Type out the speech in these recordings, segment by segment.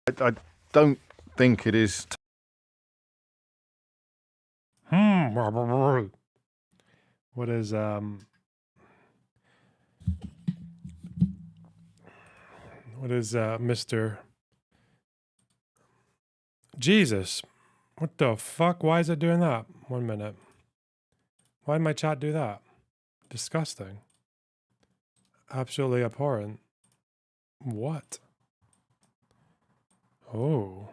I don't think it is. What is Mr. Jesus? What the fuck? Why is it doing that? 1 minute. Why did my chat do that? Disgusting. Absolutely abhorrent. What? Oh.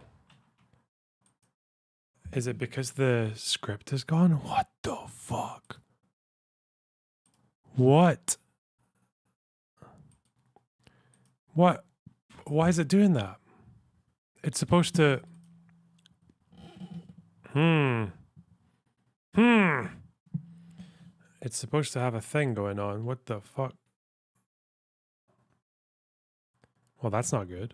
Is it because the script is gone? What the fuck? What? What? Why is it doing that? It's supposed to... It's supposed to have a thing going on. What the fuck? Well, that's not good.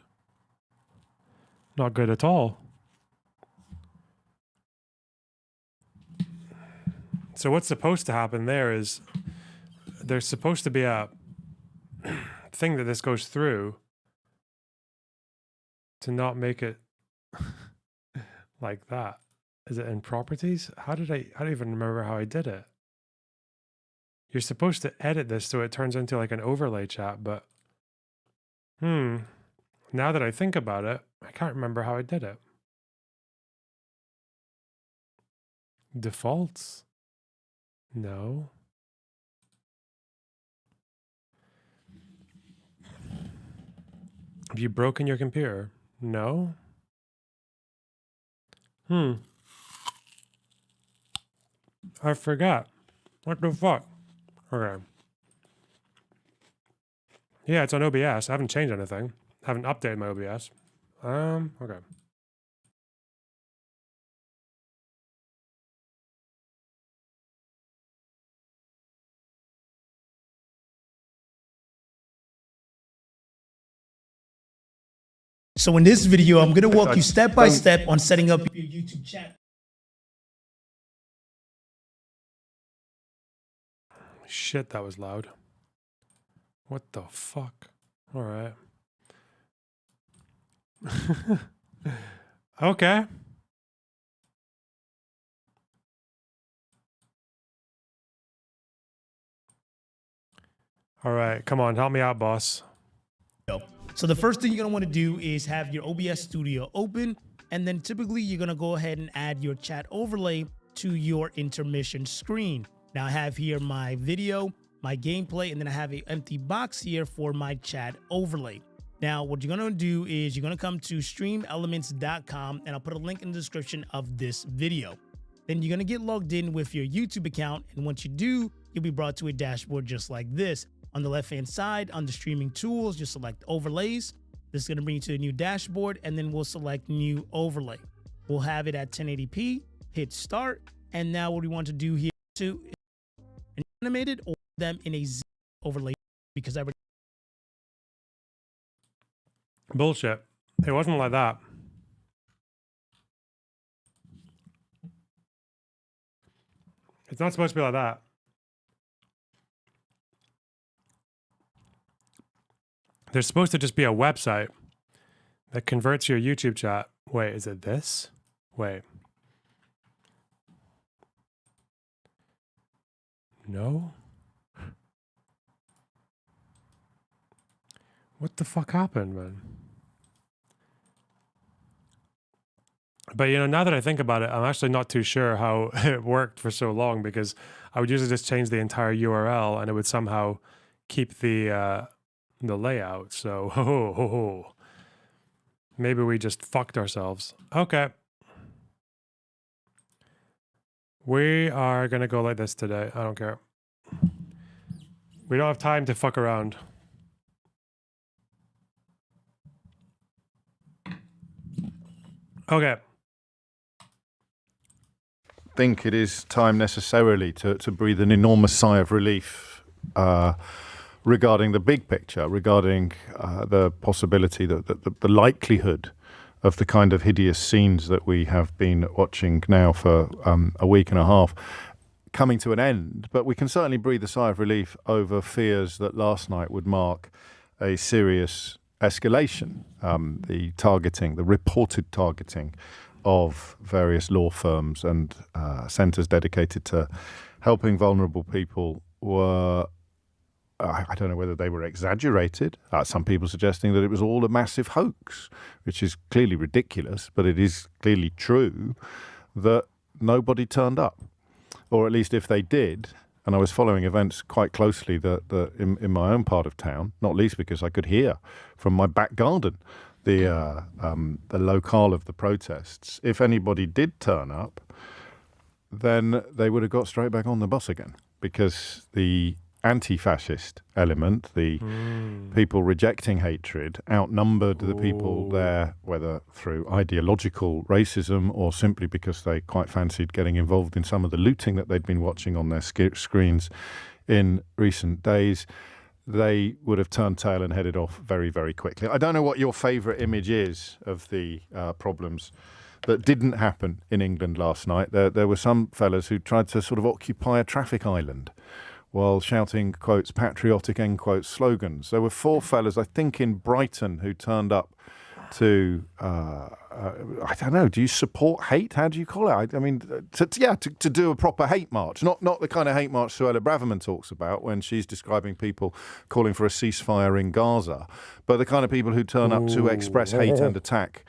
Not good at all. So what's supposed to happen there is there's supposed to be a thing that this goes through to not make it like that. Is it in properties? I don't even remember how I did it. You're supposed to edit this so it turns into like an overlay chat, but now that I think about it, I can't remember how I did it. Defaults? No. Have you broken your computer? No. I forgot. What the fuck? Okay. Yeah, it's on OBS. I haven't changed anything. I haven't updated my OBS. Okay. So in this video, I'm going to walk you step by step on setting up your YouTube channel. Shit, that was loud. What the fuck? All right. Okay. All right, come on, help me out, boss. So the first thing you're going to want to do is have your OBS Studio open, and then typically you're going to go ahead and add your chat overlay to your intermission screen. Now I have here my video, my gameplay, and then I have an empty box here for my chat overlay. Now what you're going to do is you're going to come to streamelements.com, and I'll put a link in the description of this video. Then you're going to get logged in with your YouTube account, and once you do, you'll be brought to a dashboard just like this. On the left-hand side, under streaming tools, just select overlays. This is going to bring you to a new dashboard, and then we'll select new overlay. We'll have it at 1080p, hit start, and now what we want to do here too is animated or them in a Z overlay because every Bullshit. It wasn't like that. It's not supposed to be like that. There's supposed to just be a website that converts your YouTube chat. Wait, is it this? Wait. No? What the fuck happened, man? But, you know, now that I think about it, I'm actually not too sure how it worked for so long, because I would usually just change the entire URL and it would somehow keep the layout. So, maybe we just fucked ourselves. Okay. We are going to go like this today. I don't care. We don't have time to fuck around. Okay. Think it is time necessarily to breathe an enormous sigh of relief regarding the big picture, regarding the possibility, the likelihood of the kind of hideous scenes that we have been watching now for a week and a half coming to an end. But we can certainly breathe a sigh of relief over fears that last night would mark a serious escalation, the targeting, the reported targeting of various law firms and centres dedicated to helping vulnerable people were, I don't know whether they were exaggerated. Some people suggesting that it was all a massive hoax, which is clearly ridiculous, but it is clearly true that nobody turned up. Or at least if they did, and I was following events quite closely in my own part of town, not least because I could hear from my back garden the locale of the protests. If anybody did turn up, then they would have got straight back on the bus again, because the anti-fascist element, the people rejecting hatred, outnumbered the people there, whether through ideological racism or simply because they quite fancied getting involved in some of the looting that they'd been watching on their screens in recent days. They would have turned tail and headed off very, very quickly. I don't know what your favourite image is of the problems that didn't happen in England last night. There were some fellas who tried to sort of occupy a traffic island while shouting, quotes, patriotic, end quotes, slogans. There were 4 fellas, I think, in Brighton who turned up to, I don't know, do you support hate? How do you call it? I mean, to do a proper hate march. Not the kind of hate march Suella Braverman talks about when she's describing people calling for a ceasefire in Gaza, but the kind of people who turn up to express hate and attack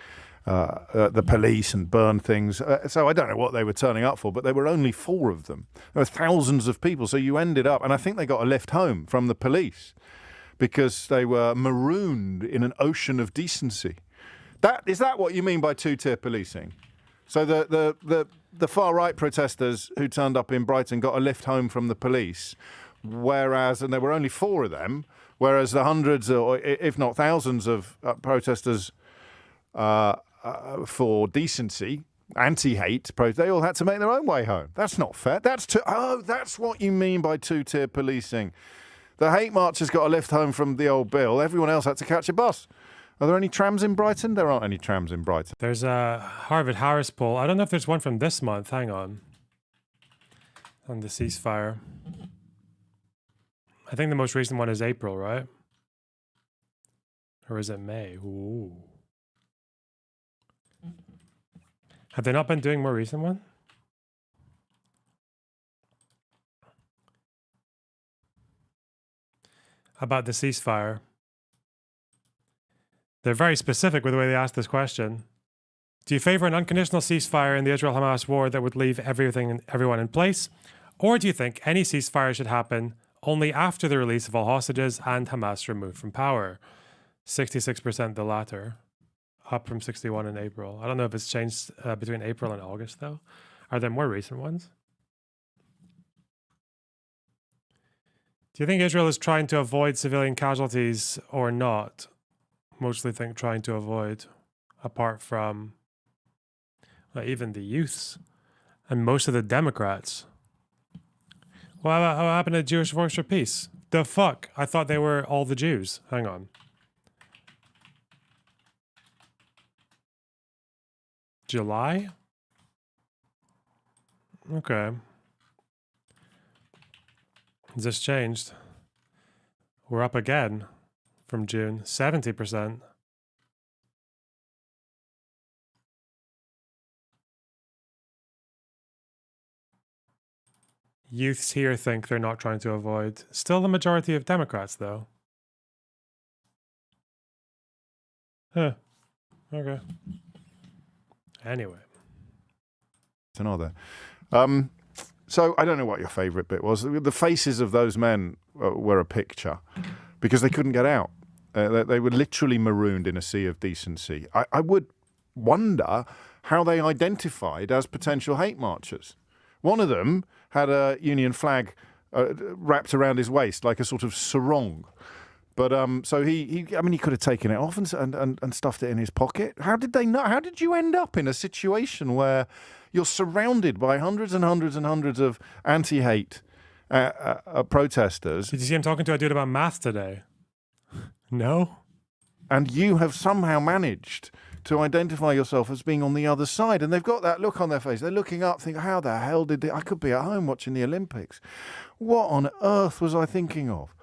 the police and burn things. So I don't know what they were turning up for, but there were only 4 of them. There were thousands of people. So you ended up, and I think they got a lift home from the police because they were marooned in an ocean of decency. Is that what you mean by two-tier policing? So the far-right protesters who turned up in Brighton got a lift home from the police, and there were only 4 of them, whereas the hundreds, or if not thousands of protesters for decency, anti-hate, they all had to make their own way home. That's not fair. That's what you mean by two-tier policing. The hate marchers got a lift home from the old Bill. Everyone else had to catch a bus. Are there any trams in Brighton? There aren't any trams in Brighton. There's a Harvard Harris poll. I don't know if there's one from this month. Hang on the ceasefire. I think the most recent one is April, right? Or is it May? Ooh. Have they not been doing more recent one? About the ceasefire. They're very specific with the way they ask this question. Do you favor an unconditional ceasefire in the Israel-Hamas war that would leave everyone in place? Or do you think any ceasefire should happen only after the release of all hostages and Hamas removed from power? 66% the latter. Up from 61 in April. I don't know if it's changed between April and August, though. Are there more recent ones? Do you think Israel is trying to avoid civilian casualties or not? Mostly think trying to avoid, apart from even the youths and most of the Democrats. What happened to Jewish Voice for Peace? The fuck? I thought they were all the Jews. Hang on. July? Okay. This changed. We're up again from June. 70%. Youths here think they're not trying to avoid. Still the majority of Democrats, though. Huh. Okay. Anyway. So I don't know what your favourite bit was. The faces of those men were a picture because they couldn't get out. They were literally marooned in a sea of decency. I would wonder how they identified as potential hate marchers. One of them had a Union flag wrapped around his waist like a sort of sarong. But so he could have taken it off and stuffed it in his pocket. How did they know? How did you end up in a situation where you're surrounded by hundreds and hundreds and hundreds of anti-hate protesters? Did you see him talking to a dude about math today? No. And you have somehow managed to identify yourself as being on the other side. And they've got that look on their face. They're looking up, thinking, how the hell I could be at home watching the Olympics. What on earth was I thinking of?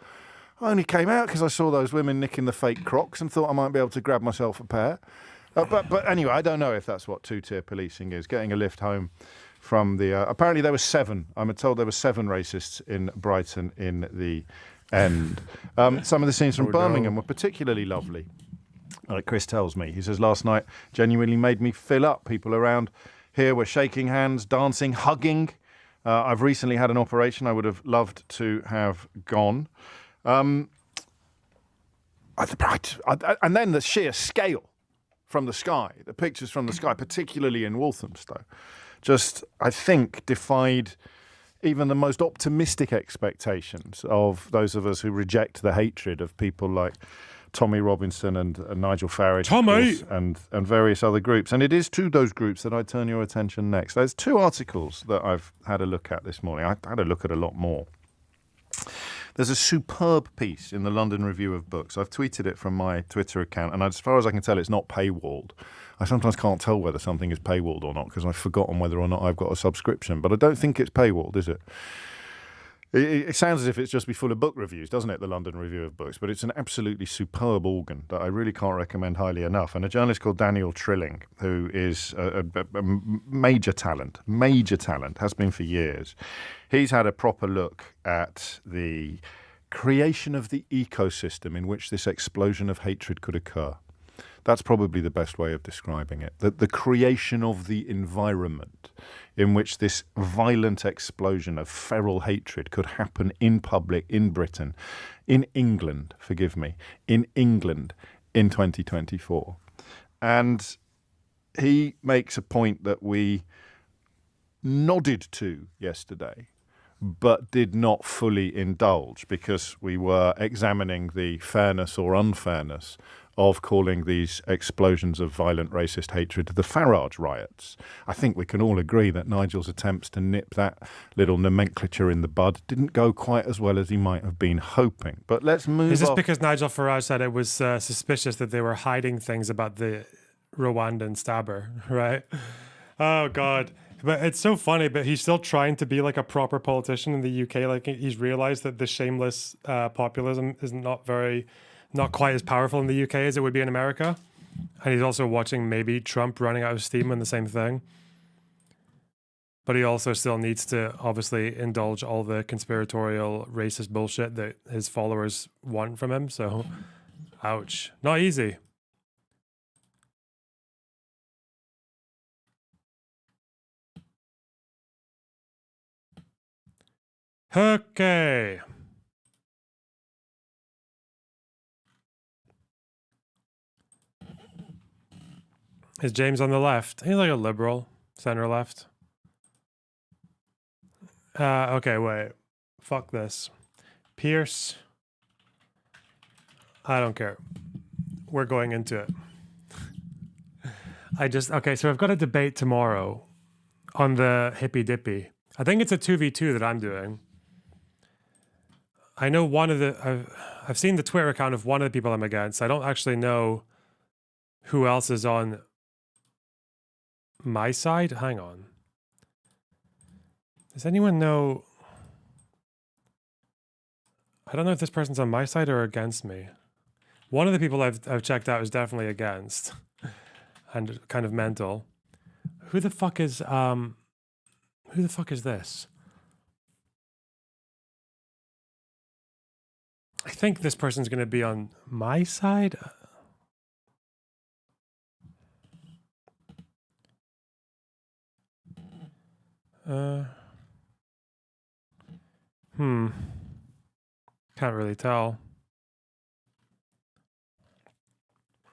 I only came out because I saw those women nicking the fake Crocs and thought I might be able to grab myself a pair. But anyway, I don't know if that's what two-tier policing is. Getting a lift home from the... apparently there were 7. I'm told there were 7 racists in Brighton in the end. Some of the scenes from Birmingham were particularly lovely. Like Chris tells me. He says, last night genuinely made me fill up. People around here were shaking hands, dancing, hugging. I've recently had an operation I would have loved to have gone. And then the sheer scale from the sky, the pictures from the sky, particularly in Walthamstow, just, I think, defied even the most optimistic expectations of those of us who reject the hatred of people like Tommy Robinson and Nigel Farage, Tommy! of course, and various other groups. And it is to those groups that I turn your attention next. There's 2 articles that I've had a look at this morning. I had a look at a lot more. There's a superb piece in the London Review of Books. I've tweeted it from my Twitter account, and as far as I can tell, it's not paywalled. I sometimes can't tell whether something is paywalled or not because I've forgotten whether or not I've got a subscription, but I don't think it's paywalled, is it? It sounds as if it's just be full of book reviews, doesn't it, the London Review of Books? But it's an absolutely superb organ that I really can't recommend highly enough. And a journalist called Daniel Trilling, who is a major talent, has been for years. He's had a proper look at the creation of the ecosystem in which this explosion of hatred could occur. That's probably the best way of describing it. The creation of the environment in which this violent explosion of feral hatred could happen in public, in Britain, in England, in England in 2024. And he makes a point that we nodded to yesterday, but did not fully indulge because we were examining the fairness or unfairness of calling these explosions of violent racist hatred the Farage riots. I think we can all agree that Nigel's attempts to nip that little nomenclature in the bud didn't go quite as well as he might have been hoping. But let's move on. Is this because Nigel Farage said it was suspicious that they were hiding things about the Rwandan stabber, right? Oh, God. But it's so funny, but he's still trying to be like a proper politician in the UK. Like, he's realized that the shameless populism is not quite as powerful in the UK as it would be in America. And he's also watching maybe Trump running out of steam on the same thing. But he also still needs to obviously indulge all the conspiratorial racist bullshit that his followers want from him. So, ouch. Not easy. Okay. Is James on the left? He's like a liberal, center left. Okay, wait. Fuck this. Piers. I don't care. We're going into it. Okay, so I've got a debate tomorrow on the Hippy Dippy. I think it's a 2v2 that I'm doing. I know I've seen the Twitter account of one of the people I'm against. I don't actually know who else is on my side. Hang on. Does anyone know? I don't know if this person's on my side or against me. One of the people I've checked out is definitely against and kind of mental. Who the fuck is this? I think this person's going to be on my side. Can't really tell.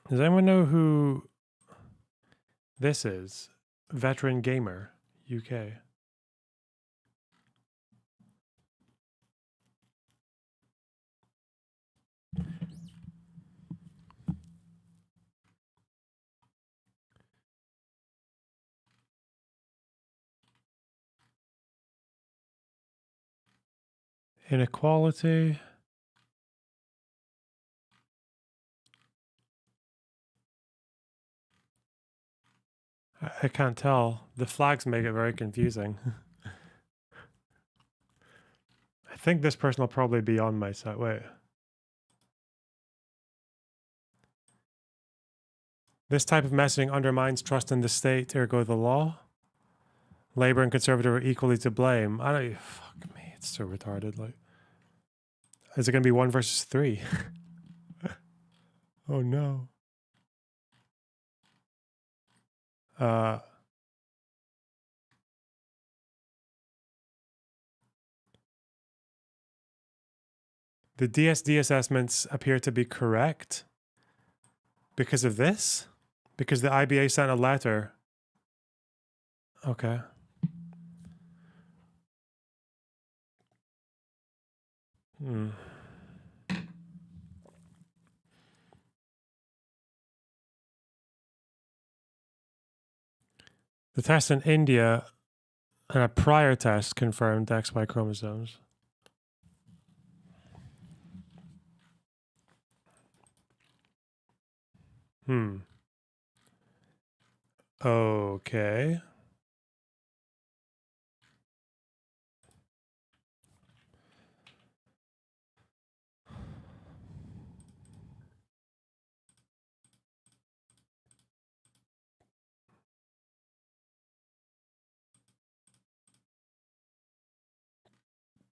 Does anyone know who this is? Veteran Gamer, UK. Inequality. I can't tell. The flags make it very confusing. I think this person will probably be on my side. Wait. This type of messaging undermines trust in the state, ergo the law. Labor and conservative are equally to blame. I don't. Fuck me, it's so retarded. Like, is it gonna be 1 versus 3? Oh no. The DSD assessments appear to be correct because of this? Because the IBA sent a letter. Okay. The test in India and a prior test confirmed XY chromosomes. Okay.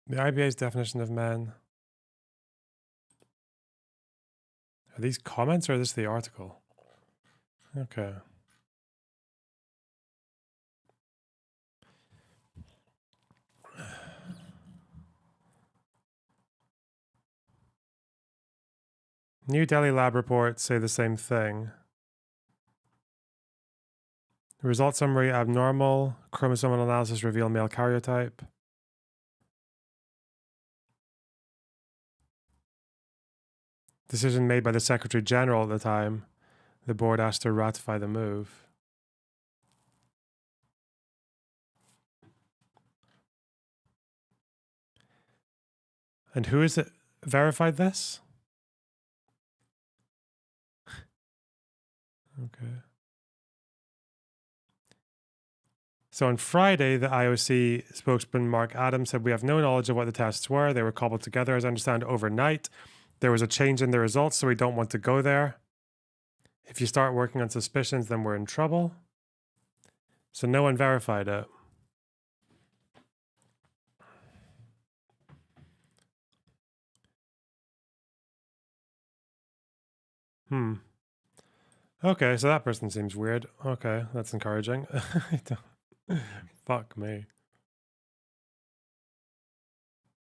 The IBA's definition of man. Are these comments or is this the article? Okay. New Delhi lab reports say the same thing. The result summary abnormal. Chromosomal analysis reveal male karyotype. Decision made by the Secretary General at the time. The board asked to ratify the move. And who is it verified this? Okay. So on Friday, the IOC spokesman Mark Adams said, "We have no knowledge of what the tests were. They were cobbled together, as I understand, overnight. There was a change in the results, so we don't want to go there. If you start working on suspicions, then we're in trouble." So no one verified it. Okay, so that person seems weird. Okay, that's encouraging. Fuck me.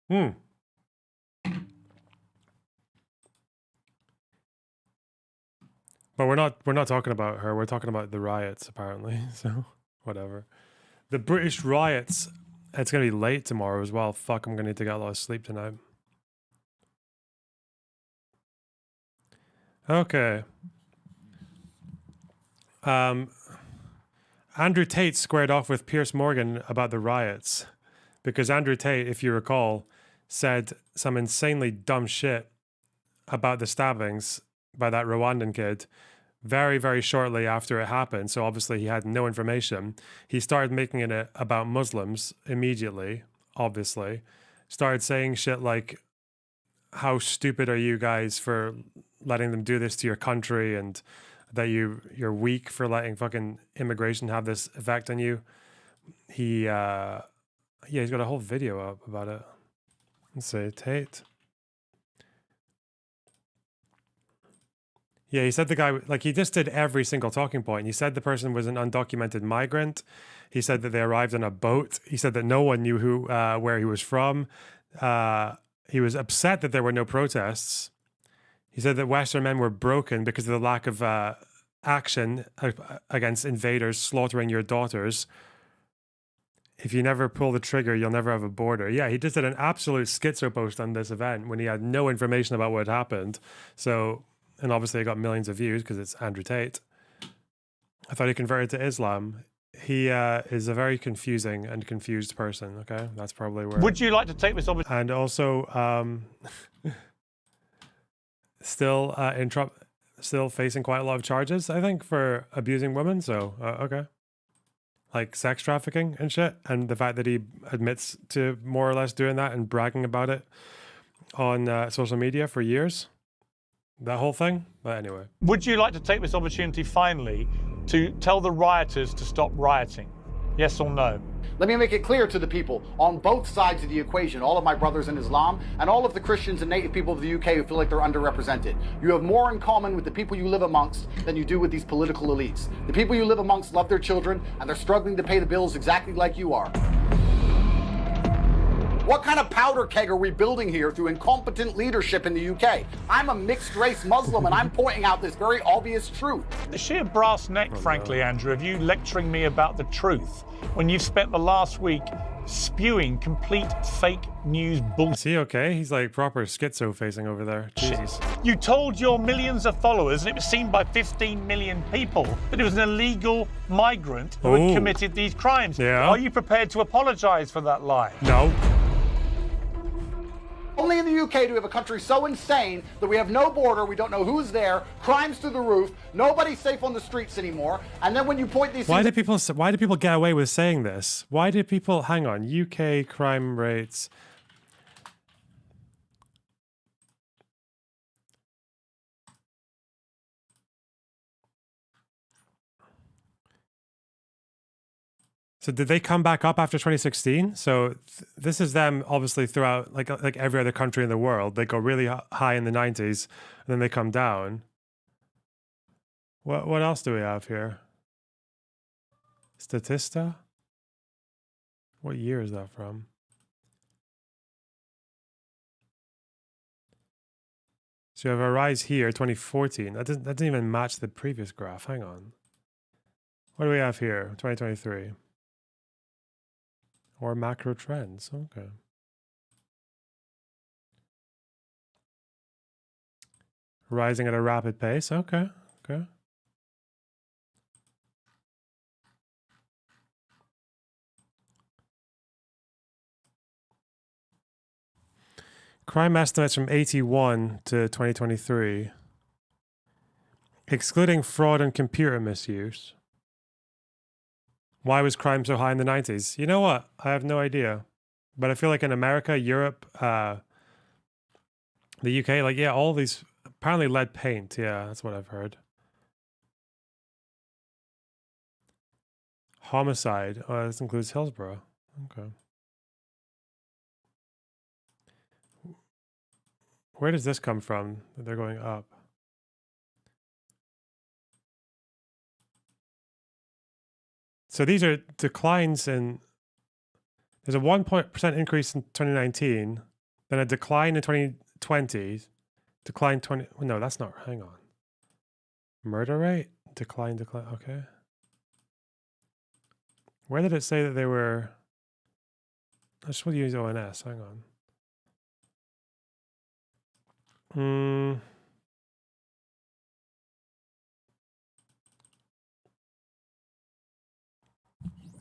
But we're not talking about her. We're talking about the riots, apparently. So whatever. The British riots. It's gonna be late tomorrow as well. Fuck, I'm gonna need to get a lot of sleep tonight. Okay. Andrew Tate squared off with Piers Morgan about the riots because Andrew Tate, if you recall, said some insanely dumb shit about the stabbings by that Rwandan kid very, very shortly after it happened. So obviously he had no information. He started making it about Muslims immediately, obviously. Started saying shit like, how stupid are you guys for letting them do this to your country, and that you're weak for letting fucking immigration have this effect on you. He's got a whole video up about it. Let's see, Tate. Yeah, he said the guy, like, he just did every single talking point. He said the person was an undocumented migrant. He said that they arrived on a boat. He said that no one knew where he was from. He was upset that there were no protests. He said that Western men were broken because of the lack of action against invaders slaughtering your daughters. If you never pull the trigger, you'll never have a border. Yeah, he just did an absolute schizo post on this event when he had no information about what had happened. So, and obviously it got millions of views because it's Andrew Tate. I thought he converted to Islam. He is a very confusing and confused person, okay? That's probably where... Would you like to take this opportunity? And also... still facing quite a lot of charges, I think, for abusing women. So okay, like sex trafficking and shit, and the fact that he admits to more or less doing that and bragging about it on social media for years. That whole thing? But anyway. Would you like to take this opportunity finally to tell the rioters to stop rioting? Yes or no? Let me make it clear to the people on both sides of the equation, all of my brothers in Islam and all of the Christians and native people of the UK who feel like they're underrepresented. You have more in common with the people you live amongst than you do with these political elites. The people you live amongst love their children and they're struggling to pay the bills exactly like you are. What kind of powder keg are we building here through incompetent leadership in the UK? I'm a mixed race Muslim and I'm pointing out this very obvious truth. The sheer brass neck, frankly, Andrew, of you lecturing me about the truth when you've spent the last week spewing complete fake news bullshit. Is he okay? He's like proper schizo facing over there. Jesus. You told your millions of followers, and it was seen by 15 million people, that it was an illegal migrant who had committed these crimes. Yeah. Are you prepared to apologize for that lie? No. Only in the UK do we have a country so insane that we have no border, we don't know who's there, crimes through the roof, nobody's safe on the streets anymore, and then when you point these Why things... do people get away with saying this? Why do people... Hang on. UK crime rates... So did they come back up after 2016? So this is them obviously throughout like every other country in the world. They go really high in the 90s and then they come down. What else do we have here? Statista? What year is that from? So you have a rise here, 2014. That doesn't even match the previous graph. Hang on. What do we have here? 2023. Or macro trends. Okay. Rising at a rapid pace. Okay. Okay. Crime estimates from 81 to 2023, excluding fraud and computer misuse. Why was crime so high in the 90s? You know what? I have no idea. But I feel like in America, Europe, the UK, like, yeah, all these, apparently lead paint. Yeah, that's what I've heard. Homicide. Oh, this includes Hillsborough. Okay. Where does this come from that they're going up? So these are declines in, there's a 1% increase in 2019, then a decline in 2020, decline 20, no, that's not, hang on. Murder rate? Decline, okay. Where did it say that they were, I just want to use ONS, hang on.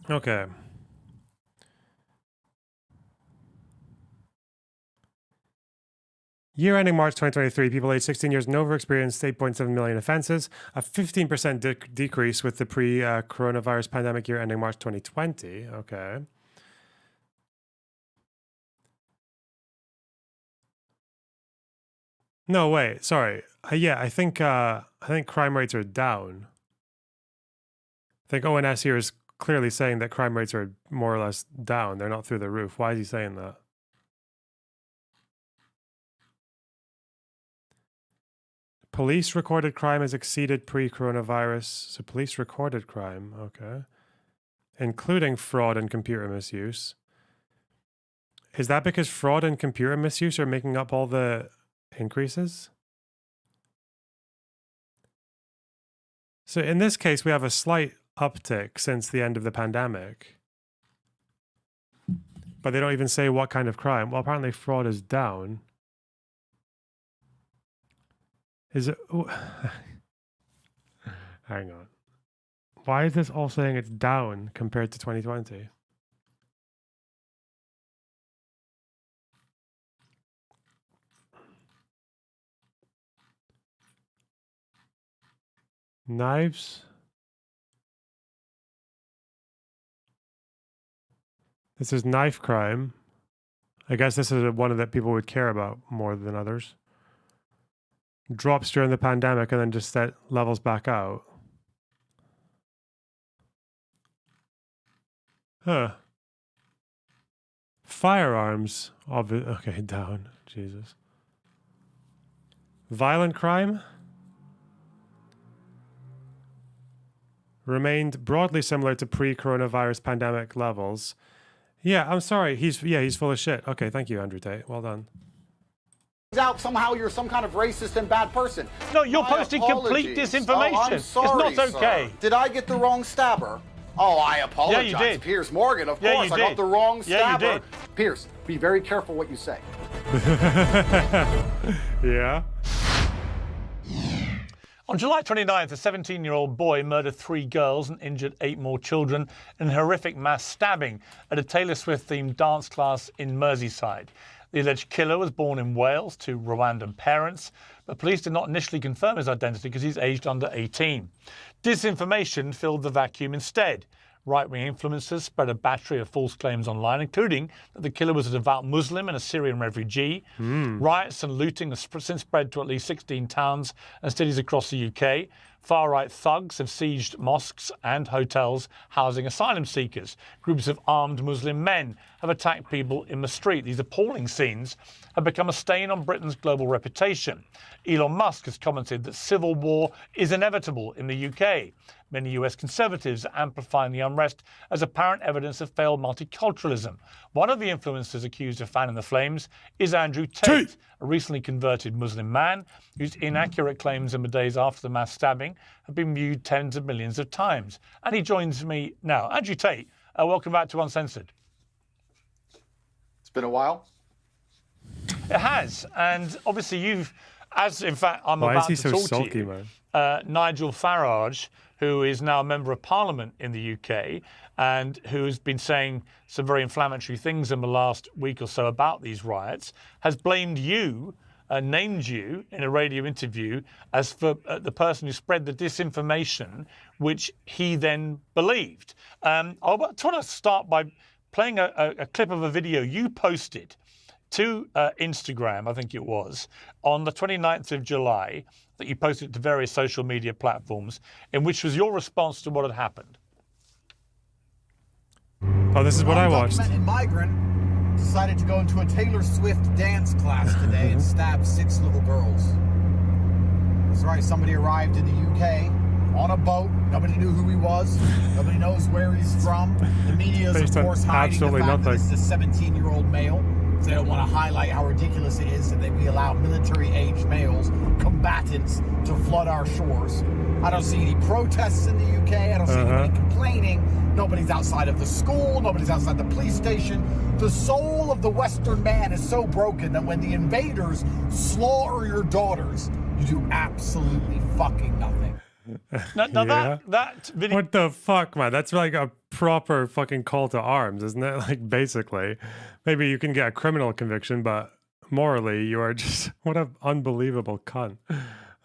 Okay. Year ending March 2023, people aged 16 years and over experienced 8.7 million offenses, a 15% decrease with the pre-coronavirus pandemic year ending March 2020. Okay. No, wait, sorry. Yeah, I think crime rates are down. I think ONS here is clearly saying that crime rates are more or less down. They're not through the roof. Why is he saying that? Police recorded crime has exceeded pre-coronavirus. So police recorded crime, okay. Including fraud and computer misuse. Is that because fraud and computer misuse are making up all the increases? So in this case, we have a slight uptick since the end of the pandemic. But they don't even say what kind of crime. Well, apparently fraud is down. Is it? Hang on. Why is this all saying it's down compared to 2020? Knives. This is knife crime. I guess this is one of that people would care about more than others. drops during the pandemic and then just levels back out. Huh. Firearms. Okay, down. Jesus. Violent crime remained broadly similar to pre-coronavirus pandemic levels. Yeah, I'm sorry. He's full of shit. Okay, thank you, Andrew Tate. Well done. Out somehow you're some kind of racist and bad person. No, you're My posting complete apologies. disinformation. Oh, I'm sorry, it's not okay. Sir. Did I get the wrong stabber? Oh, I apologize. Yeah, you did. Piers Morgan, of Yeah, course. you I did. got the wrong stabber. Yeah, you did. Piers, be very careful what you say. Yeah. On July 29th, a 17-year-old boy murdered 3 girls and injured 8 more children in a horrific mass stabbing at a Taylor Swift-themed dance class in Merseyside. The alleged killer was born in Wales to Rwandan parents, but police did not initially confirm his identity because he's aged under 18. Disinformation filled the vacuum instead. Right-wing influencers spread a battery of false claims online, including that the killer was a devout Muslim and a Syrian refugee. Riots and looting have since spread to at least 16 towns and cities across the UK. Far-right thugs have sieged mosques and hotels housing asylum seekers. Groups of armed Muslim men have attacked people in the street. These appalling scenes have become a stain on Britain's global reputation. Elon Musk has commented that civil war is inevitable in the UK. Many US conservatives are amplifying the unrest as apparent evidence of failed multiculturalism. One of the influencers accused of fanning the flames is Andrew Tate, a recently converted Muslim man whose inaccurate claims in the days after the mass stabbing have been viewed tens of millions of times. And he joins me now. Andrew Tate, welcome back to Uncensored. It's been a while. It has, and obviously you've, as in fact I'm Why about is he to so talk sulky, to you, man? Nigel Farage, who is now a member of Parliament in the UK and who has been saying some very inflammatory things in the last week or so about these riots, has blamed you, named you in a radio interview as for the person who spread the disinformation, which he then believed. I want to start by playing a clip of a video you posted to Instagram, I think it was, on the 29th of July, that you posted to various social media platforms, in which was your response to what had happened. Oh, this is what I watched. Undocumented migrant decided to go into a Taylor Swift dance class today and stab 6 little girls. That's right, somebody arrived in the UK on a boat. Nobody knew who he was. Nobody knows where he's from. The media is, Based of on course, hiding the absolutely fact that nothing. this is a 17-year-old male. They don't want to highlight how ridiculous it is that we allow military-aged males, combatants, to flood our shores. I don't see any protests in the UK. I don't see anybody complaining. Nobody's outside of the school. Nobody's outside the police station. The soul of the Western man is so broken that when the invaders slaughter your daughters, you do absolutely fucking nothing. Now that video. What the fuck, man? That's like a proper fucking call to arms, isn't it? Like, basically. Maybe you can get a criminal conviction, but morally, you are just... What an unbelievable cunt.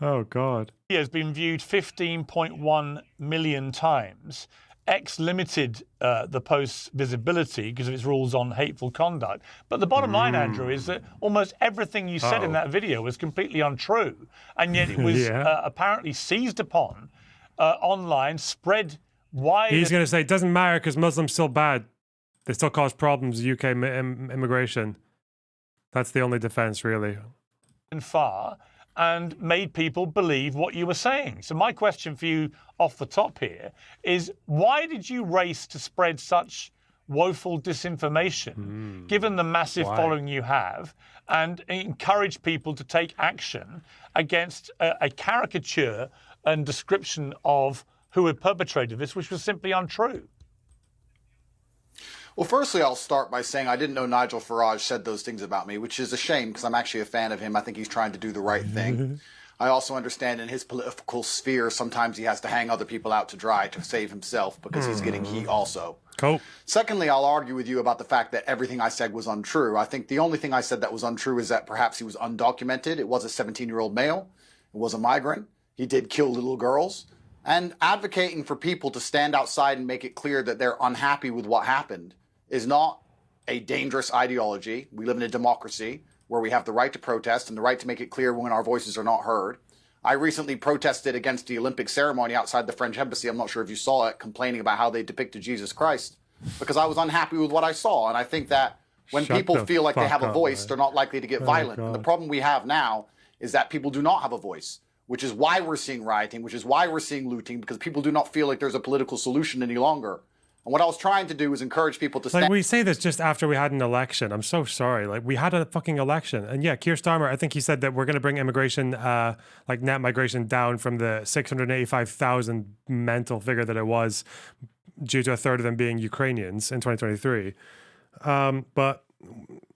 Oh, God. Has been viewed 15.1 million times. X limited the post's visibility because of its rules on hateful conduct. But the bottom line, Andrew, is that almost everything you said in that video was completely untrue. And yet it was apparently seized upon online, spread wide. He's going to say, it doesn't matter because Muslims still bad. They still cause problems, UK immigration. That's the only defense, really. And far, and made people believe what you were saying. So my question for you off the top here is, why did you race to spread such woeful disinformation, given the massive following you have, and encourage people to take action against a caricature and description of who had perpetrated this, which was simply untrue? Well, firstly, I'll start by saying I didn't know Nigel Farage said those things about me, which is a shame because I'm actually a fan of him. I think he's trying to do the right thing. I also understand in his political sphere, sometimes he has to hang other people out to dry to save himself because he's getting heat also. Cool. Secondly, I'll argue with you about the fact that everything I said was untrue. I think the only thing I said that was untrue is that perhaps he was undocumented. It was a 17-year-old male. It was a migrant. He did kill little girls. And advocating for people to stand outside and make it clear that they're unhappy with what happened is not a dangerous ideology. We live in a democracy. where we have the right to protest and the right to make it clear when our voices are not heard. I recently protested against the Olympic ceremony outside the French embassy. I'm not sure if you saw it, complaining about how they depicted Jesus Christ, because I was unhappy with what I saw. And I think that when people feel like they have a voice, they're not likely to get violent. And the problem we have now is that people do not have a voice, which is why we're seeing rioting, which is why we're seeing looting, because people do not feel like there's a political solution any longer. And what I was trying to do is encourage people to stand. Like, we say this just after we had an election. I'm so sorry. Like, we had a fucking election. And yeah, Keir Starmer, I think he said that we're going to bring immigration, like net migration down from the 685,000 mental figure that it was, due to a third of them being Ukrainians in 2023. But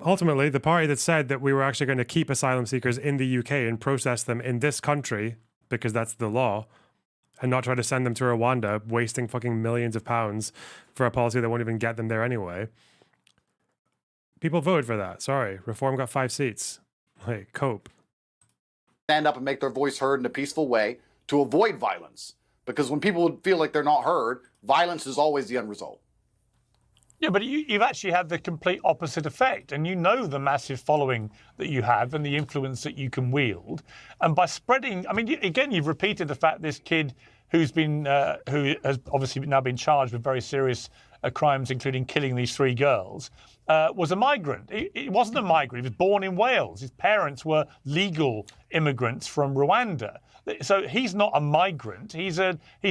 ultimately, the party that said that we were actually going to keep asylum seekers in the UK and process them in this country, because that's the law, and not try to send them to Rwanda, wasting fucking millions of pounds for a policy that won't even get them there anyway. People voted for that. Sorry. Reform got 5 seats. Like, cope. Stand up and make their voice heard in a peaceful way to avoid violence. Because when people feel like they're not heard, violence is always the end result. Yeah, but you've actually had the complete opposite effect, and you know the massive following that you have and the influence that you can wield. And by spreading, I mean, again, you've repeated the fact this kid who's been, who has obviously now been charged with very serious crimes, including killing these 3 girls, was a migrant. He wasn't a migrant. He was born in Wales. His parents were legal immigrants from Rwanda. So he's not a migrant. He's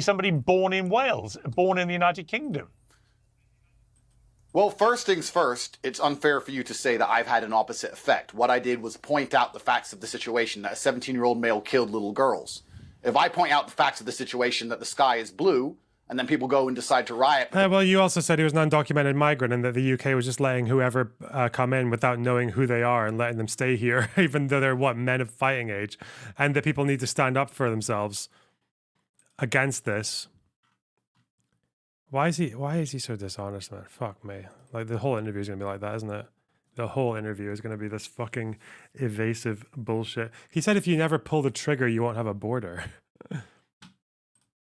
somebody born in Wales, born in the United Kingdom. Well, first things first, it's unfair for you to say that I've had an opposite effect. What I did was point out the facts of the situation, that a 17-year-old male killed little girls. If I point out the facts of the situation, that the sky is blue, and then people go and decide to riot. Well, you also said he was an undocumented migrant and that the UK was just letting whoever come in without knowing who they are and letting them stay here, even though they're, men of fighting age, and that people need to stand up for themselves against this. Why is he so dishonest, man? Fuck me. Like, the whole interview is going to be like that, isn't it? The whole interview is going to be this fucking evasive bullshit. He said if you never pull the trigger, you won't have a border.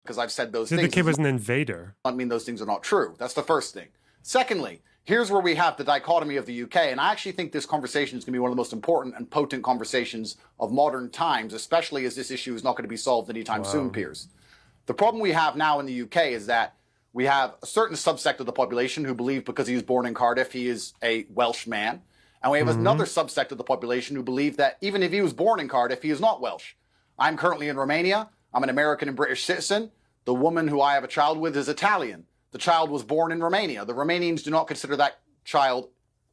Because I've said those things. The kid was an invader. I mean, those things are not true. That's the first thing. Secondly, here's where we have the dichotomy of the UK, and I actually think this conversation is going to be one of the most important and potent conversations of modern times, especially as this issue is not going to be solved anytime soon, Piers. The problem we have now in the UK is that we have a certain subsect of the population who believe because he was born in Cardiff, he is a Welsh man. And we have another subsect of the population who believe that even if he was born in Cardiff, he is not Welsh. I'm currently in Romania. I'm an American and British citizen. The woman who I have a child with is Italian. The child was born in Romania. The Romanians do not consider that child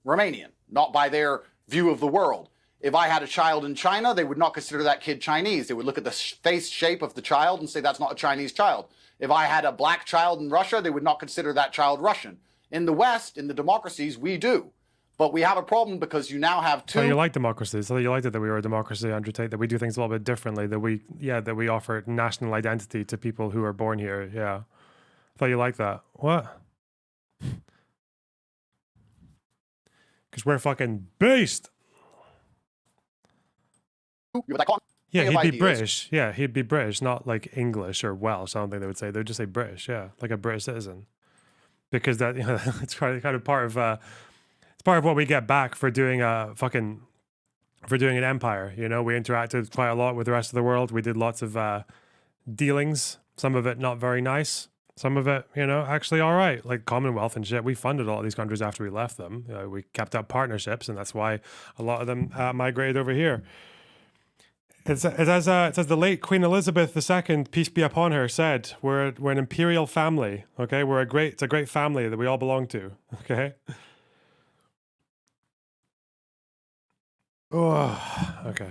Romanian, not by their view of the world. If I had a child in China, they would not consider that kid Chinese. They would look at the face shape of the child and say that's not a Chinese child. If I had a black child in Russia, they would not consider that child Russian. In the West, in the democracies, we do. But we have a problem because you now have two... So you like democracy. So you liked it that we were a democracy, Andrew Tate, that we do things a little bit differently, that we offer national identity to people who are born here. Yeah. I thought you liked that. What? Because we're fucking based. Yeah, he'd be British. Yeah, he'd be British, not like English or Welsh. I don't think they would say. They'd just say British. Yeah, like a British citizen, because that it's kind of part of it's part of what we get back for doing an empire. You know, we interacted quite a lot with the rest of the world. We did lots of dealings. Some of it not very nice. Some of it, actually all right, like Commonwealth and shit. We funded all of these countries after we left them. We kept up partnerships, and that's why a lot of them migrated over here. It says the late Queen Elizabeth II, peace be upon her, said, we're an imperial family, okay? It's a great family that we all belong to, okay? Oh, okay.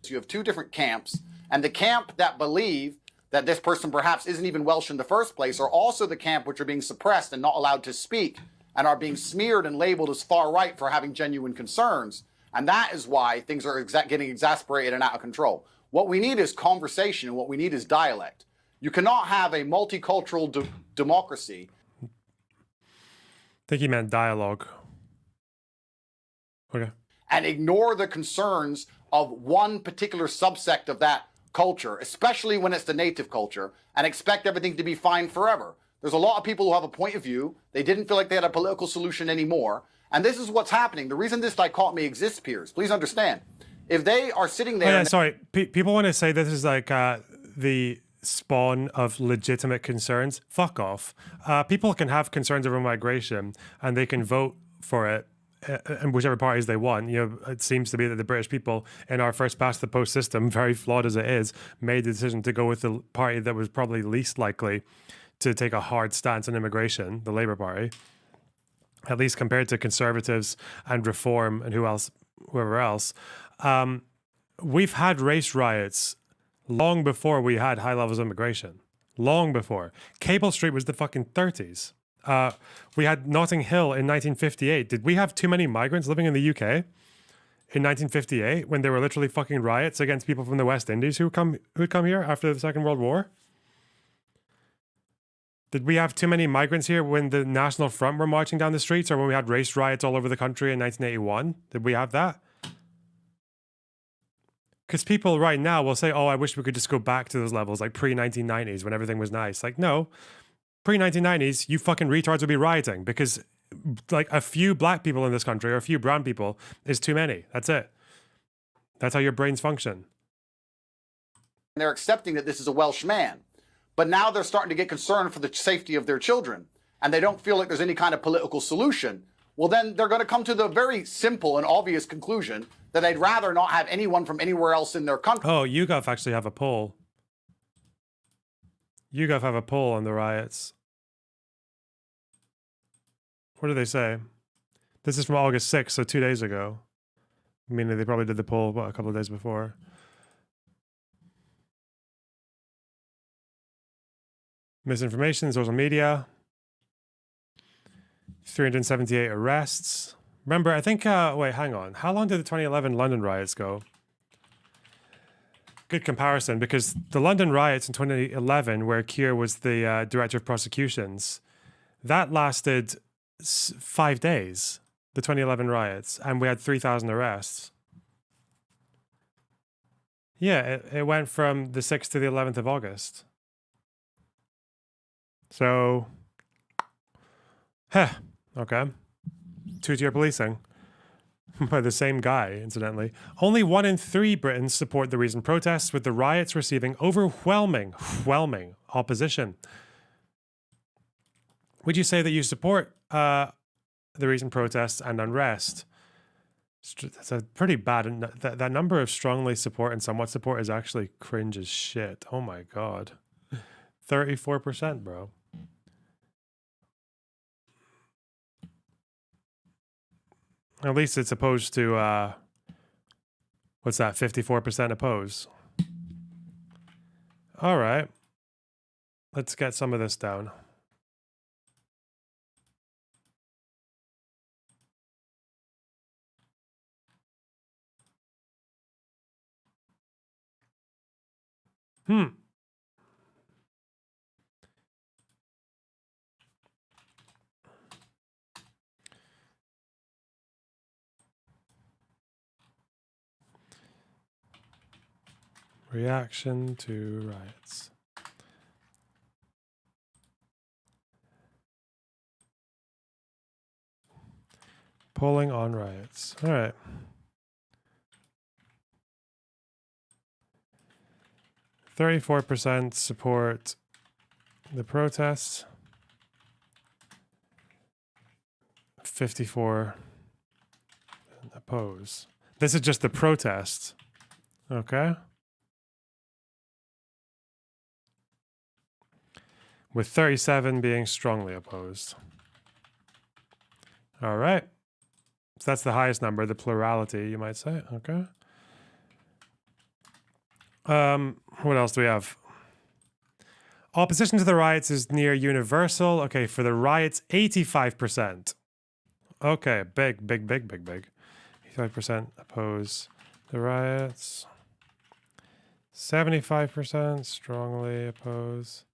So you have two different camps, and the camp that believe that this person perhaps isn't even Welsh in the first place are also the camp which are being suppressed and not allowed to speak and are being smeared and labeled as far right for having genuine concerns. And that is why things are getting exasperated and out of control. What we need is conversation, and what we need is dialect. You cannot have a multicultural democracy. I think he meant dialogue. Okay. And ignore the concerns of one particular subsect of that culture, especially when it's the native culture, and expect everything to be fine forever. There's a lot of people who have a point of view. They didn't feel like they had a political solution anymore. And this is what's happening. The reason this dichotomy exists, Piers, please understand. If they are sitting there... Oh, yeah, sorry. People want to say this is like the spawn of legitimate concerns. Fuck off. People can have concerns over migration and they can vote for it and whichever parties they want. You know, it seems to be that the British people in our first past the post system, very flawed as it is, made the decision to go with the party that was probably least likely to take a hard stance on immigration, the Labour Party, at least compared to Conservatives and Reform and whoever else. We've had race riots long before we had high levels of immigration. Long before. Cable Street was the fucking 30s. We had Notting Hill in 1958. Did we have too many migrants living in the UK in 1958 when there were literally fucking riots against people from the West Indies who'd come here after the Second World War? Did we have too many migrants here when the National Front were marching down the streets or when we had race riots all over the country in 1981? Did we have that? Because people right now will say, oh, I wish we could just go back to those levels, like pre-1990s when everything was nice. Like, no. Pre-1990s, you fucking retards would be rioting because like a few black people in this country or a few brown people is too many. That's it. That's how your brains function. They're accepting that this is a Welsh man. But now they're starting to get concerned for the safety of their children. And they don't feel like there's any kind of political solution. Well, then they're going to come to the very simple and obvious conclusion that they'd rather not have anyone from anywhere else in their country. Oh, YouGov actually have a poll. YouGov have a poll on the riots. What do they say? This is from August 6th, so 2 days ago. I mean, they probably did the poll, a couple of days before. Misinformation, social media. 378 arrests. Remember, I think, wait, hang on. How long did the 2011 London riots go? Good comparison, because the London riots in 2011, where Keir was the director of prosecutions, that lasted 5 days, the 2011 riots, and we had 3,000 arrests. Yeah, it went from the 6th to the 11th of August. So, okay. Two-tier policing. By the same guy, incidentally. Only 1 in 3 Britons support the recent protests, with the riots receiving overwhelming opposition. Would you say that you support the recent protests and unrest? That's a pretty bad... That number of strongly support and somewhat support is actually cringe as shit. Oh my god. 34%, bro. At least it's opposed to, what's that, 54% oppose. All right. Let's get some of this down. Reaction to riots. Polling on riots. All right. %34% support the protests. 54% oppose. This is just the protest. Okay. With 37 being strongly opposed. All right. So that's the highest number, the plurality, you might say. Okay. What else do we have? Opposition to the riots is near universal. Okay, for the riots, 85%. Okay, big. 85% oppose the riots. 75% strongly oppose.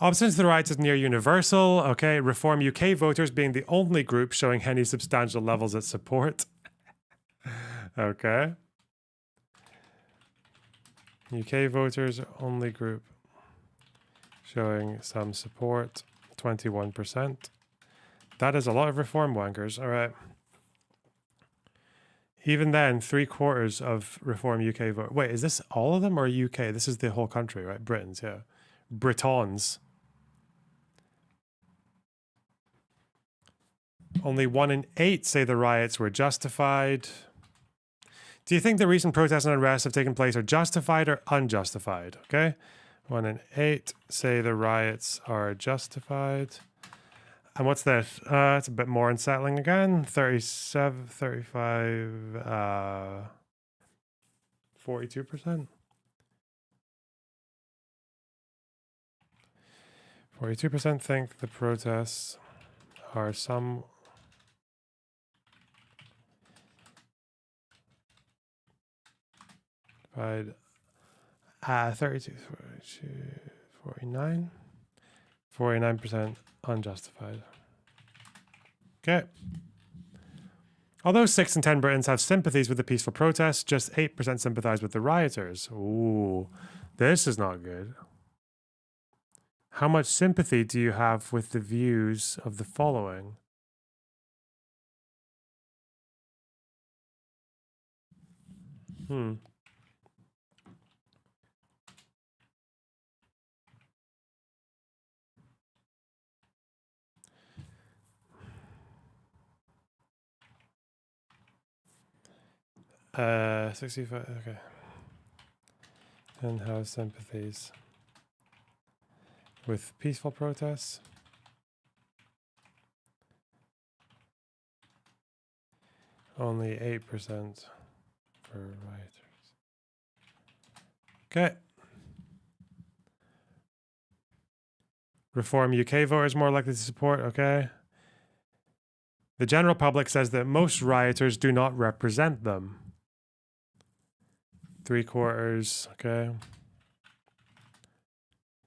Opposition to the riots is near universal. Okay, Reform UK voters being the only group showing any substantial levels of support. Okay. UK voters only group showing some support. 21%. That is a lot of reform wankers. All right. Even then, 3/4 of Reform UK vote. Wait, is this all of them or UK? This is the whole country, right? Britons, yeah. Britons. Only 1 in 8 say the riots were justified. Do you think the recent protests and unrest have taken place are justified or unjustified? Okay. 1 in 8 say the riots are justified. And what's this? It's a bit more unsettling again. 37, 35, 42%. 42% think the protests are some... Divided 32, 42, 49. 49% unjustified. Okay. Although 6 in 10 Britons have sympathies with the peaceful protests, just 8% sympathize with the rioters. Ooh, this is not good. How much sympathy do you have with the views of the following? Hmm. Uh, 65, okay. And have sympathies with peaceful protests. Only 8% for rioters. Okay. Reform UK voters more likely to support, okay. The general public says that most rioters do not represent them. 3/4, okay.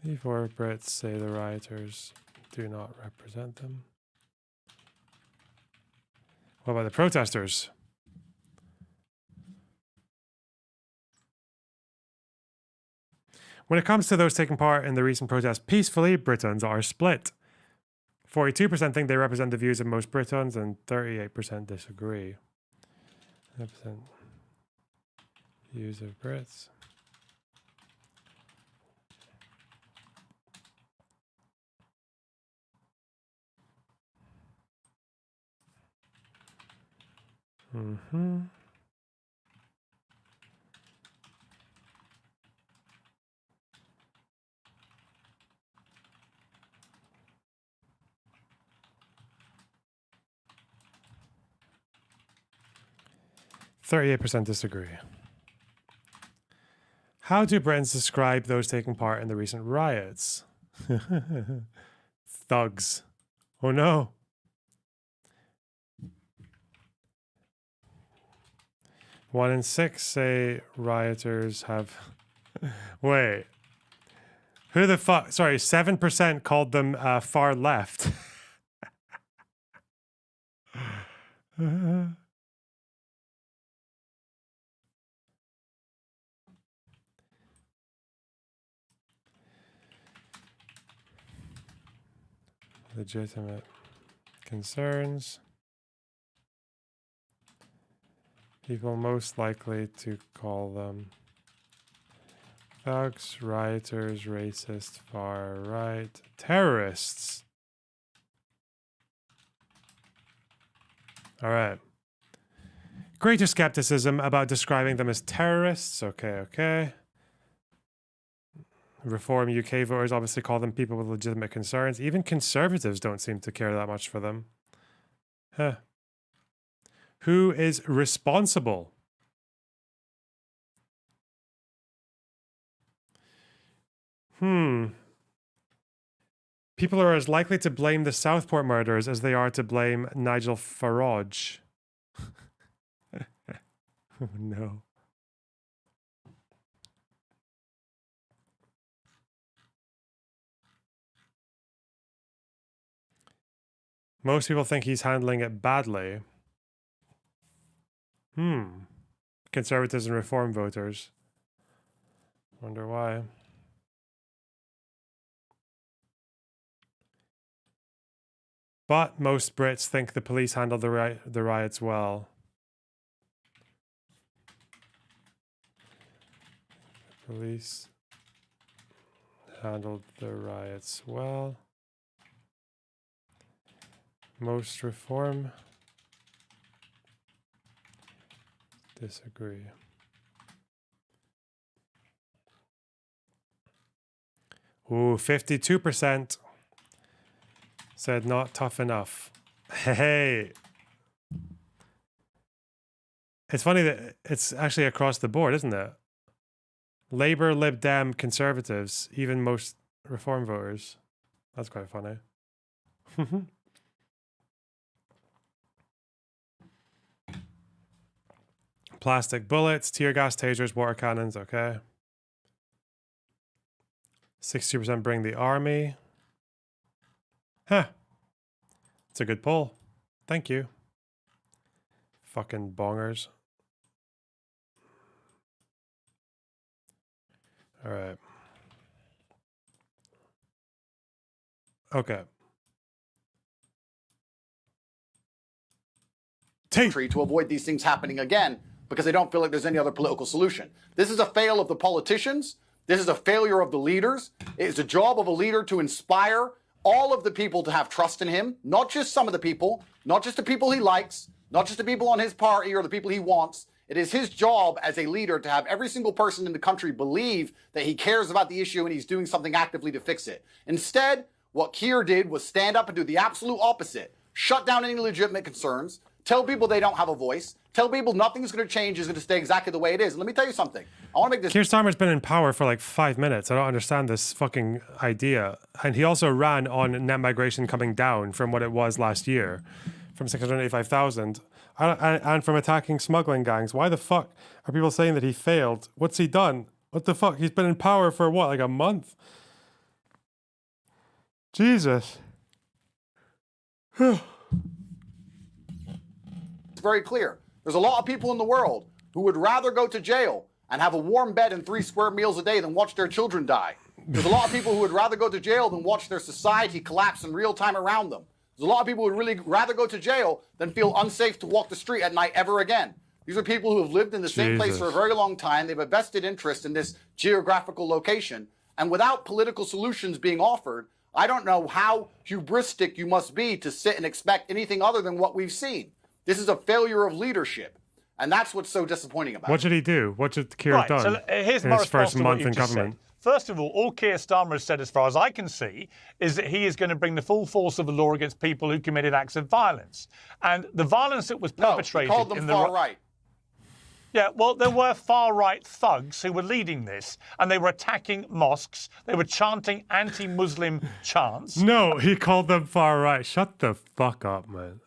The 4 Brits say the rioters do not represent them. What about the protesters? When it comes to those taking part in the recent protests peacefully, Britons are split. 42% think they represent the views of most Britons and 38% disagree. 100% views of Brits. Mm-hmm. %38 disagree. How do Britons describe those taking part in the recent riots? Thugs. Oh no. One in 6 say rioters have... Wait. Who the fuck? Sorry, 7% called them far left. Legitimate concerns. People most likely to call them thugs, rioters, racist, far right, terrorists. All right. Greater skepticism about describing them as terrorists. Okay. Reform UK voters obviously call them people with legitimate concerns. Even conservatives don't seem to care that much for them. Huh. Who is responsible? People are as likely to blame the Southport murders as they are to blame Nigel Farage. Oh no. Most people think he's handling it badly. Conservatives and reform voters. Wonder why. But most Brits think the police handled the riots well. Police handled the riots well. Most reform disagree. Ooh, 52% said not tough enough. Hey. It's funny that it's actually across the board, isn't it? Labour, Lib Dem, Conservatives, even most Reform voters. That's quite funny. Plastic bullets, tear gas, tasers, water cannons, okay. 60% bring the army. Huh. It's a good poll. Thank you. Fucking bongers. All right. Okay. Tate. To avoid these things happening again because they don't feel like there's any other political solution. This is a fail of the politicians. This is a failure of the leaders. It's a job of a leader to inspire all of the people to have trust in him, not just some of the people, not just the people he likes, not just the people on his party or the people he wants. It is his job as a leader to have every single person in the country believe that he cares about the issue and he's doing something actively to fix it. Instead, what Keir did was stand up and do the absolute opposite. Shut down any legitimate concerns, tell people they don't have a voice, tell people nothing's going to change, is going to stay exactly the way it is. And let me tell you something. I want to make this... Keir Starmer's been in power for like 5 minutes. I don't understand this fucking idea. And he also ran on net migration coming down from what it was last year, from 685,000, and from attacking smuggling gangs. Why the fuck are people saying that he failed? What's he done? What the fuck? He's been in power for what, like a month? Jesus. It's very clear. There's a lot of people in the world who would rather go to jail and have a warm bed and 3 square meals a day than watch their children die. There's a lot of people who would rather go to jail than watch their society collapse in real time around them. There's a lot of people who would really rather go to jail than feel unsafe to walk the street at night ever again. These are people who have lived in the same place for a very long time. They have a vested interest in this geographical location. And without political solutions being offered, I don't know how hubristic you must be to sit and expect anything other than what we've seen. This is a failure of leadership. And that's what's so disappointing about it. What should he do? What should Keir have done So here's in my his first response to what month you've in just government? said. First of all Keir Starmer has said, as far as I can see, is that he is going to bring the full force of the law against people who committed acts of violence. And the violence that was perpetrated... No, he called them in far right. Yeah, well, there were far-right thugs who were leading this, and they were attacking mosques. They were chanting anti-Muslim chants. No, he called them far right. Shut the fuck up, man.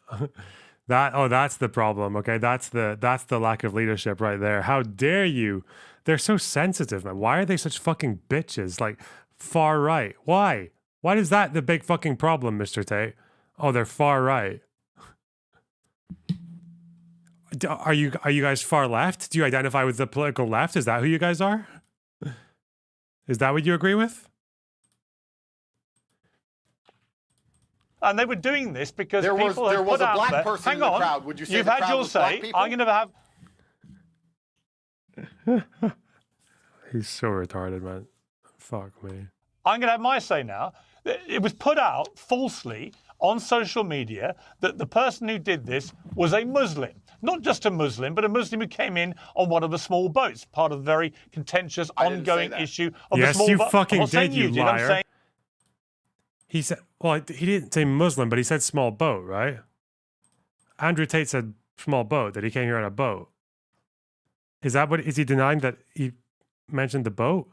That's the problem. Okay, that's the lack of leadership right there. How dare you? They're so sensitive, man. Why are they such fucking bitches? Like far right. Why? Why is that the big fucking problem, Mr. Tate? Oh, they're far right. Are you guys far left? Do you identify with the political left? Is that who you guys are? Is that what you agree with? And they were doing this because there was people had a put out black there. person Hang in the on, crowd. Would you say you've the had crowd your was black say. people? I'm going to have. He's so retarded, man. Fuck me. I'm going to have my say now. It was put out falsely on social media that the person who did this was a Muslim. Not just a Muslim, but a Muslim who came in on one of the small boats, part of the very contentious, ongoing issue of the small boat. Yes, you fucking did, you I'm liar. saying He said, well, he didn't say Muslim, but he said small boat, right? Andrew Tate said small boat, that he came here on a boat. Is he denying that he mentioned the boat?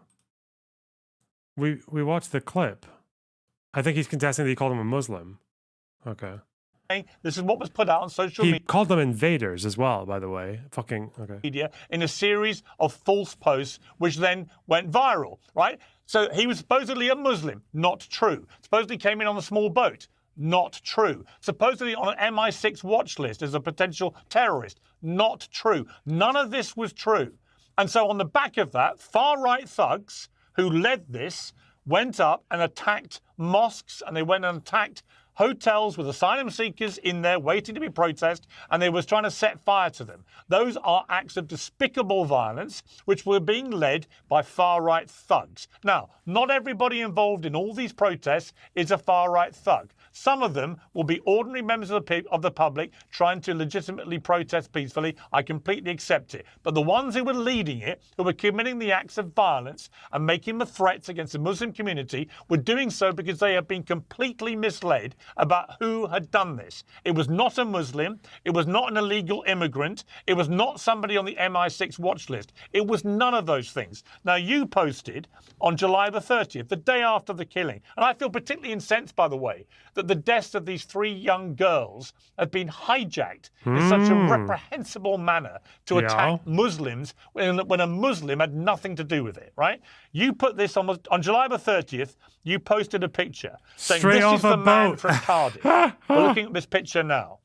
We watched the clip. I think he's contesting that he called him a Muslim. Okay. this is what was put out on social He called them invaders as well, by the way. Fucking, okay. media in a series of false posts, which then went viral, right? So he was supposedly a Muslim, not true. Supposedly came in on a small boat, not true. Supposedly on an MI6 watch list as a potential terrorist, not true. None of this was true. And so on the back of that, far-right thugs who led this went up and attacked mosques, and they went and attacked hotels with asylum seekers in there waiting to be processed, and they was trying to set fire to them. Those are acts of despicable violence, which were being led by far-right thugs. Now, not everybody involved in all these protests is a far-right thug. Some of them will be ordinary members of the public trying to legitimately protest peacefully. I completely accept it. But the ones who were leading it, who were committing the acts of violence and making the threats against the Muslim community, were doing so because they have been completely misled about who had done this. It was not a Muslim. It was not an illegal immigrant. It was not somebody on the MI6 watch list. It was none of those things. Now, you posted on July the 30th, the day after the killing, and I feel particularly incensed, by the way, that the deaths of these 3 young girls have been hijacked in such a reprehensible manner to attack Muslims when a Muslim had nothing to do with it, right? You put this on July the 30th, you posted a picture saying, Straight this is the man boat. from Cardiff. We're looking at this picture now.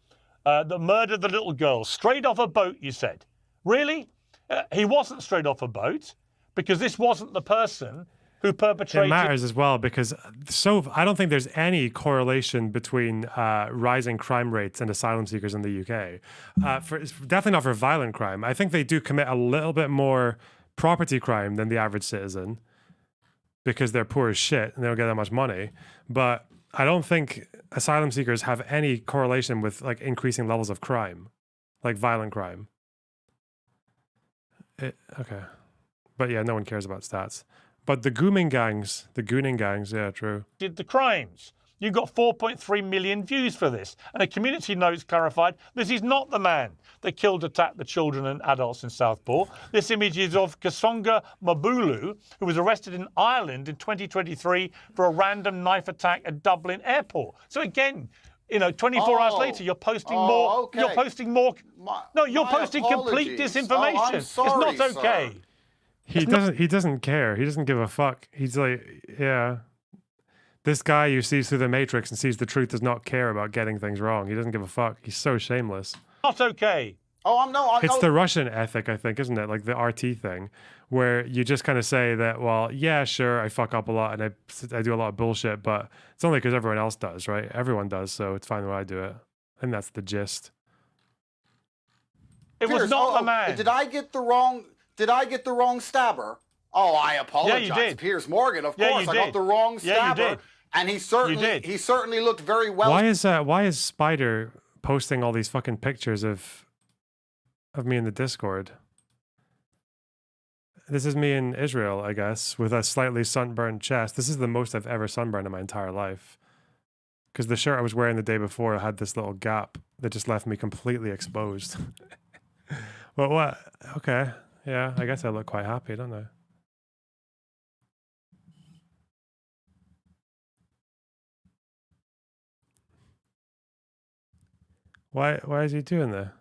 That murdered the little girl. Straight off a boat, you said. Really? He wasn't straight off a boat, because this wasn't the person who perpetrated... It matters as well, because I don't think there's any correlation between rising crime rates and asylum seekers in the UK. Definitely not for violent crime. I think they do commit a little bit more property crime than the average citizen, because they're poor as shit and they don't get that much money. But I don't think asylum seekers have any correlation with like increasing levels of crime, like violent crime. Okay. But yeah, no one cares about stats. But the gooning gangs, yeah, true. Did the crimes. You got 4.3 million views for this. And a community notes clarified, this is not the man that killed, attacked the children and adults in Southport. This image is of Kasonga Mabulu, who was arrested in Ireland in 2023 for a random knife attack at Dublin Airport. So again, 24 hours later, you're posting more. Okay. You're posting more. You're posting complete apologies. disinformation. I'm sorry, it's not okay. sir. He doesn't care. He doesn't give a fuck. He's like, yeah. This guy who sees through the matrix and sees the truth does not care about getting things wrong. He doesn't give a fuck. He's so shameless. Not okay. It's the Russian ethic, I think, isn't it? Like the RT thing, where you just kind of say that, well, yeah, sure, I fuck up a lot and I do a lot of bullshit, but it's only because everyone else does, right? Everyone does, so it's fine when I do it. And that's the gist. It was not the man. Did I get the wrong stabber? Oh, I apologize. Yeah, you did. Piers Morgan, of Yeah, course. you I got did. the wrong stabber. Yeah, you did. And he certainly looked very well. Why is Spider posting all these fucking pictures of me in the Discord? This is me in Israel, I guess, with a slightly sunburned chest. This is the most I've ever sunburned in my entire life. Because the shirt I was wearing the day before had this little gap that just left me completely exposed. Well, what? Okay. Yeah, I guess I look quite happy, don't I? Why is he doing that?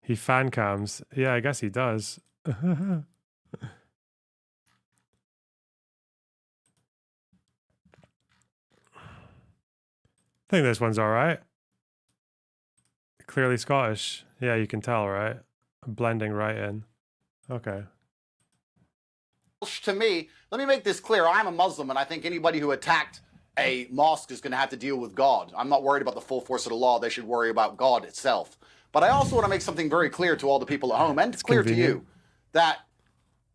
He fan cams. Yeah, I guess he does. I think this one's all right. Clearly Scottish. Yeah, you can tell, right? Blending right in. Okay. To me, let me make this clear. I'm a Muslim, and I think anybody who attacked a mosque is going to have to deal with God. I'm not worried about the full force of the law. They should worry about God itself. But I also want to make something very clear to all the people at home, and it's clear to you, that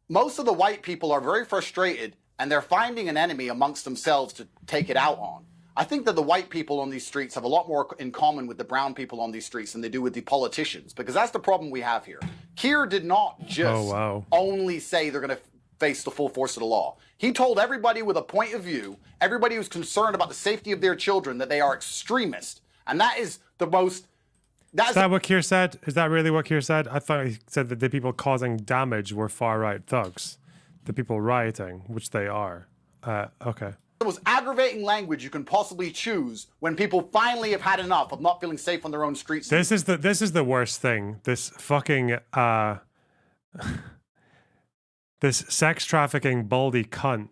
most of the white people are very frustrated, and they're finding an enemy amongst themselves to take it out on. I think that the white people on these streets have a lot more in common with the brown people on these streets than they do with the politicians, because that's the problem we have here. Keir did not just only say they're going to face the full force of the law. He told everybody with a point of view, everybody who's concerned about the safety of their children, that they are extremists. And that is the most... Is that what Keir said? Is that really what Keir said? I thought he said that the people causing damage were far-right thugs. The people rioting, which they are. Okay. The most aggravating language you can possibly choose when people finally have had enough of not feeling safe on their own streets. This is the worst thing. This fucking this sex trafficking baldy cunt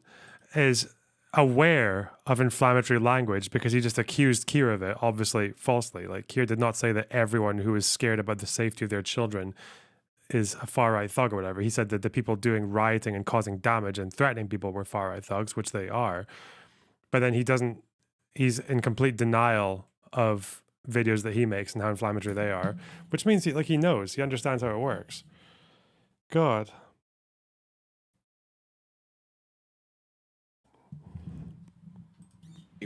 is aware of inflammatory language because he just accused Keir of it, obviously falsely. Like, Keir did not say that everyone who is scared about the safety of their children is a far right thug or whatever. He said that the people doing rioting and causing damage and threatening people were far right thugs, which they are. But then he's in complete denial of videos that he makes and how inflammatory they are, which means he knows, he understands how it works. God.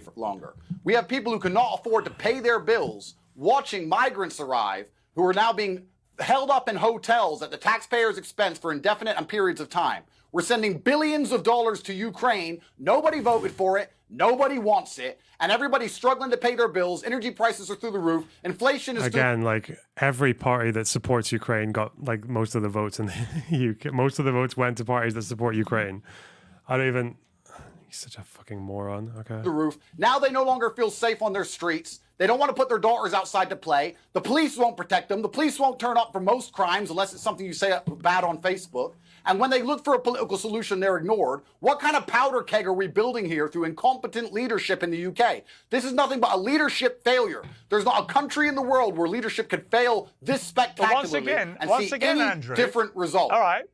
For longer. We have people who cannot afford to pay their bills watching migrants arrive who are now being held up in hotels at the taxpayers' expense for indefinite and periods of time. We're sending billions of dollars to Ukraine. Nobody voted for it. Nobody wants it. And everybody's struggling to pay their bills. Energy prices are through the roof. Inflation is again, like every party that supports Ukraine got like most of the votes in the UK. Most of the votes went to parties that support Ukraine. He's such a fucking moron. Okay. The roof. Now they no longer feel safe on their streets. They don't want to put their daughters outside to play. The police won't protect them. The police won't turn up for most crimes unless it's something you say bad on Facebook. And when they look for a political solution, they're ignored. What kind of powder keg are we building here through incompetent leadership in the UK? This is nothing but a leadership failure. There's not a country in the world where leadership could fail this spectacularly and see any Andrew, different result. All right.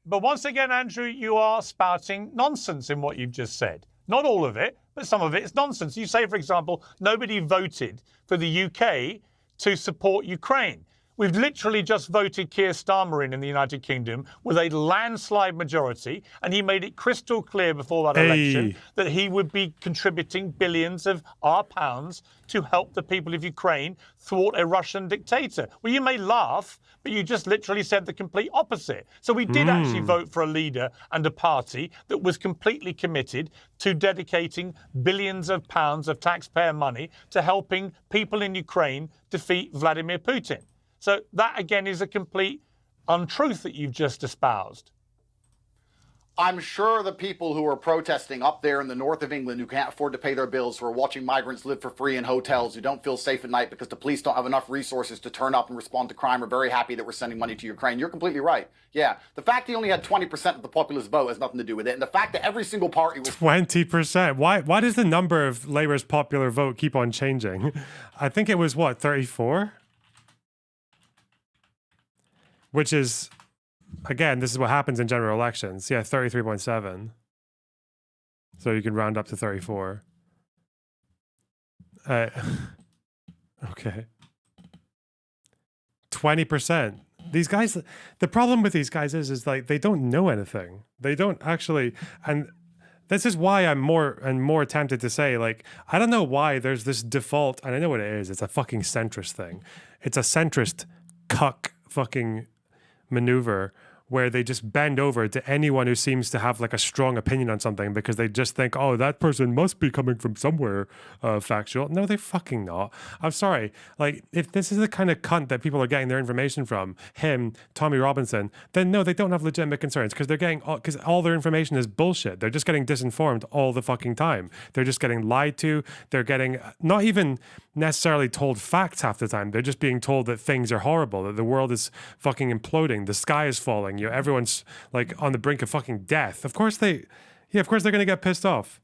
But once again, Andrew, you are spouting nonsense in what you've just said. Not all of it, but some of it is nonsense. You say, for example, nobody voted for the UK to support Ukraine. We've literally just voted Keir Starmer in the United Kingdom with a landslide majority, and he made it crystal clear before that election that he would be contributing billions of our pounds to help the people of Ukraine thwart a Russian dictator. Well, you may laugh, but you just literally said the complete opposite. So we did actually vote for a leader and a party that was completely committed to dedicating billions of pounds of taxpayer money to helping people in Ukraine defeat Vladimir Putin. So that, again, is a complete untruth that you've just espoused. I'm sure the people who are protesting up there in the north of England who can't afford to pay their bills, who are watching migrants live for free in hotels, who don't feel safe at night because the police don't have enough resources to turn up and respond to crime, are very happy that we're sending money to Ukraine. You're completely right. Yeah. The fact that you only had 20% of the populist vote has nothing to do with it. And the fact that every single party was 20%. Why does the number of Labour's popular vote keep on changing? I think it was, 34? Which is... Again, this is what happens in general elections. Yeah, 33.7. So you can round up to 34. Okay. 20%. These guys, the problem with these guys is like they don't know anything. They don't actually, and this is why I'm more and more tempted to say, like, I don't know why there's this default, and I know what it is. It's a fucking centrist thing. It's a centrist cuck fucking maneuver where they just bend over to anyone who seems to have like a strong opinion on something because they just think, oh, that person must be coming from somewhere factual. No, they fucking not. I'm sorry. Like, if this is the kind of cunt that people are getting their information from, him, Tommy Robinson, then no, they don't have legitimate concerns because they're getting, because all their information is bullshit. They're just getting disinformed all the fucking time. They're just getting lied to. They're getting not even necessarily told facts half the time. They're just being told that things are horrible, that the world is fucking imploding, the sky is falling, everyone's like on the brink of fucking death. Of course they're gonna get pissed off.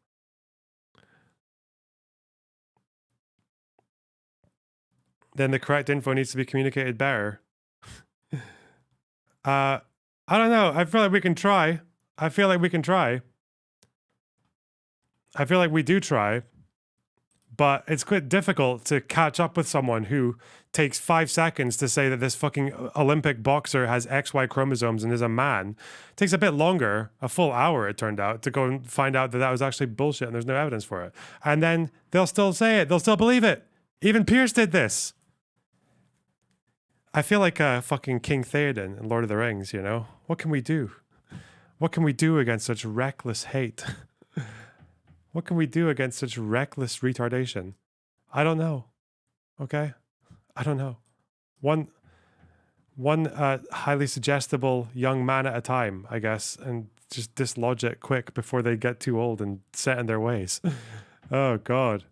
Then the correct info needs to be communicated better. I don't know. I feel like we can try. I feel like we do try. But it's quite difficult to catch up with someone who takes 5 seconds to say that this fucking Olympic boxer has XY chromosomes and is a man. It takes a bit longer, a full hour it turned out, to go and find out that that was actually bullshit and there's no evidence for it. And then they'll still say it. They'll still believe it. Even Piers did this. I feel like fucking King Theoden in Lord of the Rings, you know? What can we do? What can we do against such reckless hate? What can we do against such reckless retardation? I don't know. Okay? I don't know. One highly suggestible young man at a time, I guess, and just dislodge it quick before they get too old and set in their ways. Oh, God.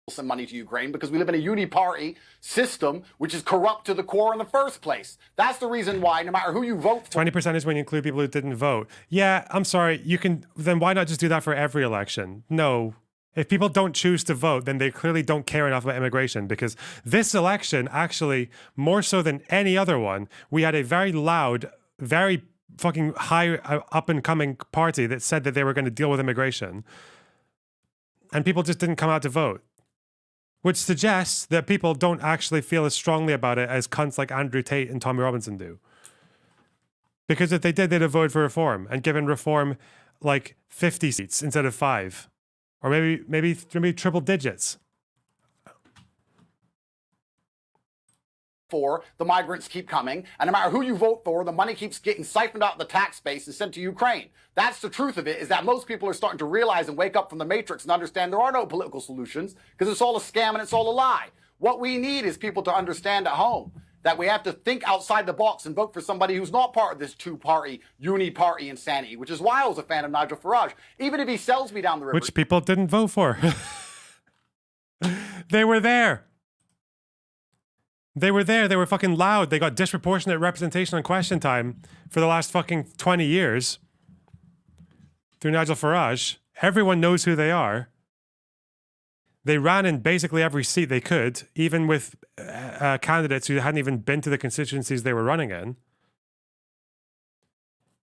Some money to Ukraine because we live in a uniparty system which is corrupt to the core in the first place. That's the reason why no matter who you vote for... 20% is when you include people who didn't vote. Yeah, I'm sorry. You can... Then why not just do that for every election? No. If people don't choose to vote, then they clearly don't care enough about immigration, because this election, actually, more so than any other one, we had a very loud, very fucking high up and coming party that said that they were going to deal with immigration. And people just didn't come out to vote, which suggests that people don't actually feel as strongly about it as cunts like Andrew Tate and Tommy Robinson do. Because if they did, they'd have voted for reform and given reform like 50 seats instead of 5. Or maybe triple digits. For the migrants keep coming, and no matter who you vote for, the money keeps getting siphoned out of the tax base and sent to Ukraine. That's the truth of it, is that most people are starting to realize and wake up from the matrix and understand there are no political solutions, because it's all a scam and it's all a lie. What we need is people to understand at home that we have to think outside the box and vote for somebody who's not part of this two-party, uni-party insanity, which is why I was a fan of Nigel Farage. Even if he sells me down the river. Which people didn't vote for. They were there. They were there. They were fucking loud. They got disproportionate representation on Question Time for the last fucking 20 years through Nigel Farage. Everyone knows who they are. They ran in basically every seat they could, even with candidates who hadn't even been to the constituencies they were running in.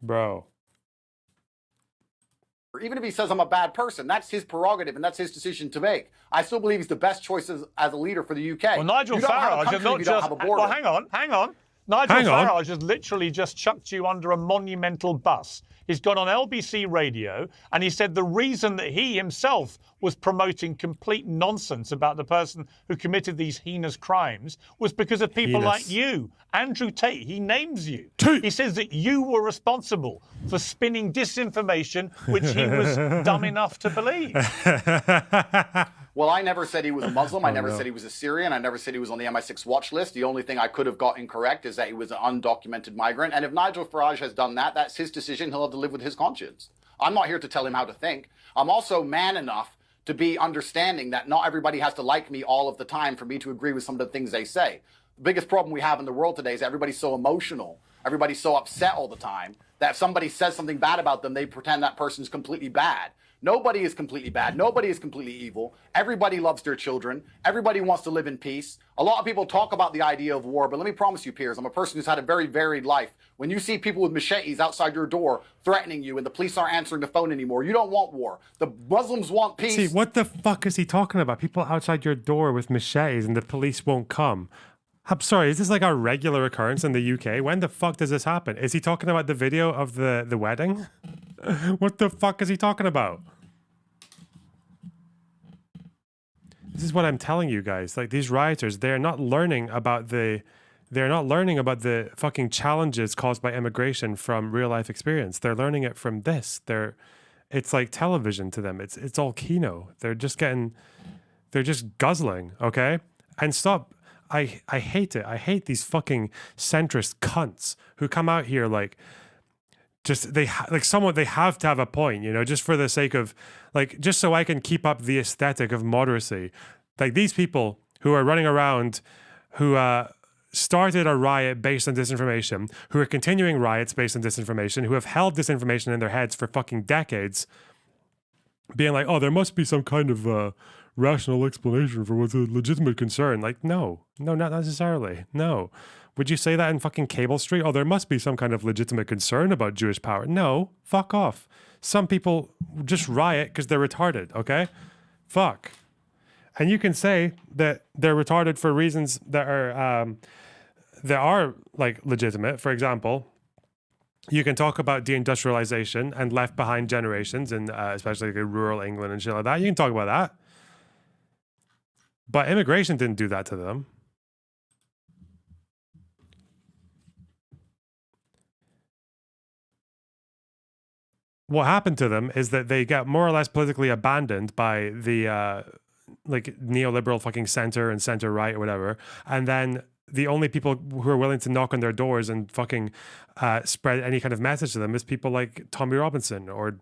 Bro. Even if he says I'm a bad person, that's his prerogative and that's his decision to make. I still believe he's the best choice as a leader for the UK. Well, Nigel Farage has not just... Well, hang on. Nigel Farage has literally just chucked you under a monumental bus. He's gone on LBC radio and he said the reason that he himself was promoting complete nonsense about the person who committed these heinous crimes was because of people like you. Andrew Tate, he names you. He says that you were responsible for spinning disinformation, which he was dumb enough to believe. Well, I never said he was a Muslim. I never said he was a Syrian. I never said he was on the MI6 watch list. The only thing I could have got incorrect is that he was an undocumented migrant. And if Nigel Farage has done that, that's his decision. He'll have to live with his conscience. I'm not here to tell him how to think. I'm also man enough to be understanding that not everybody has to like me all of the time for me to agree with some of the things they say. The biggest problem we have in the world today is everybody's so emotional. Everybody's so upset all the time that if somebody says something bad about them, they pretend that person's completely bad. Nobody is completely bad. Nobody is completely evil. Everybody loves their children. Everybody wants to live in peace. A lot of people talk about the idea of war, but let me promise you, Piers, I'm a person who's had a very varied life. When you see people with machetes outside your door threatening you and the police aren't answering the phone anymore, you don't want war. The Muslims want peace. See, what the fuck is he talking about? People outside your door with machetes and the police won't come. I'm sorry, is this like a regular occurrence in the UK? When the fuck does this happen? Is he talking about the video of the wedding? What the fuck is he talking about? This is what I'm telling you guys. Like, these rioters, they're not learning about the fucking challenges caused by immigration from real life experience. They're learning it from this. It's like television to them. It's all kino. They're just guzzling, okay? And stop. I hate it. I hate these fucking centrist cunts who come out here like they have to have a point, you know, just for the sake of, like, just so I can keep up the aesthetic of moderacy. Like, these people who are running around, who started a riot based on disinformation, who are continuing riots based on disinformation, who have held disinformation in their heads for fucking decades, being like, oh, there must be some kind of rational explanation for what's a legitimate concern. Like, no, not necessarily. No. Would you say that in fucking Cable Street? Oh, there must be some kind of legitimate concern about Jewish power. No, fuck off. Some people just riot because they're retarded, okay? Fuck. And you can say that they're retarded for reasons that are like legitimate. For example, you can talk about deindustrialization and left behind generations, and especially like rural England and shit like that. You can talk about that. But immigration didn't do that to them. What happened to them is that they got more or less politically abandoned by the like neoliberal fucking center and center right or whatever. And then the only people who are willing to knock on their doors and fucking spread any kind of message to them is people like Tommy Robinson, or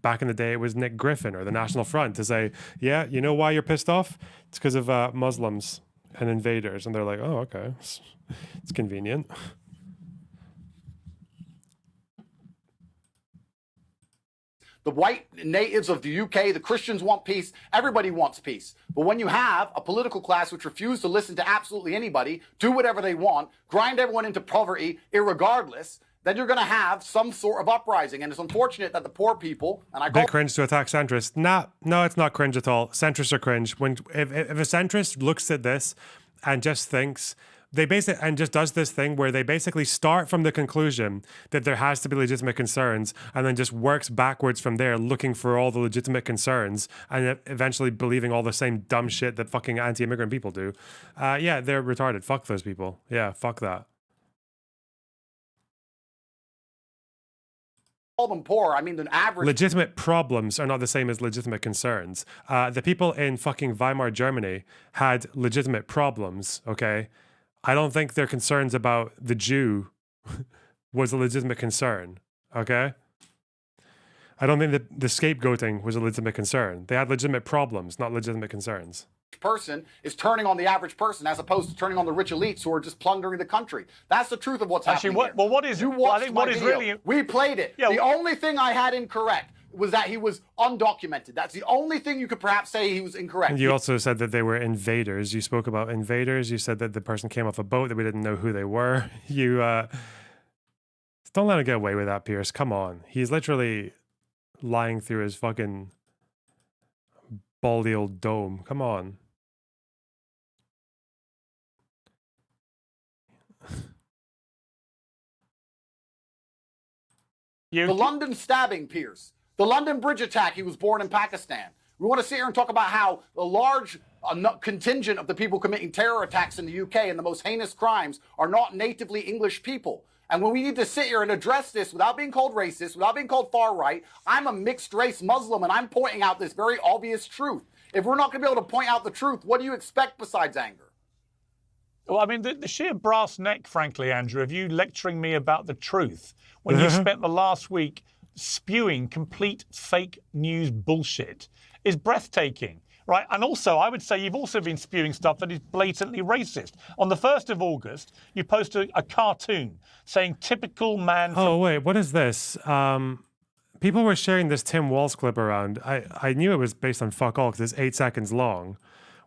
back in the day it was Nick Griffin or the National Front, to say, yeah, you know why you're pissed off? It's because of Muslims and invaders. And they're like, oh, okay. It's convenient. The white natives of the UK, the Christians want peace. Everybody wants peace. But when you have a political class which refuse to listen to absolutely anybody, do whatever they want, grind everyone into poverty irregardless, then you're going to have some sort of uprising. And it's unfortunate that the poor people, and I Bit cringe to attack centrists. Nah, no, it's not cringe at all. Centrists are cringe. If a centrist looks at this and just thinks, and just does this thing where they basically start from the conclusion that there has to be legitimate concerns and then just works backwards from there, looking for all the legitimate concerns and eventually believing all the same dumb shit that fucking anti-immigrant people do. Yeah, they're retarded. Fuck those people. Yeah, fuck that. call them poor. I mean, the average. Legitimate problems are not the same as legitimate concerns. The people in fucking Weimar, Germany had legitimate problems, okay? I don't think their concerns about the Jew was a legitimate concern, okay? I don't think that the scapegoating was a legitimate concern. They had legitimate problems, not legitimate concerns. Person is turning on the average person as opposed to turning on the rich elites who are just plundering the country. That's the truth of what's happening here. Well, what is you well, I watched think my what is video. really We played it. Yeah, the only thing I had incorrect was that he was undocumented. That's the only thing you could perhaps say he was incorrect. And you also said that they were invaders. You spoke about invaders. You said that the person came off a boat that we didn't know who they were. You don't let him get away with that, Piers. Come on. He's literally lying through his fucking baldy old dome. Come on. The London stabbing, Piers. The London Bridge attack, he was born in Pakistan. We want to sit here and talk about how a large contingent of the people committing terror attacks in the UK and the most heinous crimes are not natively English people. And when we need to sit here and address this without being called racist, without being called far right, I'm a mixed race Muslim and I'm pointing out this very obvious truth. If we're not going to be able to point out the truth, what do you expect besides anger? Well, I mean, the sheer brass neck, frankly, Andrew, of you lecturing me about the truth when you spent the last week spewing complete fake news bullshit is breathtaking, right? And also, I would say you've also been spewing stuff that is blatantly racist. On the 1st of August, you posted a cartoon saying typical man... Oh, wait, what is this? People were sharing this Tim Walz clip around. I knew it was based on fuck all because it's 8 seconds long.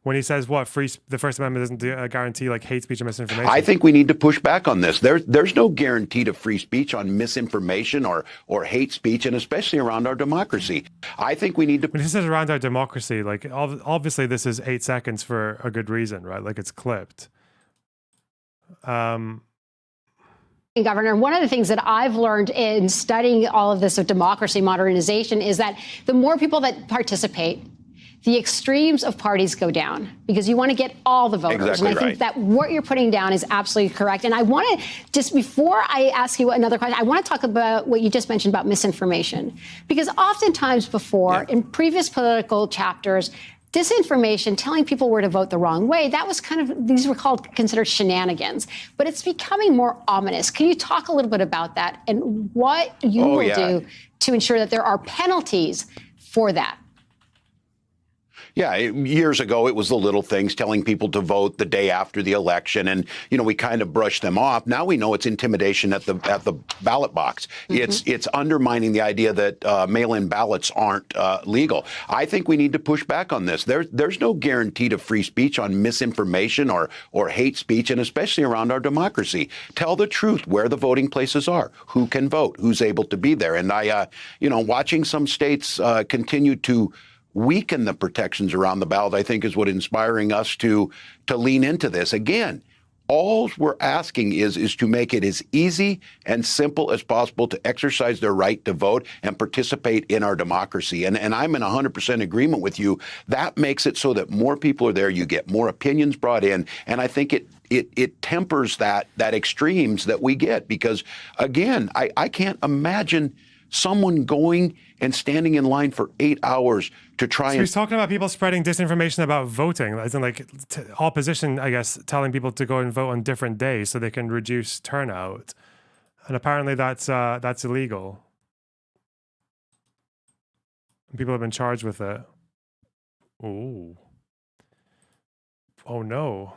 When he says what the First Amendment doesn't guarantee like hate speech or misinformation. I think we need to push back on this. There's no guarantee to free speech on misinformation or hate speech, and especially around our democracy. I think we need to. When he says around our democracy, like obviously this is 8 seconds for a good reason, right? Like it's clipped. Governor, one of the things that I've learned in studying all of this of democracy modernization is that the more people that participate, the extremes of parties go down because you want to get all the voters. Exactly and I think that what you're putting down is absolutely correct. And I want to, just before I ask you another question, I want to talk about what you just mentioned about misinformation. Because oftentimes before, in previous political chapters, disinformation, telling people where to vote the wrong way, that was kind of, these were considered shenanigans. But it's becoming more ominous. Can you talk a little bit about that and what you will do to ensure that there are penalties for that? Yeah, years ago, it was the little things, telling people to vote the day after the election. And, we kind of brushed them off. Now we know it's intimidation at the ballot box. Mm-hmm. It's undermining the idea that mail-in ballots aren't legal. I think we need to push back on this. There's no guarantee to free speech on misinformation or hate speech, and especially around our democracy. Tell the truth where the voting places are, who can vote, who's able to be there. And watching some states continue to weaken the protections around the ballot, I think, is what inspiring us to lean into this. Again, all we're asking is to make it as easy and simple as possible to exercise their right to vote and participate in our democracy. And I'm in 100% agreement with you. That makes it so that more people are there. You get more opinions brought in. And I think it tempers that extremes that we get. Because, again, I can't imagine someone going and standing in line for 8 hours to try he's talking about people spreading disinformation about voting, as in like opposition, I guess, telling people to go and vote on different days so they can reduce turnout. And apparently that's illegal. And people have been charged with it. Oh no.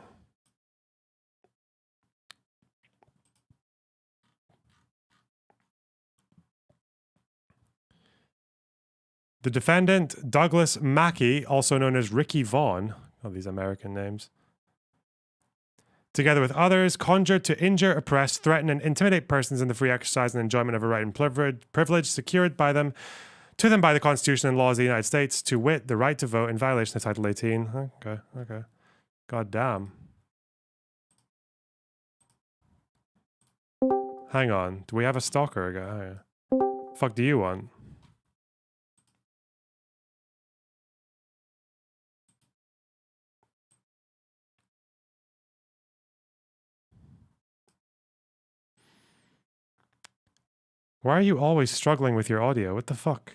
The defendant, Douglas Mackey, also known as Ricky Vaughn, all these American names, together with others, conjured to injure, oppress, threaten, and intimidate persons in the free exercise and enjoyment of a right and privilege secured by them to them by the Constitution and laws of the United States, to wit, the right to vote in violation of Title 18. Okay. God damn. Hang on. Do we have a stalker again? Oh, yeah. Fuck do you want? Why are you always struggling with your audio? What the fuck?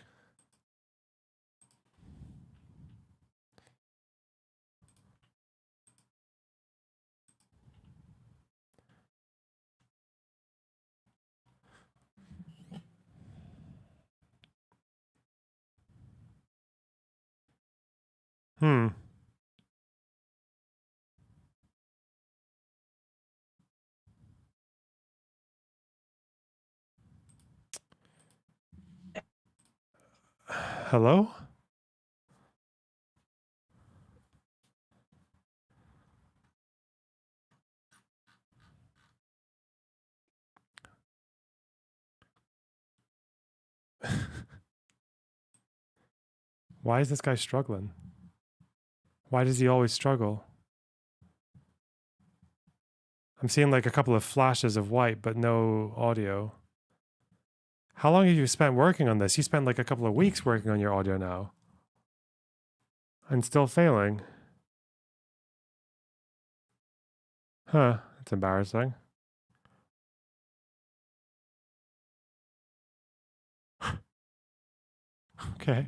Hello? Why is this guy struggling? Why does he always struggle? I'm seeing like a couple of flashes of white, but no audio. How long have you spent working on this? You spent like a couple of weeks working on your audio now. And still failing. Huh, that's embarrassing. Okay.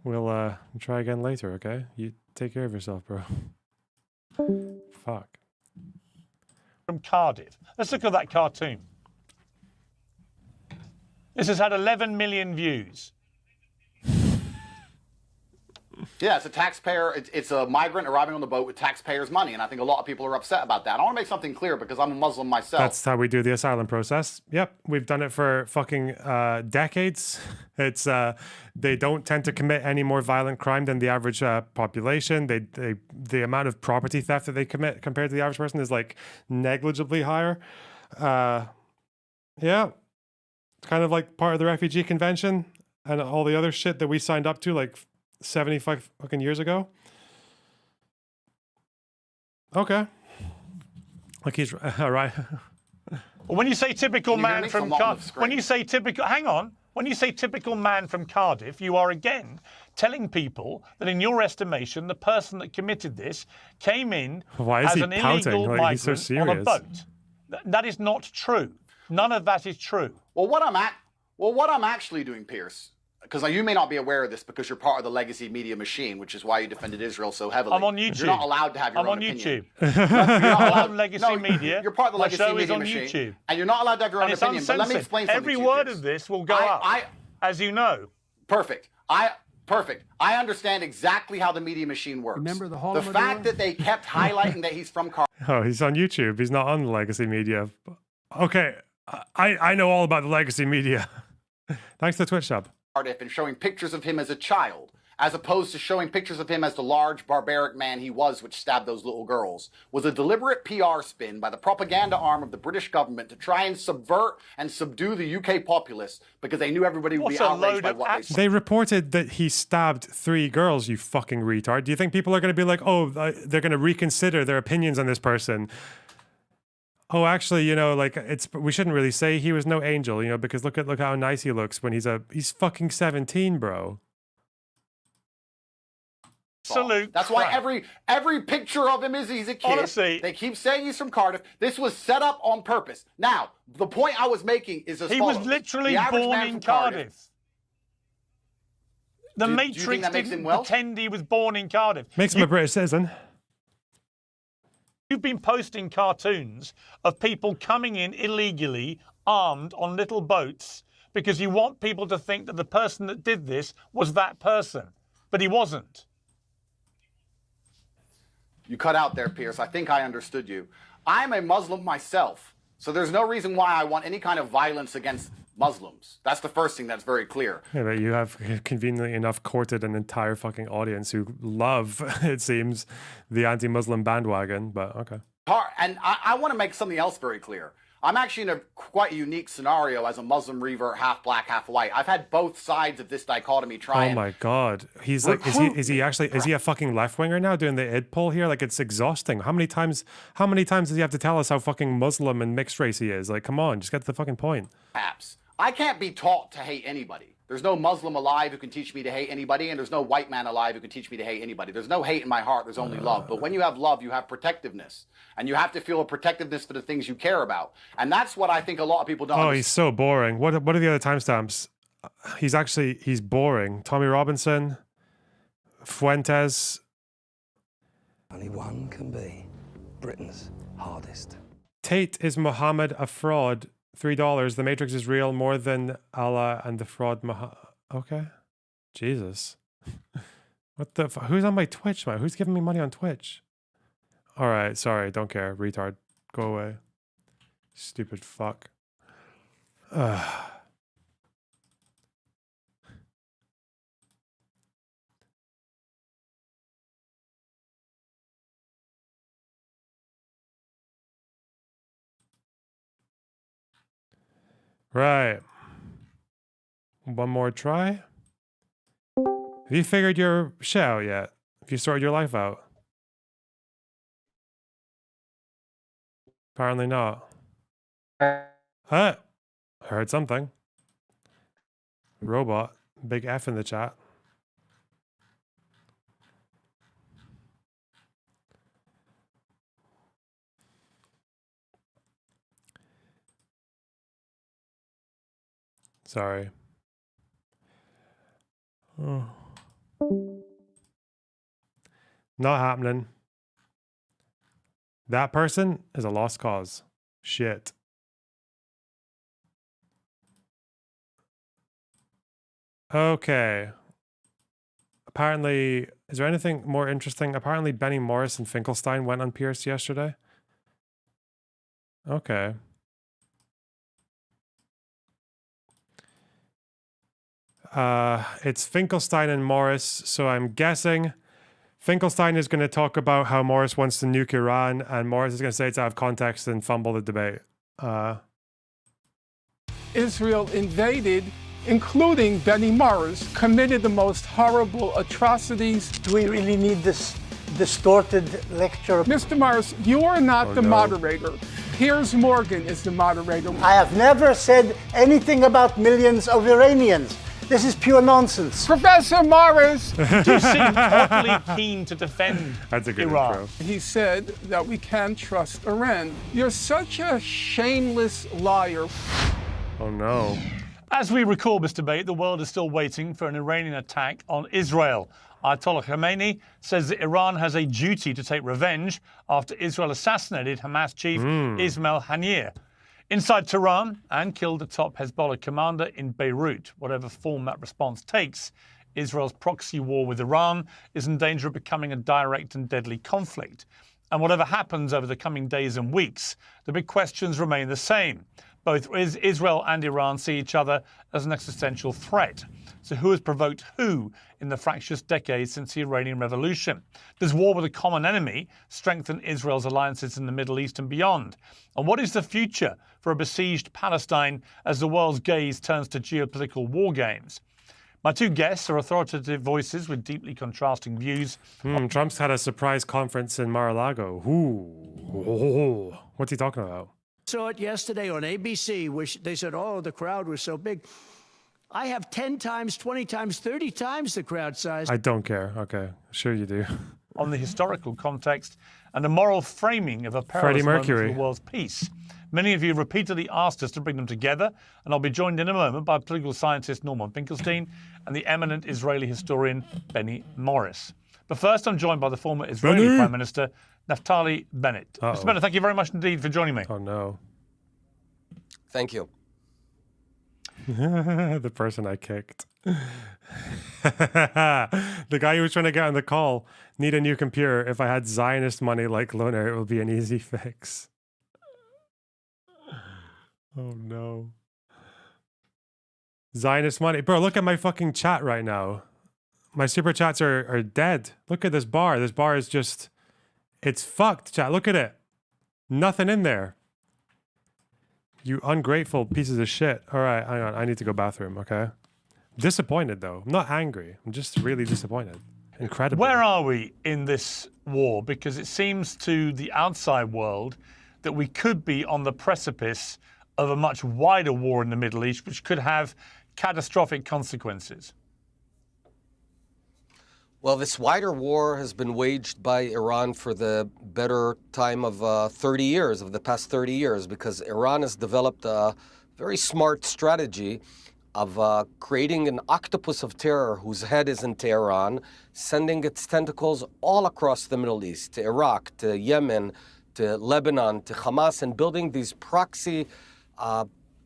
We'll try again later, okay? You take care of yourself, bro. Fuck. From Cardiff. Let's look at that cartoon. This has had 11 million views. Yeah, it's a taxpayer. It's a migrant arriving on the boat with taxpayers' money, and I think a lot of people are upset about that. I want to make something clear because I'm a Muslim myself. That's how we do the asylum process. Yep, we've done it for fucking decades. It's they don't tend to commit any more violent crime than the average population. The amount of property theft that they commit compared to the average person is like negligibly higher. Yeah, it's kind of like part of the refugee convention and all the other shit that we signed up to like 75 fucking years ago. Okay. Like he's all right. When you say typical man from Cardiff, when you say typical man from Cardiff, you are again telling people that in your estimation, the person that committed this came in as an illegal migrant on a boat. That is not true. None of that is true. Well, what I'm actually doing, Piers, because you may not be aware of this because you're part of the legacy media machine, which is why you defended Israel so heavily. I'm on YouTube. You're not allowed to have your own opinion. I'm on YouTube. You're not allowed legacy media. You're part of the My legacy show media is on machine, YouTube. and you're not allowed to have your own opinion. But let me explain something Every to you, word Piers. of this will go up, as you know. Perfect. I understand exactly how the media machine works. Remember the fact that they kept highlighting that he's from Cardiff. Oh, he's on YouTube. He's not on the legacy media. Okay, I know all about the legacy media. Thanks to Twitch Shop. And showing pictures of him as a child, as opposed to showing pictures of him as the large, barbaric man he was, which stabbed those little girls, was a deliberate PR spin by the propaganda arm of the British government to try and subvert and subdue the UK populace because they knew everybody would be outraged by what they saw. They reported that he stabbed 3 girls, you fucking retard. Do you think people are going to be like, oh, they're going to reconsider their opinions on this person? Oh, actually, you know, like we shouldn't really say he was no angel, you know, because look how nice he looks when he's fucking 17, bro. Absolute. That's why every picture of him is he's a kid. Honestly, they keep saying he's from Cardiff. This was set up on purpose. Now, the point I was making is he was literally born in Cardiff. The Matrix didn't pretend he was born in Cardiff. Makes him a British citizen. You've been posting cartoons of people coming in illegally, armed on little boats, because you want people to think that the person that did this was that person. But he wasn't. You cut out there, Piers. I think I understood you. I'm a Muslim myself, so there's no reason why I want any kind of violence against Muslims. That's the first thing that's very clear. Yeah, but you have conveniently enough courted an entire fucking audience who love, it seems, the anti-Muslim bandwagon, but okay. And I want to make something else very clear. I'm actually in a quite unique scenario as a Muslim revert, half black, half white. I've had both sides of this dichotomy try. Oh my God. He's like, is he a fucking left winger now doing the id poll here? Like, it's exhausting. How many times does he have to tell us how fucking Muslim and mixed race he is? Like, come on, just get to the fucking point. Perhaps. I can't be taught to hate anybody. There's no Muslim alive who can teach me to hate anybody, and there's no white man alive who can teach me to hate anybody. There's no hate in my heart, there's only love. But when you have love, you have protectiveness. And you have to feel a protectiveness for the things you care about. And that's what I think a lot of people don't understand. He's so boring. What are the other timestamps? He's boring. Tommy Robinson, Fuentes. Only one can be Britain's hardest. Tate, is Muhammad a fraud? $3. The Matrix is real more than Allah and the fraud. Okay. Jesus. What the fuck? Who's on my Twitch, man? Who's giving me money on Twitch? All right. Sorry. Don't care. Retard. Go away. Stupid fuck. Right. One more try. Have you figured your shit out yet? Have you sorted your life out? Apparently not. Huh? I heard something. Robot. Big F in the chat. Sorry. Oh. Not happening. That person is a lost cause. Shit. Okay. Apparently, is there anything more interesting? Apparently, Benny Morris and Finkelstein went on Piers yesterday. Okay. It's Finkelstein and Morris, so I'm guessing Finkelstein is going to talk about how Morris wants to nuke Iran, and Morris is going to say it's out of context and fumble the debate. Israel invaded, including Benny Morris, committed the most horrible atrocities. Do we really need this distorted lecture? Mr. Morris, you are not the moderator. Piers Morgan is the moderator. I have never said anything about millions of Iranians. This is pure nonsense. Professor Morris! You seem totally keen to defend That's a good Iran. intro. He said that we can't trust Iran. You're such a shameless liar. Oh no. As we recall this debate, the world is still waiting for an Iranian attack on Israel. Ayatollah Khamenei says that Iran has a duty to take revenge after Israel assassinated Hamas chief Ismail Haniyeh inside Tehran and killed the top Hezbollah commander in Beirut. Whatever form that response takes, Israel's proxy war with Iran is in danger of becoming a direct and deadly conflict. And whatever happens over the coming days and weeks, the big questions remain the same. Both Israel and Iran see each other as an existential threat. So who has provoked who in the fractious decades since the Iranian Revolution? Does war with a common enemy strengthen Israel's alliances in the Middle East and beyond? And what is the future for a besieged Palestine as the world's gaze turns to geopolitical war games? My two guests are authoritative voices with deeply contrasting views. Trump's had a surprise conference in Mar-a-Lago. Ooh. What's he talking about? Saw it yesterday on ABC, where they said, oh, the crowd was so big. I have 10 times, 20 times, 30 times the crowd size. I don't care. Okay. Sure you do. On the historical context and the moral framing of a perilous moment for the world's peace. Many of you repeatedly asked us to bring them together, and I'll be joined in a moment by political scientist Norman Finkelstein and the eminent Israeli historian Benny Morris. But first, I'm joined by the former Israeli Prime Minister Naftali Bennett. Mr. Bennett, thank you very much indeed for joining me. Oh, no. Thank you. The person I kicked. The guy who was trying to get on the call. Need a new computer. If I had Zionist money like Lunar, it would be an easy fix. Oh, no. Zionist money. Bro, look at my fucking chat right now. My super chats are dead. Look at this bar. This bar is just, it's fucked, chat. Look at it. Nothing in there. You ungrateful pieces of shit. All right, hang on. I need to go bathroom, okay? Disappointed, though. I'm not angry. I'm just really disappointed. Incredible. Where are we in this war? Because it seems to the outside world that we could be on the precipice of a much wider war in the Middle East, which could have catastrophic consequences. Well, this wider war has been waged by Iran for the better time of 30 years, of the past 30 years, because Iran has developed a very smart strategy of creating an octopus of terror whose head is in Tehran, sending its tentacles all across the Middle East, to Iraq, to Yemen, to Lebanon, to Hamas, and building these proxy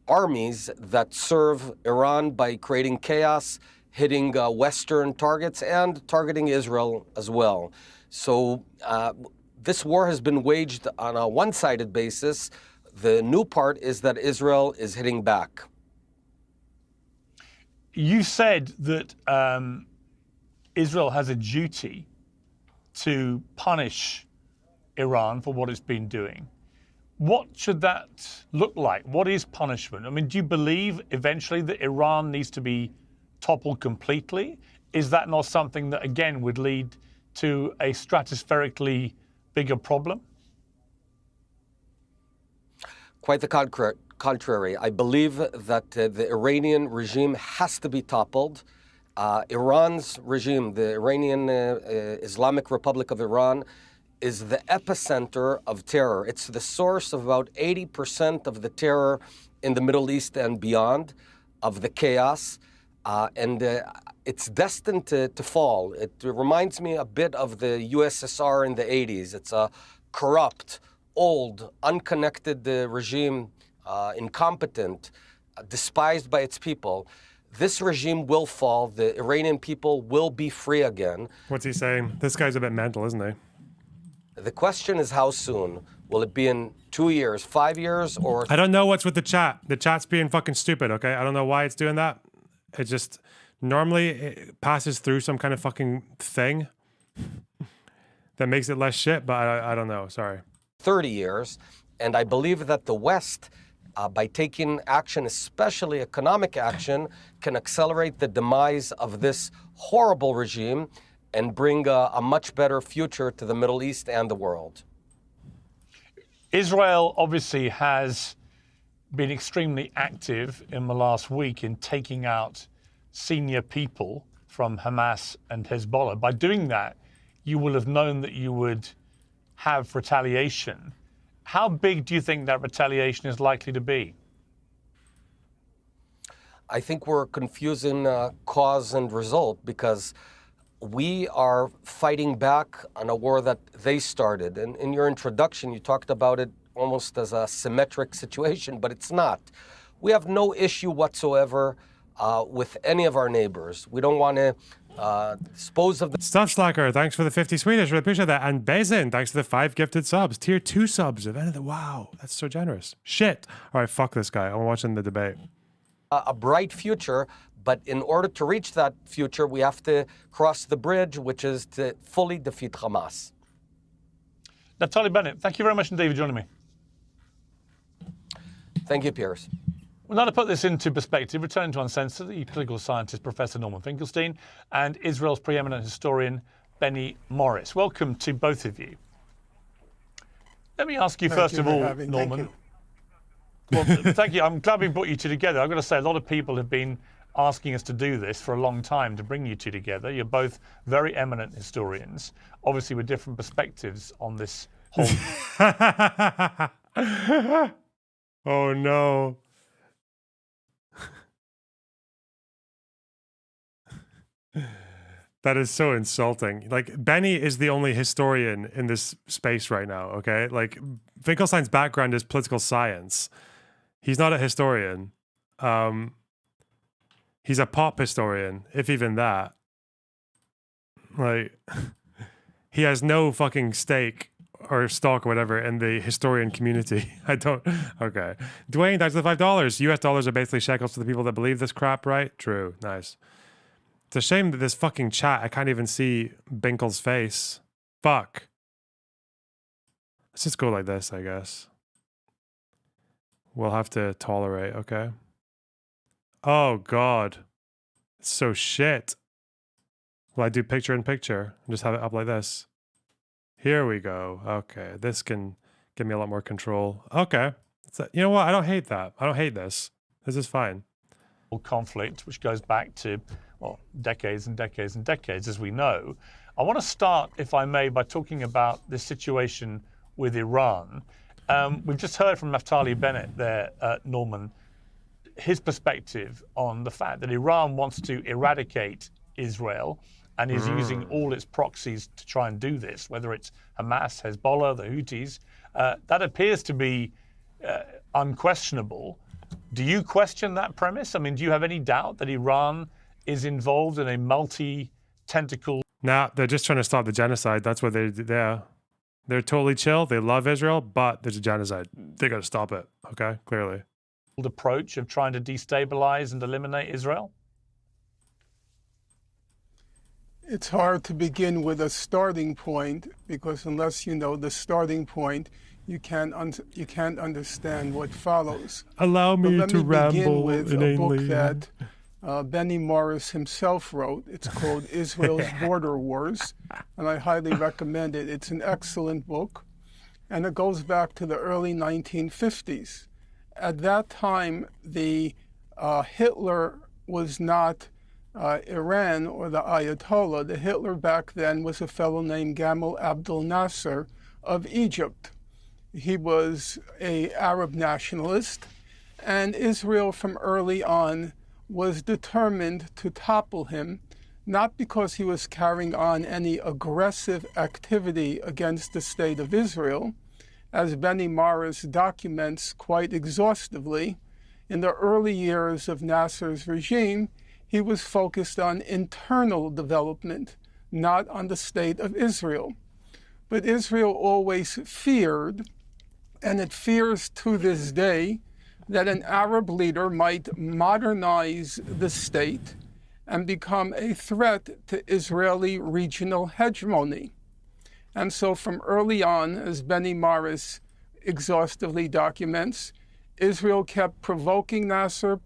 armies that serve Iran by creating chaos, hitting Western targets, and targeting Israel as well. So this war has been waged on a one-sided basis. The new part is that Israel is hitting back. You said that Israel has a duty to punish Iran for what it's been doing. What should that look like? What is punishment? I mean, do you believe eventually that Iran needs to be toppled completely? Is that not something that, again, would lead to a stratospherically bigger problem? Quite the contrary. I believe that the Iranian regime has to be toppled. Iran's regime, the Iranian Islamic Republic of Iran, is the epicenter of terror. It's the source of about 80% of the terror in the Middle East and beyond, of the chaos. And it's destined to fall. It reminds me a bit of the USSR in the 80s. It's a corrupt, old, unconnected regime, incompetent, despised by its people. This regime will fall. The Iranian people will be free again. What's he saying? This guy's a bit mental, isn't he? The question is how soon. Will it be in 2 years, 5 years, or... I don't know what's with the chat. The chat's being fucking stupid, okay? I don't know why it's doing that. It just... Normally, it passes through some kind of fucking thing that makes it less shit, but I don't know. Sorry. 30 years. And I believe that the West, by taking action, especially economic action, can accelerate the demise of this horrible regime and bring a much better future to the Middle East and the world. Israel obviously has been extremely active in the last week in taking out senior people from Hamas and Hezbollah. By doing that, you will have known that you would have retaliation. How big do you think that retaliation is likely to be? I think we're confusing cause and result, because we are fighting back on a war that they started. And in your introduction, you talked about it almost as a symmetric situation, but it's not. We have no issue whatsoever with any of our neighbors. We don't want to dispose of the... Stuff Slacker, thanks for the 50 Swedish. Really appreciate that. And Bezin, thanks for the 5 gifted subs. Tier 2 subs. Wow, that's so generous. Shit. All right, fuck this guy. I'm watching the debate. A bright future, but in order to reach that future, we have to cross the bridge, which is to fully defeat Hamas. Naftali Bennett, thank you very much indeed for joining me. Thank you, Piers. Well, now to put this into perspective, returning to Uncensored, the political scientist Professor Norman Finkelstein and Israel's preeminent historian Benny Morris. Welcome to both of you. Let me ask you first of all, Norman. Well, thank you. I'm glad we brought you two together. I've got to say, a lot of people have been asking us to do this for a long time, to bring you two together. You're both very eminent historians, obviously with different perspectives on this whole... Oh, no. That is so insulting. Like, Benny is the only historian in this space right now, okay? Like, Finkelstein's background is political science. He's not a historian. He's a pop historian, if even that. Like, he has no fucking stake or stalk or whatever in the historian community. I don't. Okay. Dwayne, thanks for the $5. US dollars are basically shekels to the people that believe this crap, right? True. Nice. It's a shame that this fucking chat, I can't even see Binkle's face. Fuck. Let's just go like this, I guess. We'll have to tolerate, okay? Oh, God. It's so shit. Will I do picture in picture? Just have it up like this. Here we go. Okay, this can give me a lot more control. Okay. You know what? I don't hate that. I don't hate this. This is fine. Conflict, which goes back to, well, decades and decades and decades, as we know. I want to start, if I may, by talking about the situation with Iran. We've just heard from Naftali Bennett there, Norman, his perspective on the fact that Iran wants to eradicate Israel and is using all its proxies to try and do this, whether it's Hamas, Hezbollah, the Houthis. That appears to be unquestionable. Do you question that premise? I mean, do you have any doubt that Iran is involved in a multi-tentacle? Nah, they're just trying to stop the genocide. That's what they're totally chill. They love Israel, but there's a genocide. They got to stop it. Okay, clearly. Approach of trying to destabilize and eliminate Israel? It's hard to begin with a starting point because unless you know the starting point, you can't understand what follows. Allow me to ramble begin with inanely. a book that Benny Morris himself wrote. It's called Israel's Border Wars, and I highly recommend it. It's an excellent book, and it goes back to the early 1950s. At that time, the Hitler was not Iran or the Ayatollah. The Hitler back then was a fellow named Gamal Abdel Nasser of Egypt. He was an Arab nationalist, and Israel from early on was determined to topple him, not because he was carrying on any aggressive activity against the state of Israel, as Benny Morris documents quite exhaustively. In the early years of Nasser's regime, he was focused on internal development, not on the state of Israel. But Israel always feared, and it fears to this day, that an Arab leader might modernize the state and become a threat to Israeli regional hegemony. And so from early on, as Benny Morris exhaustively documents, Israel kept provoking Nasser,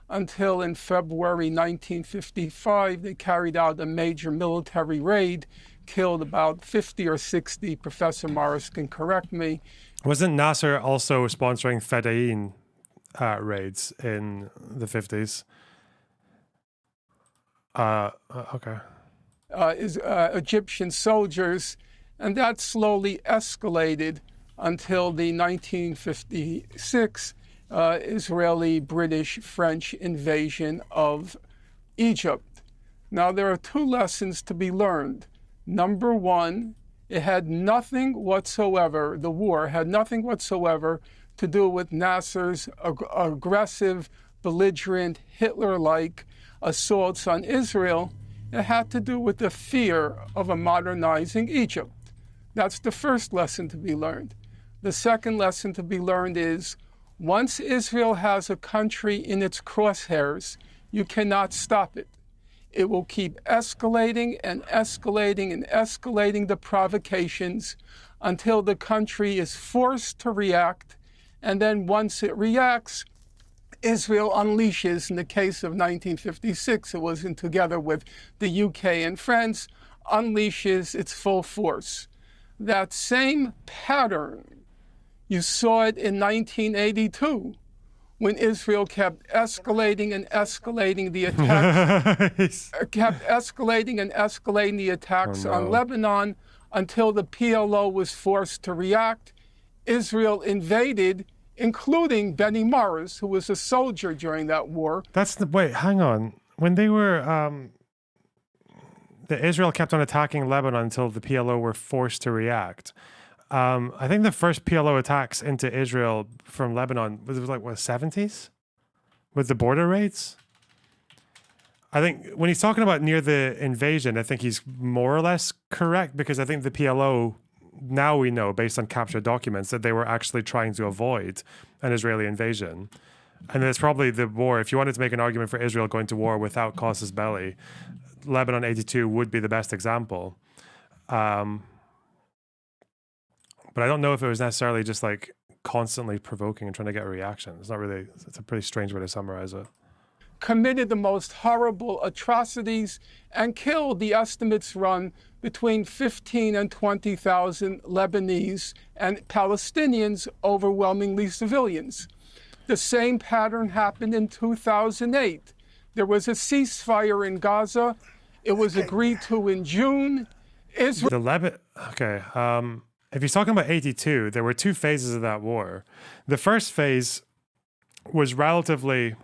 until in February 1955, they carried out a major military raid, killed about 50 or 60, Professor Morris can correct me. Wasn't Nasser also sponsoring Fedayeen raids in the 50s? Okay. Egyptian soldiers, and that slowly escalated until the 1956 Israeli-British-French invasion of Egypt. Now, there are two lessons to be learned. Number one, it had nothing whatsoever, the war had nothing whatsoever to do with Nasser's aggressive, belligerent, Hitler-like assaults on Israel. It had to do with the fear of a modernizing Egypt. That's the first lesson to be learned. The second lesson to be learned is once Israel has a country in its crosshairs, you cannot stop it. It will keep escalating and escalating and escalating the provocations until the country is forced to react. And then once it reacts, Israel unleashes, in the case of 1956, it was together with the UK and France, unleashes its full force. That same pattern, you saw it in 1982, when Israel kept escalating and escalating the attacks, on Lebanon until the PLO was forced to react. Israel invaded, including Benny Morris, who was a soldier during that war. Wait, hang on. When they were, the Israel kept on attacking Lebanon until the PLO were forced to react. I think the first PLO attacks into Israel from Lebanon was like, what, 70s? With the border raids? I think when he's talking about near the invasion, I think he's more or less correct, because I think the PLO, now we know based on captured documents, that they were actually trying to avoid an Israeli invasion. And it's probably the war. If you wanted to make an argument for Israel going to war without casus belli, Lebanon 82 would be the best example. But I don't know if it was necessarily just like constantly provoking and trying to get a reaction. It's not really, it's a pretty strange way to summarize it. Committed the most horrible atrocities and killed, the estimates run, between 15 and 20,000 Lebanese and Palestinians, overwhelmingly civilians. The same pattern happened in 2008. There was a ceasefire in Gaza. It was agreed to in June. If he's talking about 82, there were two phases of that war. The first phase was relatively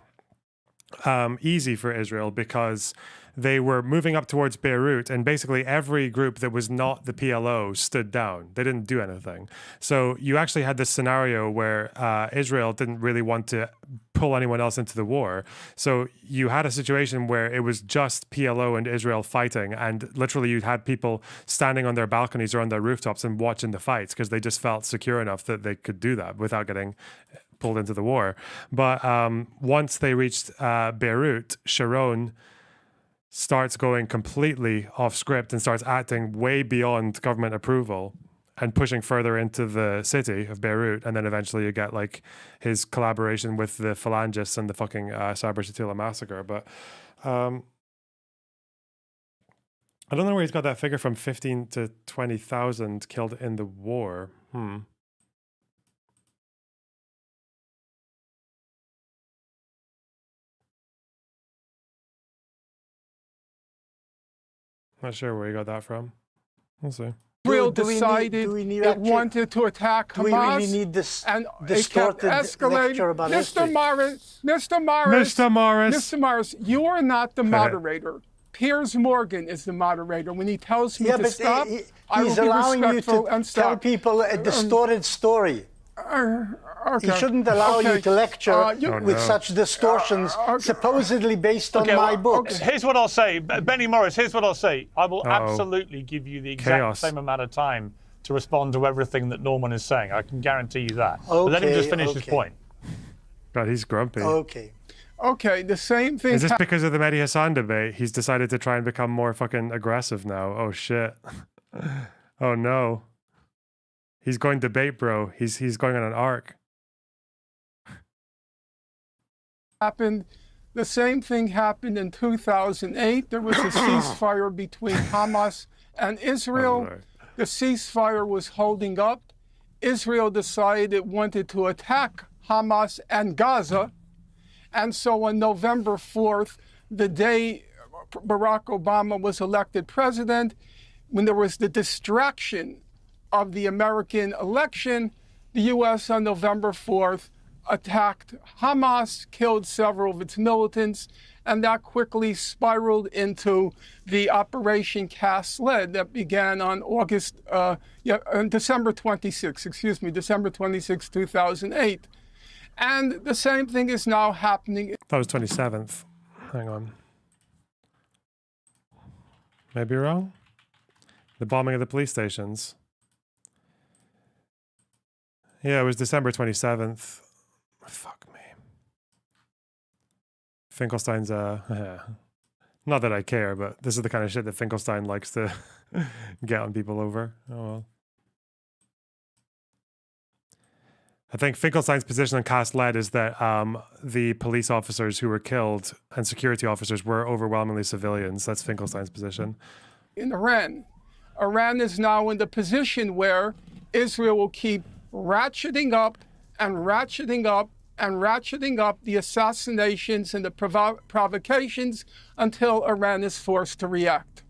easy for Israel because they were moving up towards Beirut, and basically every group that was not the PLO stood down. They didn't do anything. So you actually had this scenario where Israel didn't really want to pull anyone else into the war. So you had a situation where it was just PLO and Israel fighting, and literally you had people standing on their balconies or on their rooftops and watching the fights because they just felt secure enough that they could do that without getting pulled into the war. But once they reached Beirut, Sharon starts going completely off script and starts acting way beyond government approval and pushing further into the city of Beirut. And then eventually you get like his collaboration with the Phalangists and the fucking Sabra Shatila massacre. But I don't know where he's got that figure from, 15 to 20,000 killed in the war. Not sure where you got that from. We'll see. Israel decided it wanted to attack Hamas. Do we really need this distorted lecture about history? Mr. Morris, you are not the moderator. Piers Morgan is the moderator. When he tells me to stop, I will be allowing you respectful to and tell stop. people a distorted story. Okay. He shouldn't allow you to lecture with such distortions, supposedly based on my books. Here's what I'll say. Benny Morris, here's what I'll say. I will absolutely give you the exact same amount of time to respond to everything that Norman is saying. I can guarantee you that. But let him just finish his point. God, he's grumpy. Okay, the same thing. Is this because of the Mehdi Hassan debate? He's decided to try and become more fucking aggressive now. Oh, shit. Oh, no. He's going debate, bro. He's going on an arc. The same thing happened in 2008. There was a ceasefire between Hamas and Israel. The ceasefire was holding up. Israel decided it wanted to attack Hamas and Gaza. And so on November 4th, the day Barack Obama was elected president, when there was the distraction of the American election, the U.S. on November 4th attacked Hamas, killed several of its militants, and that quickly spiraled into the Operation Cast Lead that began on December 26, 2008. And the same thing is now happening. That was 27th. Hang on. Maybe wrong? The bombing of the police stations. Yeah, it was December 27th. Fuck me. Finkelstein's, not that I care, but this is the kind of shit that Finkelstein likes to get on people over. Oh well. I think Finkelstein's position on Cast Lead is that the police officers who were killed and security officers were overwhelmingly civilians. That's Finkelstein's position. In Iran is now in the position where Israel will keep ratcheting up and ratcheting up and ratcheting up the assassinations and the provocations until Iran is forced to react.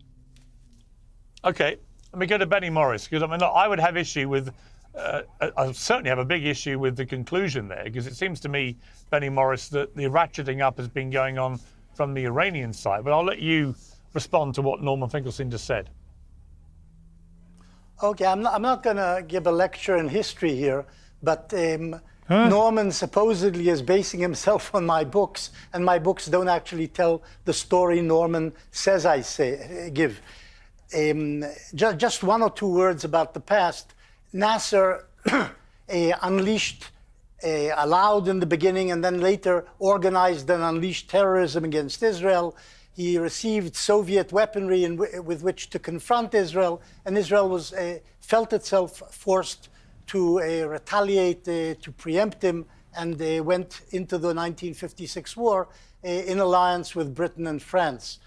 Okay, let me go to Benny Morris, because I mean, look, I would have issue with, I certainly have a big issue with the conclusion there, because it seems to me, Benny Morris, that the ratcheting up has been going on from the Iranian side. But I'll let you respond to what Norman Finkelstein just said. Okay, I'm not going to give a lecture in history here, but Norman supposedly is basing himself on my books, and my books don't actually tell the story Norman says give. Just one or two words about the past. Nasser allowed in the beginning and then later organized and unleashed terrorism against Israel. He received Soviet weaponry with which to confront Israel, and Israel felt itself forced to retaliate, to preempt him, and went into the 1956 war in alliance with Britain and France.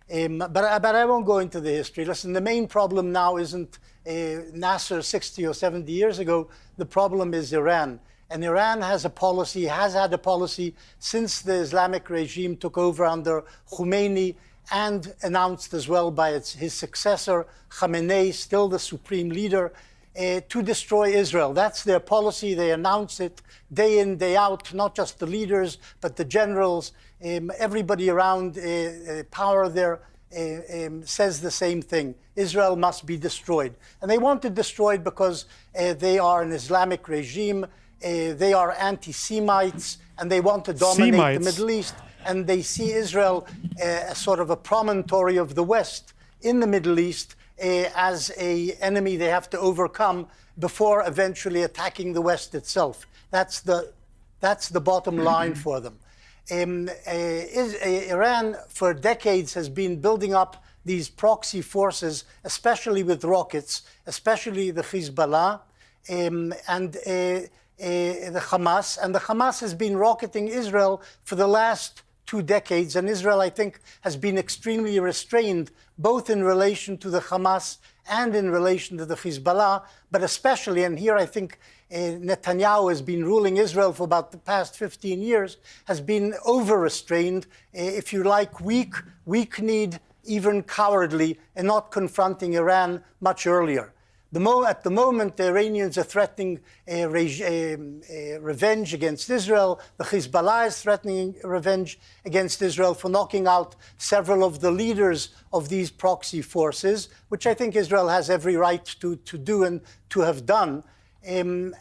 But I won't go into the history. Listen, the main problem now isn't Nasser 60 or 70 years ago. The problem is Iran. And Iran has had a policy since the Islamic regime took over under Khomeini, and announced as well by his successor, Khamenei, still the supreme leader, to destroy Israel. That's their policy. They announce it day in, day out, not just the leaders, but the generals. Everybody around power there says the same thing. Israel must be destroyed. And they want it destroyed because they are an Islamic regime. They are anti-Semites, and they want to dominate the Middle East. And they see Israel as sort of a promontory of the West in the Middle East, as an enemy they have to overcome before eventually attacking the West itself. That's the bottom line for them. Iran, for decades, has been building up these proxy forces, especially with rockets, especially the Hezbollah and the Hamas. And the Hamas has been rocketing Israel for the last 2 decades, and Israel, I think, has been extremely restrained, both in relation to the Hamas and in relation to the Hezbollah, but especially, and here I think Netanyahu has been ruling Israel for about the past 15 years, has been over-restrained, if you like, weak-kneed, even cowardly, and not confronting Iran much earlier. At the moment, the Iranians are threatening revenge against Israel. The Hezbollah is threatening revenge against Israel for knocking out several of the leaders of these proxy forces, which I think Israel has every right to do and to have done. Maybe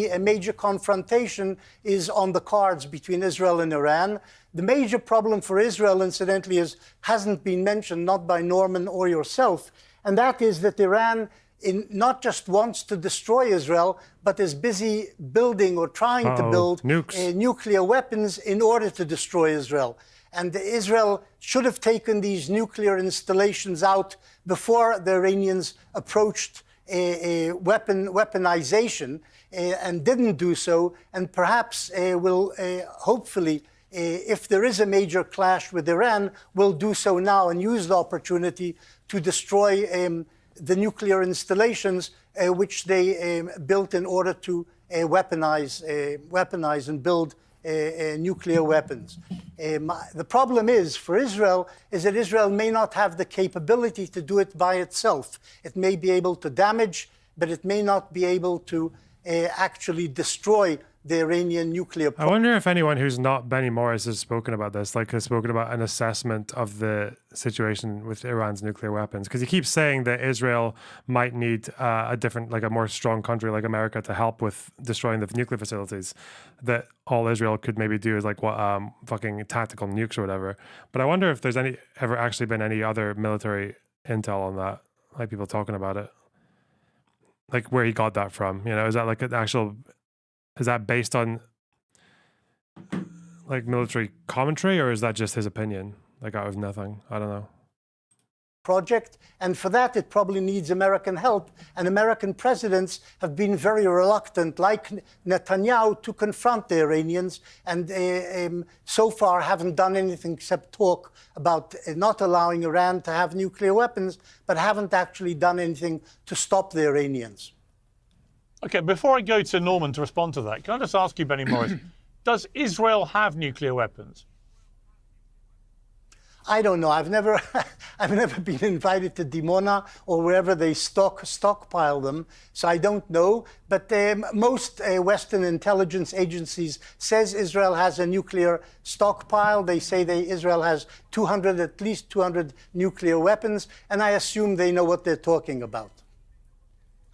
a major confrontation is on the cards between Israel and Iran. The major problem for Israel, incidentally, hasn't been mentioned, not by Norman or yourself, and that is that Iran not just wants to destroy Israel, but is busy building or trying to build nuclear weapons in order to destroy Israel. And Israel should have taken these nuclear installations out before the Iranians approached weaponization, and didn't do so, and perhaps will hopefully, if there is a major clash with Iran, will do so now and use the opportunity to destroy the nuclear installations which they built in order to weaponize and build nuclear weapons. The problem for Israel is that Israel may not have the capability to do it by itself. It may be able to damage, but it may not be able to actually destroy the Iranian nuclear I wonder if anyone who's not Benny Morris has spoken about this, like has spoken about an assessment of the situation with Iran's nuclear weapons. Because he keeps saying that Israel might need a different, like a more strong country like America to help with destroying the nuclear facilities. That all Israel could maybe do is like what fucking tactical nukes or whatever. But I wonder if there's ever actually been any other military intel on that, like people talking about it. Like where he got that from, you know, is that like an actual... Is that based on like military commentary, or is that just his opinion, like out of nothing? I don't know. Project, and for that it probably needs American help, and American presidents have been very reluctant, like Netanyahu, to confront the Iranians, and so far haven't done anything except talk about not allowing Iran to have nuclear weapons, but haven't actually done anything to stop the Iranians. Okay, before I go to Norman to respond to that, can I just ask you, Benny Morris, does Israel have nuclear weapons? I don't know. I've never been invited to Dimona or wherever they stockpile them, so I don't know. But most Western intelligence agencies says Israel has a nuclear stockpile. They say Israel has at least 200 nuclear weapons, and I assume they know what they're talking about.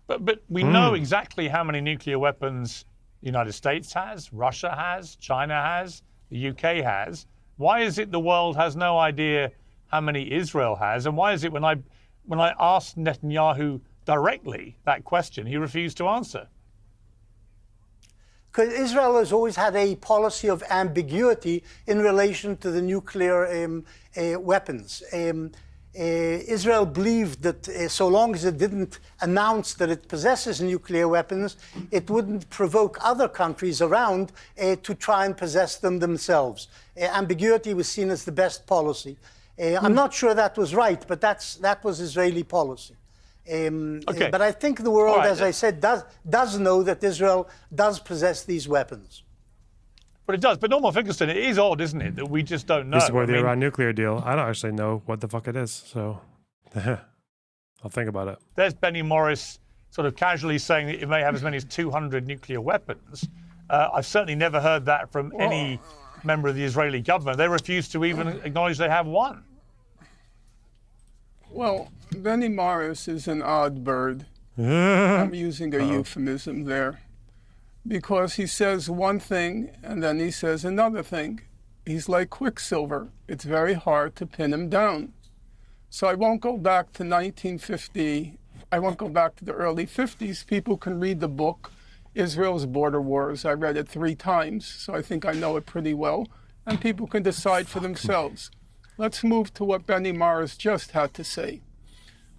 But we know exactly how many nuclear weapons the United States has, Russia has, China has, the UK has. Why is it the world has no idea how many Israel has? And why is it when I asked Netanyahu directly that question, he refused to answer? Because Israel has always had a policy of ambiguity in relation to the nuclear weapons. Israel believed that so long as it didn't announce that it possesses nuclear weapons, it wouldn't provoke other countries around to try and possess them themselves. Ambiguity was seen as the best policy. I'm not sure that was right, but that was Israeli policy. Okay. But I think the world, as I said, does know that Israel does possess these weapons. But it does. But Norman Finkelstein, it is odd, isn't it, that we just don't know? This is where the Iran nuclear deal. I don't actually know what the fuck it is, so I'll think about it. There's Benny Morris sort of casually saying that it may have as many as 200 nuclear weapons. I've certainly never heard that from any member of the Israeli government. They refuse to even acknowledge they have one. Well, Benny Morris is an odd bird. I'm using a euphemism there. Because he says one thing and then he says another thing. He's like Quicksilver. It's very hard to pin him down. So I won't go back to 1950. I won't go back to the early 50s. People can read the book, Israel's Border Wars. I read it 3 times, so I think I know it pretty well. And people can decide for themselves. Let's move to what Benny Morris just had to say.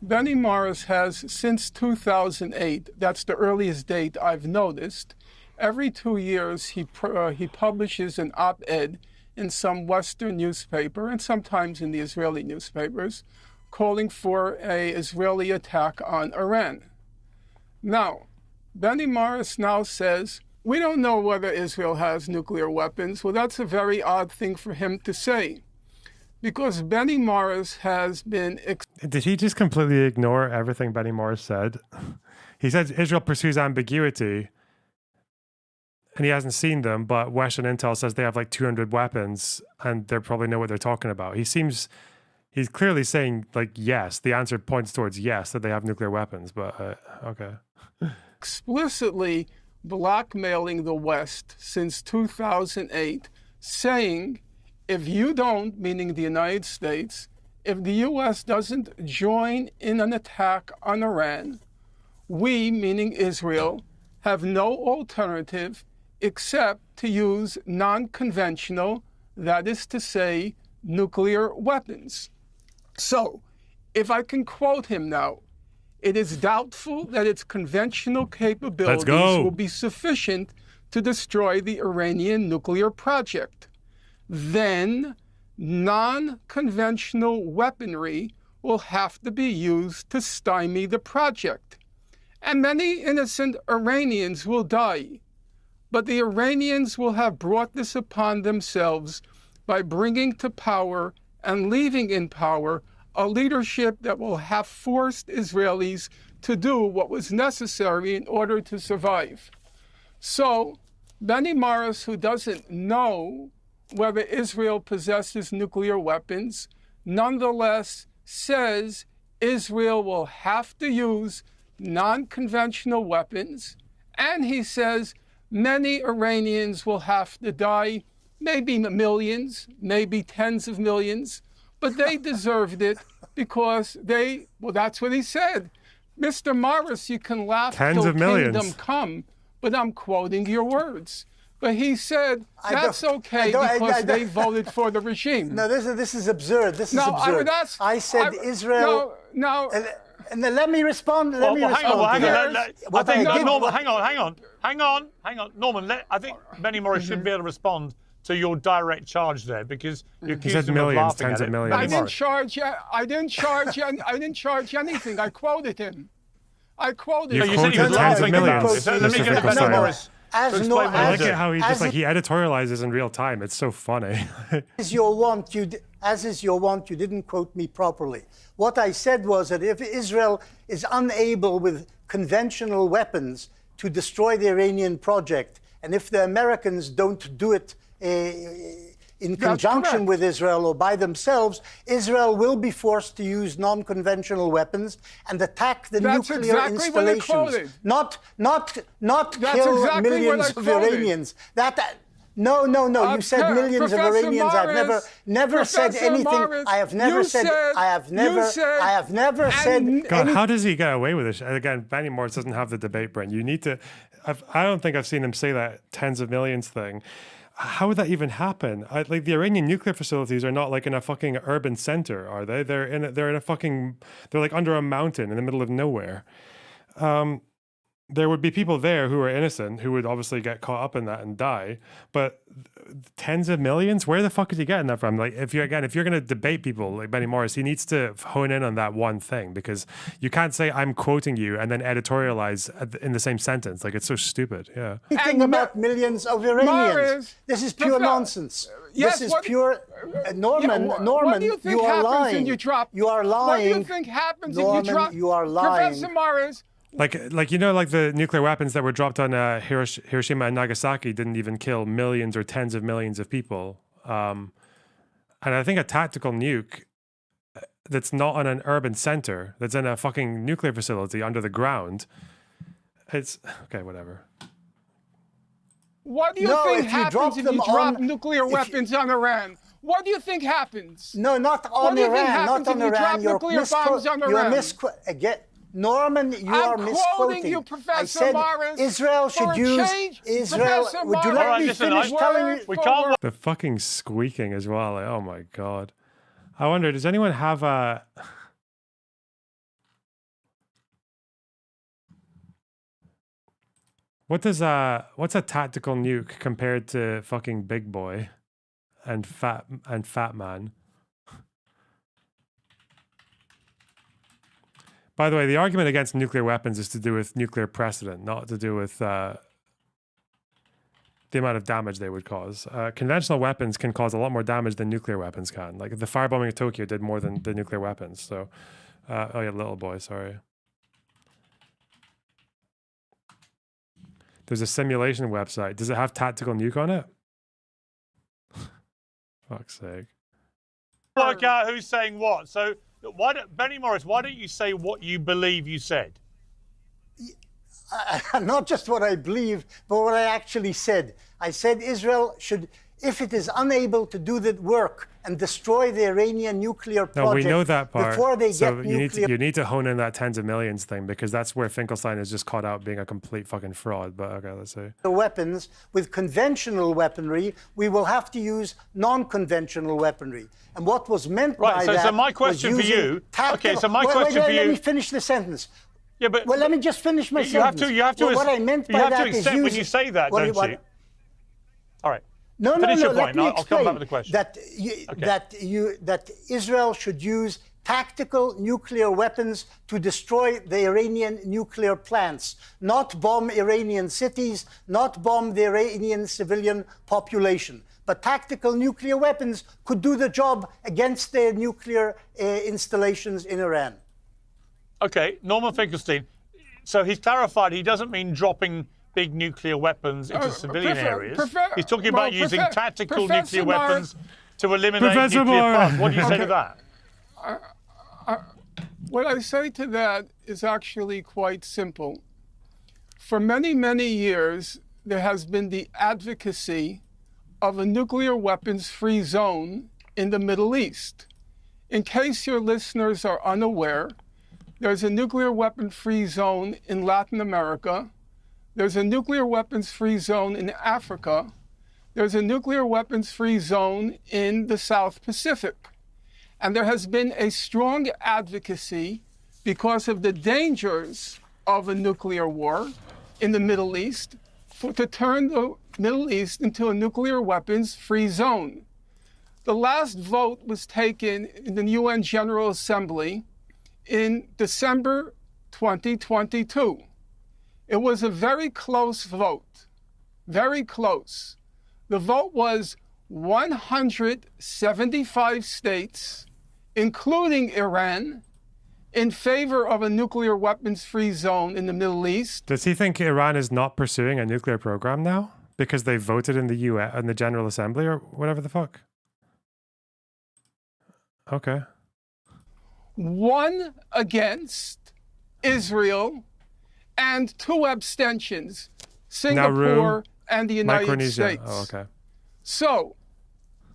Benny Morris has, since 2008, that's the earliest date I've noticed, every 2 years he publishes an op-ed in some Western newspaper and sometimes in the Israeli newspapers calling for an Israeli attack on Iran. Now, Benny Morris now says, we don't know whether Israel has nuclear weapons. Well, that's a very odd thing for him to say. Because Benny Morris has been... Did he just completely ignore everything Benny Morris said? He said Israel pursues ambiguity, and he hasn't seen them, but Western intel says they have like 200 weapons, and they probably know what they're talking about. He's clearly saying, like, yes, the answer points towards yes, that they have nuclear weapons, but okay. Explicitly blackmailing the West since 2008, saying... if you don't, meaning the United States, if the U.S. doesn't join in an attack on Iran, we, meaning Israel, have no alternative except to use non-conventional, that is to say, nuclear weapons. So, if I can quote him now, it is doubtful that its conventional capabilities will be sufficient to destroy the Iranian nuclear project. Then non-conventional weaponry will have to be used to stymie the project. And many innocent Iranians will die. But the Iranians will have brought this upon themselves by bringing to power and leaving in power a leadership that will have forced Israelis to do what was necessary in order to survive. So, Benny Morris, who doesn't know whether Israel possesses nuclear weapons, nonetheless says Israel will have to use non-conventional weapons, and he says many Iranians will have to die, maybe millions, maybe tens of millions, but they deserved it because well, that's what he said. Mr. Morris, you can laugh till kingdom come, but I'm quoting your words. But he said that's okay because they voted for the regime. No, this is absurd. This is absurd. I said Israel. No. And then let me respond. Hang on. Norman, I think Benny Morris should be able to respond to your direct charge there because you accused him of laughing at it. I didn't charge anything. I quoted him. You said he was laughing about it. Let me get Benny Morris. I like it how he editorializes in real time. It's so funny. As is your want, you didn't quote me properly. What I said was that if Israel is unable with conventional weapons to destroy the Iranian project, and if the Americans don't do it That's conjunction correct. with Israel or by themselves, Israel will be forced to use non-conventional weapons and attack the That's nuclear exactly what I installations. quoted. Not That's kill exactly what millions I of quoted. Iranians. No. You said millions of Professor Iranians. I've never said Professor anything. Morris, I have never you said. I have never and- said. God, how does he get away with this? Again, Benny Morris doesn't have the debate brain. You need to. I don't think I've seen him say that tens of millions thing. How would that even happen? Like the Iranian nuclear facilities are not like in a fucking urban center, are they? They're in a fucking. They're like under a mountain in the middle of nowhere. There would be people there who are innocent who would obviously get caught up in that and die. But tens of millions, where the fuck is he getting that from? Like, if you're going to debate people like Benny Morris, he needs to hone in on that one thing, because you can't say I'm quoting you and then editorialize in the same sentence. Like, it's so stupid. Yeah. Anything about millions of Iranians. Morris, This is pure nonsense. Yes, this is pure. Norman, what do you think you are happens lying. when you drop? You are lying. What do you think happens Norman, if you drop? you are lying. Professor Morris. Like the nuclear weapons that were dropped on Hiroshima and Nagasaki didn't even kill millions or tens of millions of people. And I think a tactical nuke that's not on an urban center, that's in a fucking nuclear facility under the ground, it's okay, whatever. What do you think happens if you drop nuclear weapons on Iran? What do you think happens? No, not on Iran. Not on Iran. You're nuclear bombs on Iran. Again. Norman, you are misquoting. I'm quoting you, Professor I said Morris. Israel should use Israel. Professor Would you let me finish telling you? We can't. The fucking squeaking as well. Like, oh my God. I wonder, does anyone have a... what's a tactical nuke compared to fucking Big Boy and Fat Man? By the way, the argument against nuclear weapons is to do with nuclear precedent, not to do with the amount of damage they would cause. Conventional weapons can cause a lot more damage than nuclear weapons can. Like the firebombing of Tokyo did more than the nuclear weapons. So, oh yeah, little boy, sorry. There's a simulation website. Does it have tactical nuke on it? Fuck's sake. Work out who's saying what. So, Benny Morris, why don't you say what you believe you said? Not just what I believe, but what I actually said. I said Israel should, if it is unable to do the work and destroy the Iranian nuclear project. No, we know that part. Before they so get you need to hone in that tens of millions thing, because that's where Finkelstein is just caught out being a complete fucking fraud. But okay, let's see. Weapons with conventional weaponry, we will have to use non-conventional weaponry. And what was meant by that? So my question for you. Okay, so my question for you. Let me finish the sentence. Yeah, but well, let me just finish my sentence. You have to. What I meant by that is accept when you say that, don't you? All right. No. Let me I'll come back with the question. That Israel should use tactical nuclear weapons to destroy the Iranian nuclear plants, not bomb Iranian cities, not bomb the Iranian civilian population. But tactical nuclear weapons could do the job against their nuclear installations in Iran. Okay, Norman Finkelstein. So he's clarified he doesn't mean dropping big nuclear weapons into civilian areas. He's talking about using tactical nuclear weapons to eliminate nuclear bombs. What do you say to that? What I say to that is actually quite simple. For many, many years, there has been the advocacy of a nuclear weapons-free zone in the Middle East. In case your listeners are unaware, there's a nuclear weapon-free zone in Latin America. There's a nuclear weapons-free zone in Africa. There's a nuclear weapons-free zone in the South Pacific. And there has been a strong advocacy because of the dangers of a nuclear war in the Middle East to turn the Middle East into a nuclear weapons-free zone. The last vote was taken in the UN General Assembly in December 2022. It was a very close vote, very close. The vote was 175 states, including Iran, in favor of a nuclear weapons-free zone in the Middle East. Does he think Iran is not pursuing a nuclear program now because they voted in the UN, in the General Assembly or whatever the fuck? Okay. One against Israel and 2 abstentions, Singapore and the United Micronesia. States. Oh, okay. So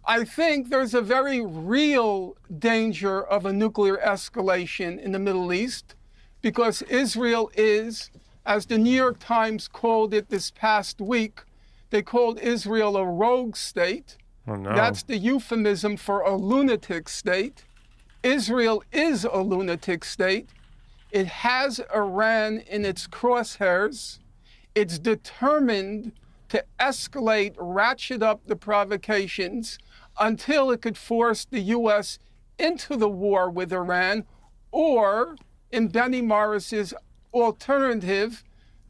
I think there's a very real danger of a nuclear escalation in the Middle East because Israel is, as the New York Times called it this past week, they called Israel a rogue state. Oh, no. That's the euphemism for a lunatic state. Israel is a lunatic state. It has Iran in its crosshairs. It's determined to escalate, ratchet up the provocations until it could force the U.S. into the war with Iran, or, in Benny Morris's alternative,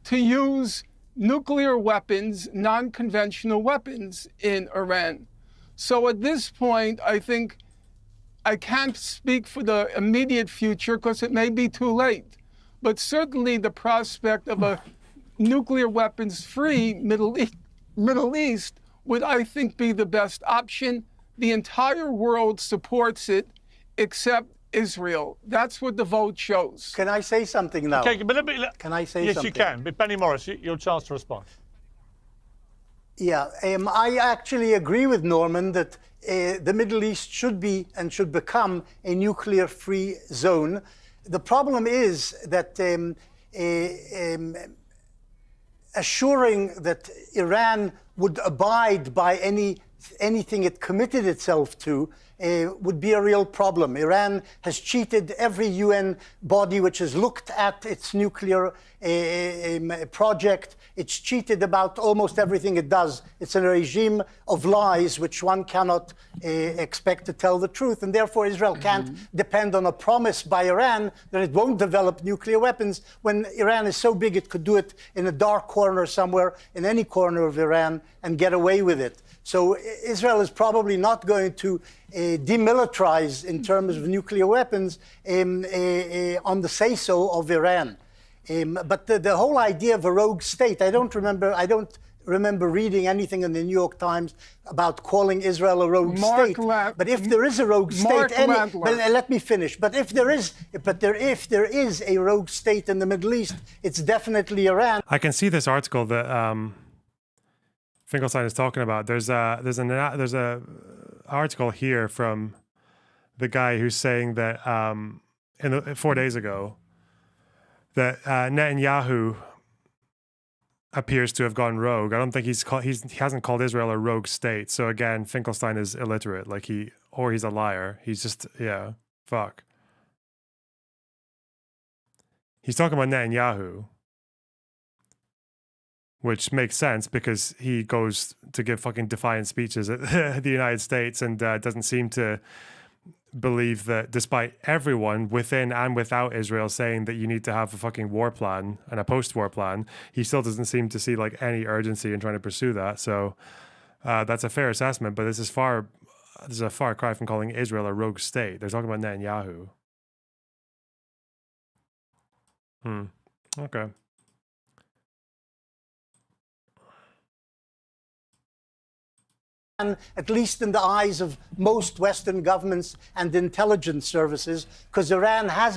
to use nuclear weapons, non-conventional weapons in Iran. So at this point, I think I can't speak for the immediate future because it may be too late. But certainly the prospect of a nuclear weapons-free Middle East would, I think, be the best option. The entire world supports it, except Israel. That's what the vote shows. Can I say something now? Okay, but can I say yes, something? Yes, you can. But Benny Morris, your chance to respond. Yeah, I actually agree with Norman that the Middle East should be and should become a nuclear-free zone. The problem is that assuring that Iran would abide by anything it committed itself to would be a real problem. Iran has cheated every UN body which has looked at its nuclear project. It's cheated about almost everything it does. It's a regime of lies which one cannot expect to tell the truth. And therefore, Israel can't depend on a promise by Iran that it won't develop nuclear weapons when Iran is so big it could do it in a dark corner somewhere in any corner of Iran and get away with it. So Israel is probably not going to demilitarize in terms of nuclear weapons on the say-so of Iran. But the whole idea of a rogue state, I don't remember reading anything in the New York Times about calling Israel a rogue state. But if there is a rogue state, let me finish. But if there is a rogue state in the Middle East, it's definitely Iran. I can see this article that Finkelstein is talking about. There's a article here from the guy who's saying that 4 days ago that Netanyahu appears to have gone rogue. I don't think he hasn't called Israel a rogue state. So again, Finkelstein is illiterate. Like he's a liar. He's just fuck. He's talking about Netanyahu, which makes sense because he goes to give fucking defiant speeches at the United States and doesn't seem to believe that, despite everyone within and without Israel saying that you need to have a fucking war plan and a post-war plan, he still doesn't seem to see like any urgency in trying to pursue that. So that's a fair assessment, but this is a far cry from calling Israel a rogue state. They're talking about Netanyahu. Okay. At least in the eyes of most Western governments and intelligence services, because Iran has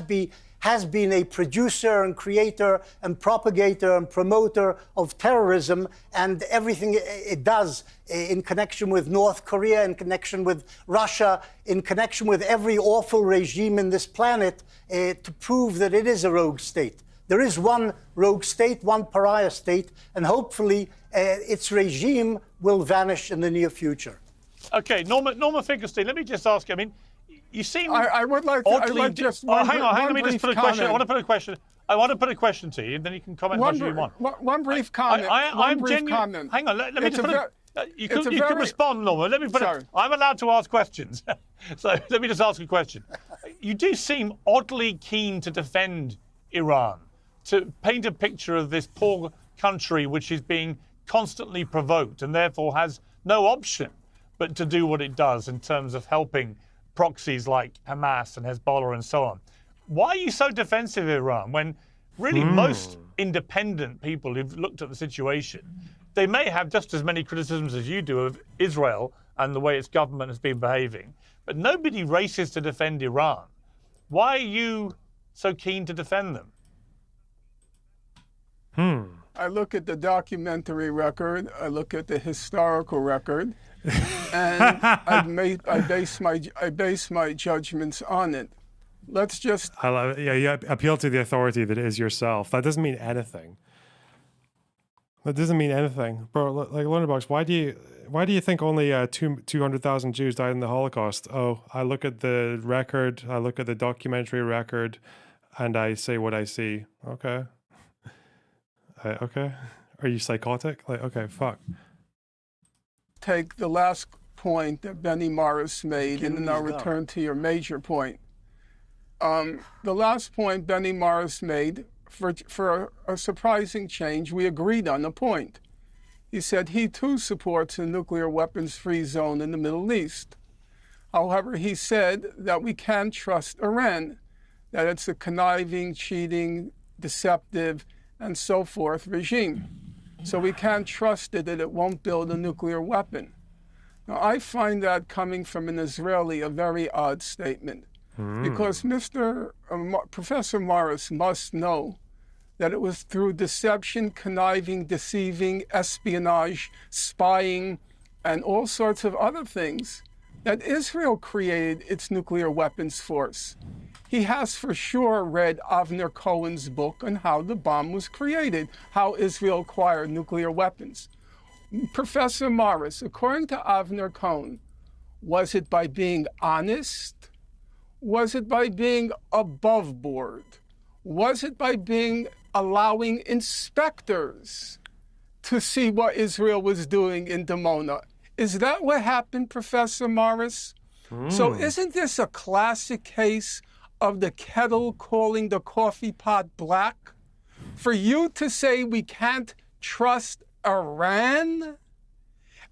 been a producer and creator and propagator and promoter of terrorism, and everything it does in connection with North Korea, in connection with Russia, in connection with every awful regime in this planet, to prove that it is a rogue state. There is one rogue state, one pariah state, and hopefully its regime will vanish in the near future. Okay, Norman Finkelstein, let me just ask you, I mean, you seem I would like just hang on, let me just put a question. I want to put a question to you, and then you can comment as you want. One brief comment. Comment. Hang on, let me just put it. You can respond, Norman. Let me put it. I'm allowed to ask questions. So let me just ask a question. You do seem oddly keen to defend Iran, to paint a picture of this poor country which is being constantly provoked and therefore has no option but to do what it does in terms of helping proxies like Hamas and Hezbollah and so on. Why are you so defensive of Iran when really most independent people who've looked at the situation, they may have just as many criticisms as you do of Israel and the way its government has been behaving. But nobody races to defend Iran. Why are you so keen to defend them? I look at the documentary record, I look at the historical record, and I base my judgments on it. Let's just... I love it. Yeah, you appeal to the authority that is yourself. That doesn't mean anything. That doesn't mean anything. Bro, like Lunderbox, why do you think only 200,000 Jews died in the Holocaust? Oh, I look at the record, I look at the documentary record, and I say what I see. Okay. Okay. Are you psychotic? Like, okay, fuck. Take the last point that Benny Morris made, and then I'll return to your major point. The last point Benny Morris made, for a surprising change, we agreed on a point. He said he too supports a nuclear weapons-free zone in the Middle East. However, he said that we can't trust Iran, that it's a conniving, cheating, deceptive, and so forth regime. So we can't trust it that it won't build a nuclear weapon. Now, I find that coming from an Israeli a very odd statement, because Professor Morris must know that it was through deception, conniving, deceiving, espionage, spying, and all sorts of other things that Israel created its nuclear weapons force. He has for sure read Avner Cohen's book on how the bomb was created, how Israel acquired nuclear weapons. Professor Morris, according to Avner Cohen, was it by being honest? Was it by being above board? Was it by allowing inspectors to see what Israel was doing in Dimona? Is that what happened, Professor Morris? So isn't this a classic case of the kettle calling the coffee pot black? For you to say we can't trust Iran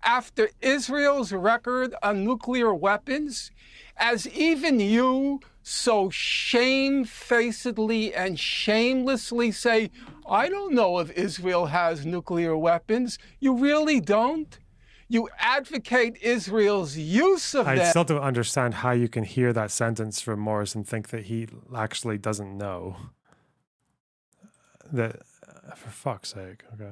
after Israel's record on nuclear weapons, as even you so shamefacedly and shamelessly say, I don't know if Israel has nuclear weapons. You really don't? You advocate Israel's use of them. I still don't understand how you can hear that sentence from Morris and think that he actually doesn't know. That, for fuck's sake, okay.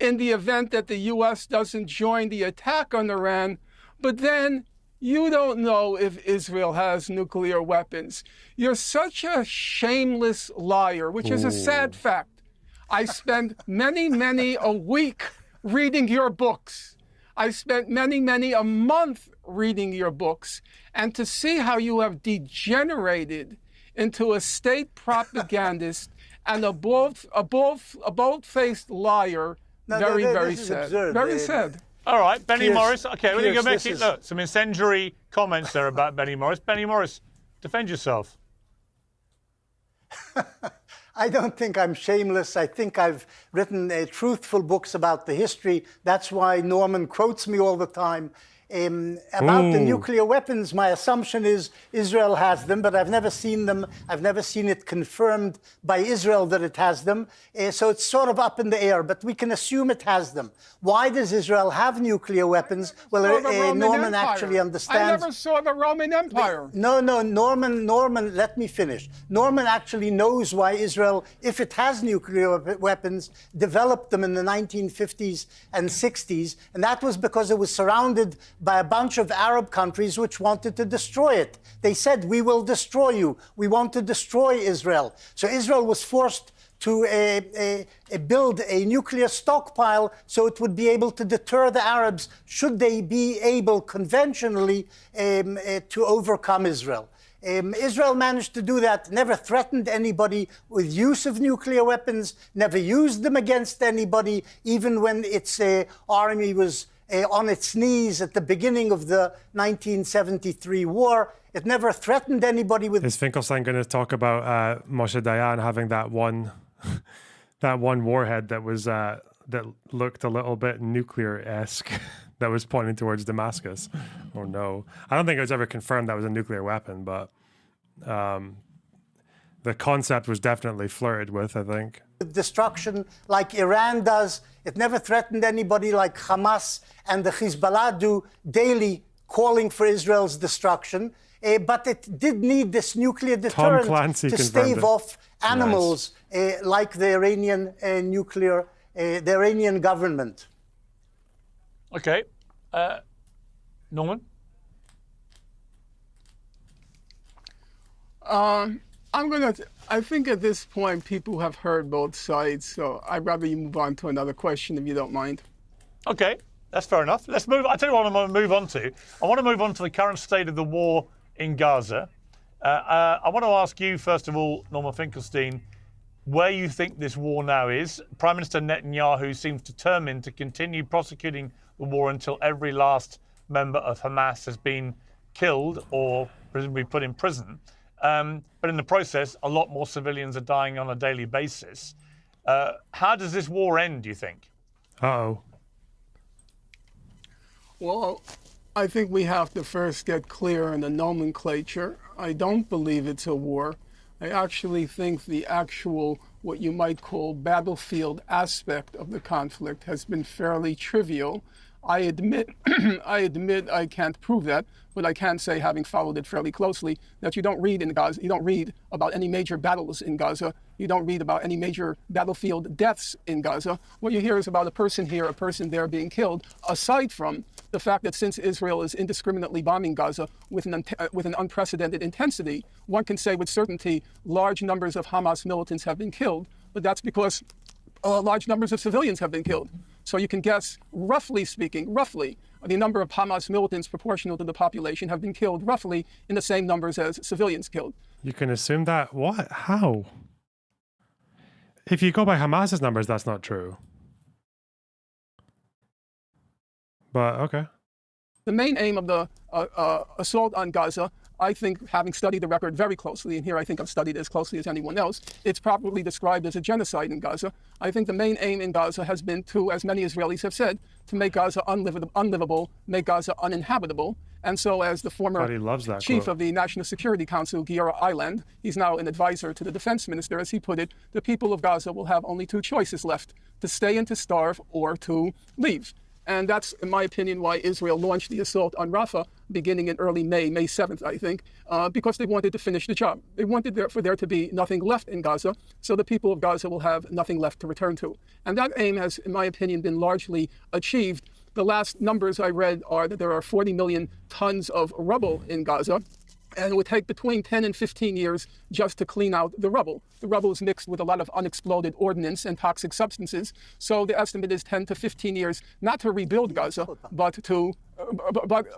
In the event that the U.S. doesn't join the attack on Iran, but then you don't know if Israel has nuclear weapons. You're such a shameless liar, which is a sad fact. I spent many a week reading your books. I spent many a month reading your books, and to see how you have degenerated into a state propagandist and a bold-faced liar, very sad. Very sad. All right, Benny Piers, Morris. Okay, we're going to go back Piers, to some incendiary comments there about Benny Morris. Benny Morris, defend yourself. I don't think I'm shameless. I think I've written truthful books about the history. That's why Norman quotes me all the time. About the nuclear weapons, my assumption is Israel has them, but I've never seen them. I've never seen it confirmed by Israel that it has them. So it's sort of up in the air, but we can assume it has them. Why does Israel have nuclear weapons? Well, Norman actually understands. I never saw the Roman Empire. No, Norman, let me finish. Norman actually knows why Israel, if it has nuclear weapons, developed them in the 1950s and 60s, and that was because it was surrounded by a bunch of Arab countries which wanted to destroy it. They said, we will destroy you. We want to destroy Israel. So Israel was forced to build a nuclear stockpile so it would be able to deter the Arabs should they be able conventionally to overcome Israel. Israel managed to do that, never threatened anybody with use of nuclear weapons, never used them against anybody, even when its army was on its knees at the beginning of the 1973 war. It never threatened anybody with... Is Finkelstein going to talk about Moshe Dayan having that one warhead that was that looked a little bit nuclear-esque that was pointing towards Damascus? Oh no. I don't think it was ever confirmed that was a nuclear weapon, but the concept was definitely flirted with, I think. destruction like Iran does. It never threatened anybody like Hamas and the Hezbollah do daily, calling for Israel's destruction. But it did need this nuclear deterrent to stave off animals like the Iranian the Iranian government. Okay. Norman? I think at this point people have heard both sides, so I'd rather you move on to another question if you don't mind. Okay, that's fair enough. Let's move. I tell you what I want to move on to. I want to move on to the current state of the war in Gaza. I want to ask you, first of all, Norman Finkelstein, where you think this war now is. Prime Minister Netanyahu seems determined to continue prosecuting the war until every last member of Hamas has been killed or presumably put in prison. But in the process, a lot more civilians are dying on a daily basis. How does this war end, do you think? Uh-oh. Well, I think we have to first get clear on the nomenclature. I don't believe it's a war. I actually think the actual, what you might call battlefield aspect of the conflict has been fairly trivial. I admit I can't prove that, but I can say, having followed it fairly closely, that you don't read in Gaza, you don't read about any major battles in Gaza. You don't read about any major battlefield deaths in Gaza. What you hear is about a person here, a person there being killed, aside from the fact that since Israel is indiscriminately bombing Gaza with an unprecedented intensity, one can say with certainty large numbers of Hamas militants have been killed, but that's because large numbers of civilians have been killed. So you can guess, roughly speaking, the number of Hamas militants proportional to the population have been killed roughly in the same numbers as civilians killed. You can assume that? What? How? If you go by Hamas's numbers, that's not true. But, okay. The main aim of the assault on Gaza, I think, having studied the record very closely, and here I think I've studied it as closely as anyone else, it's properly described as a genocide in Gaza. I think the main aim in Gaza has been to, as many Israelis have said, to make Gaza unlivable, make Gaza uninhabitable. And so as the former chief of the National Security Council, Giora Eiland, he's now an advisor to the defense minister, as he put it, the people of Gaza will have only two choices left, to stay and to starve or to leave. And that's, in my opinion, why Israel launched the assault on Rafah beginning in early May 7th, I think, because they wanted to finish the job. They wanted for there to be nothing left in Gaza, so the people of Gaza will have nothing left to return to. And that aim has, in my opinion, been largely achieved. The last numbers I read are that there are 40 million tons of rubble in Gaza, and it would take between 10 and 15 years just to clean out the rubble. The rubble is mixed with a lot of unexploded ordnance and toxic substances. So the estimate is 10 to 15 years, not to rebuild Gaza, but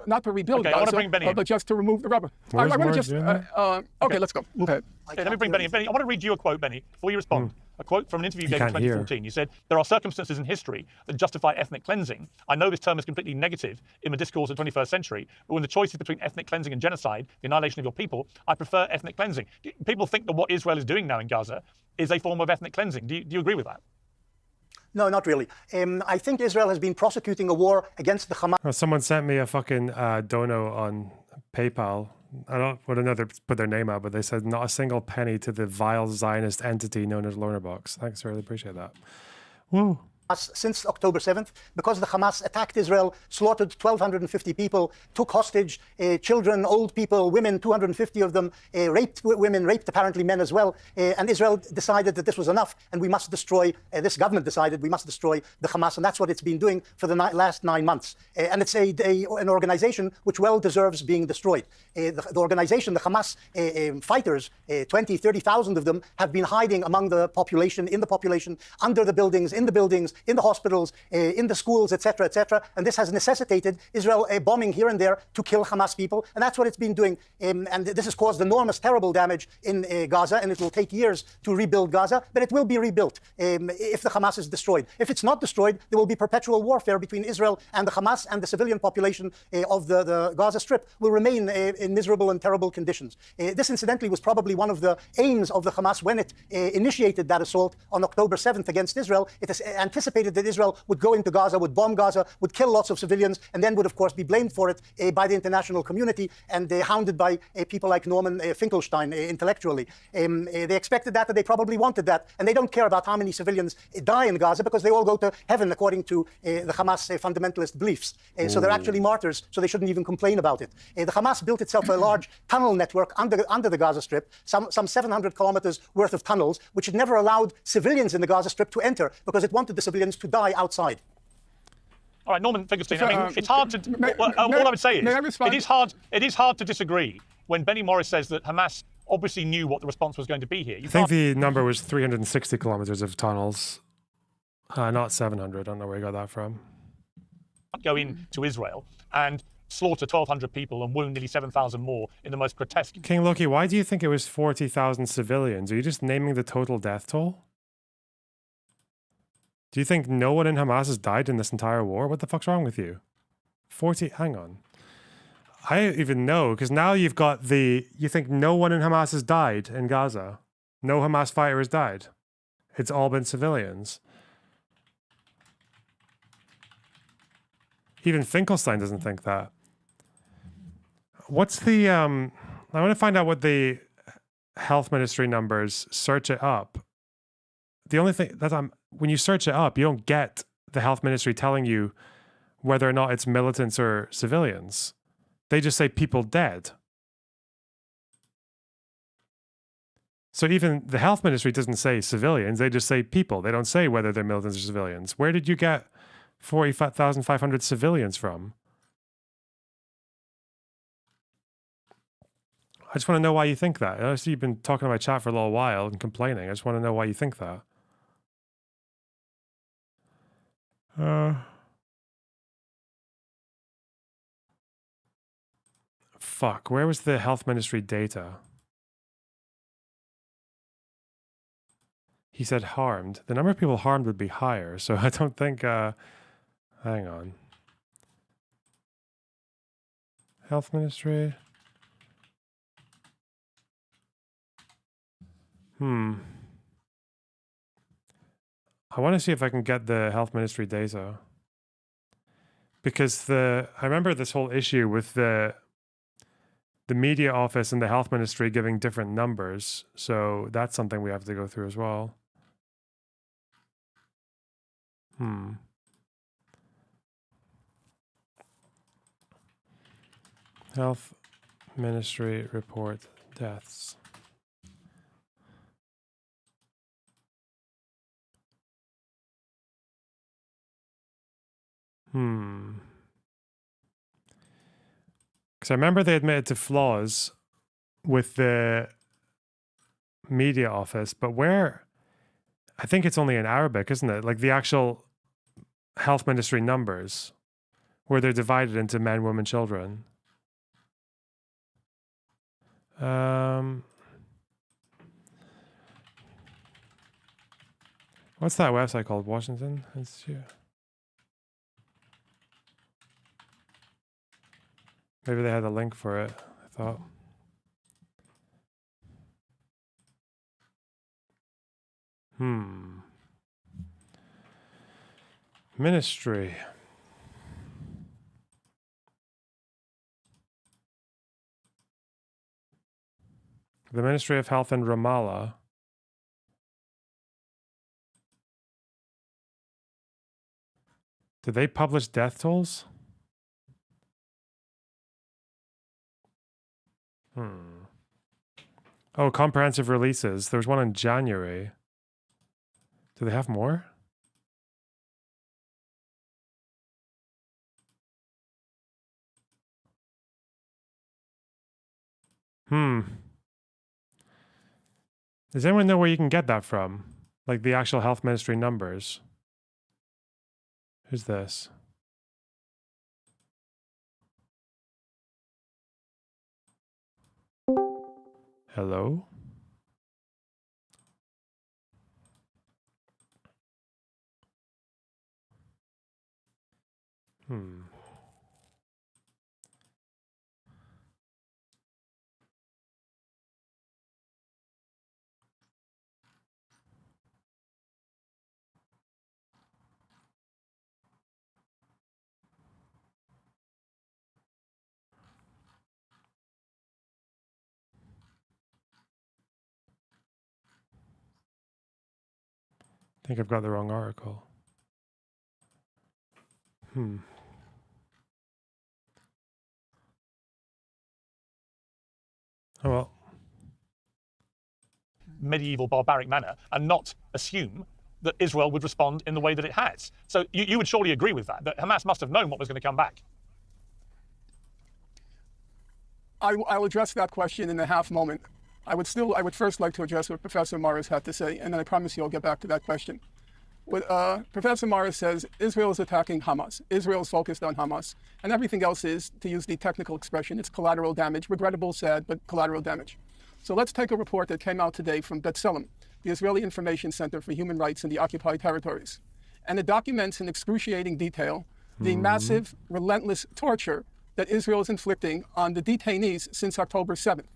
not to rebuild Gaza, I want to bring Benny in. but just to remove the rubble. Okay, let's go. Okay. Let me bring Benny in. Benny, I want to read you a quote, Benny, before you respond. A quote from an interview you gave in 2014. You said, "There are circumstances in history that justify ethnic cleansing. I know this term is completely negative in the discourse of the 21st century, but when the choice is between ethnic cleansing and genocide, the annihilation of your people, I prefer ethnic cleansing." People think that what Israel is doing now in Gaza is a form of ethnic cleansing. Do you agree with that? No, not really. I think Israel has been prosecuting a war against the Hamas. Someone sent me a fucking dono on PayPal. I don't want to put their name out, but they said not a single penny to the vile Zionist entity known as Lornerbox. Thanks, I really appreciate that. Whoa. Since October 7th, because the Hamas attacked Israel, slaughtered 1,250 people, took hostage children, old people, women, 250 of them, raped women, raped apparently men as well. And Israel decided that this was enough and we must destroy, this government decided we must destroy the Hamas. And that's what it's been doing for the last 9 months. And it's an organization which well deserves being destroyed. The organization, the Hamas fighters, 20, 30,000 of them have been hiding among the population, in the population, under the buildings, in the buildings, in the hospitals, in the schools, etc., etc. And this has necessitated Israel bombing here and there to kill Hamas people. And that's what it's been doing. And this has caused enormous, terrible damage in Gaza. And it will take years to rebuild Gaza. But it will be rebuilt if the Hamas is destroyed. If it's not destroyed, there will be perpetual warfare between Israel and the Hamas, and the civilian population of the Gaza Strip will remain in miserable and terrible conditions. This, incidentally, was probably one of the aims of the Hamas when it initiated that assault on October 7th against Israel. It has anticipated anticipated that Israel would go into Gaza, would bomb Gaza, would kill lots of civilians, and then would, of course, be blamed for it by the international community and hounded by people like Norman Finkelstein intellectually. They expected that, and they probably wanted that, and they don't care about how many civilians die in Gaza because they all go to heaven according to the Hamas fundamentalist beliefs. So they're actually martyrs, so they shouldn't even complain about it. The Hamas built itself a large tunnel network under the Gaza Strip, some 700 kilometers worth of tunnels, which it never allowed civilians in the Gaza Strip to enter because it wanted the civilians to die outside. All right, Norman Finkelstein, I mean, it's hard to... all I would say is, it is hard to disagree when Benny Morris says that Hamas obviously knew what the response was going to be here. I think the number was 360 kilometers of tunnels, not 700. I don't know where you got that from. Go into Israel and slaughter 1,200 people and wound nearly 7,000 more in the most grotesque... King Loki, why do you think it was 40,000 civilians? Are you just naming the total death toll? Do you think no one in Hamas has died in this entire war? What the fuck's wrong with you? 40... Hang on. I don't even know, because now you've got the... You think no one in Hamas has died in Gaza? No Hamas fighter has died? It's all been civilians. Even Finkelstein doesn't think that. What's the... I want to find out what the health ministry numbers, search it up. The only thing that when you search it up, you don't get the health ministry telling you whether or not it's militants or civilians. They just say people dead. So even the health ministry doesn't say civilians, they just say people. They don't say whether they're militants or civilians. Where did you get 40,500 civilians from? I just want to know why you think that. I see you've been talking to my chat for a little while and complaining. I just want to know why you think that. Fuck, where was the health ministry data? He said harmed. The number of people harmed would be higher, so I don't think, hang on. Health ministry. I want to see if I can get the health ministry data. Because I remember this whole issue with the media office and the health ministry giving different numbers. So that's something we have to go through as well. Health ministry report deaths. Because I remember they admitted to flaws with the media office, but where? I think it's only in Arabic, isn't it? Like the actual health ministry numbers, where they're divided into men, women, children. What's that website called? Washington Institute? Maybe they had a link for it, I thought. Ministry. The Ministry of Health in Ramallah. Did they publish death tolls? Oh, comprehensive releases. There was one in January. Do they have more? Does anyone know where you can get that from? Like the actual health ministry numbers? Who's this? Hello? I think I've got the wrong article. Oh well. Medieval barbaric manner and not assume that Israel would respond in the way that it has. So you would surely agree with that Hamas must have known what was going to come back. I'll address that question in a half moment. I would first like to address what Professor Morris had to say, and then I promise you I'll get back to that question. What Professor Morris says, Israel is attacking Hamas. Israel is focused on Hamas. And everything else is, to use the technical expression, it's collateral damage. Regrettable, sad, but collateral damage. So let's take a report that came out today from B'Tselem, the Israeli Information Center for Human Rights in the Occupied Territories. And it documents in excruciating detail the massive, relentless torture that Israel is inflicting on the detainees since October 7th.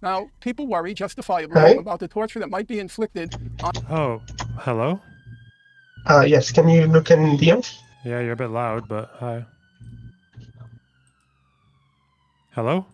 Now, people worry, justifiably, about the torture that might be inflicted on... Oh, hello? Yes, can you look in the end? Yeah, you're a bit loud, but hi. Hello?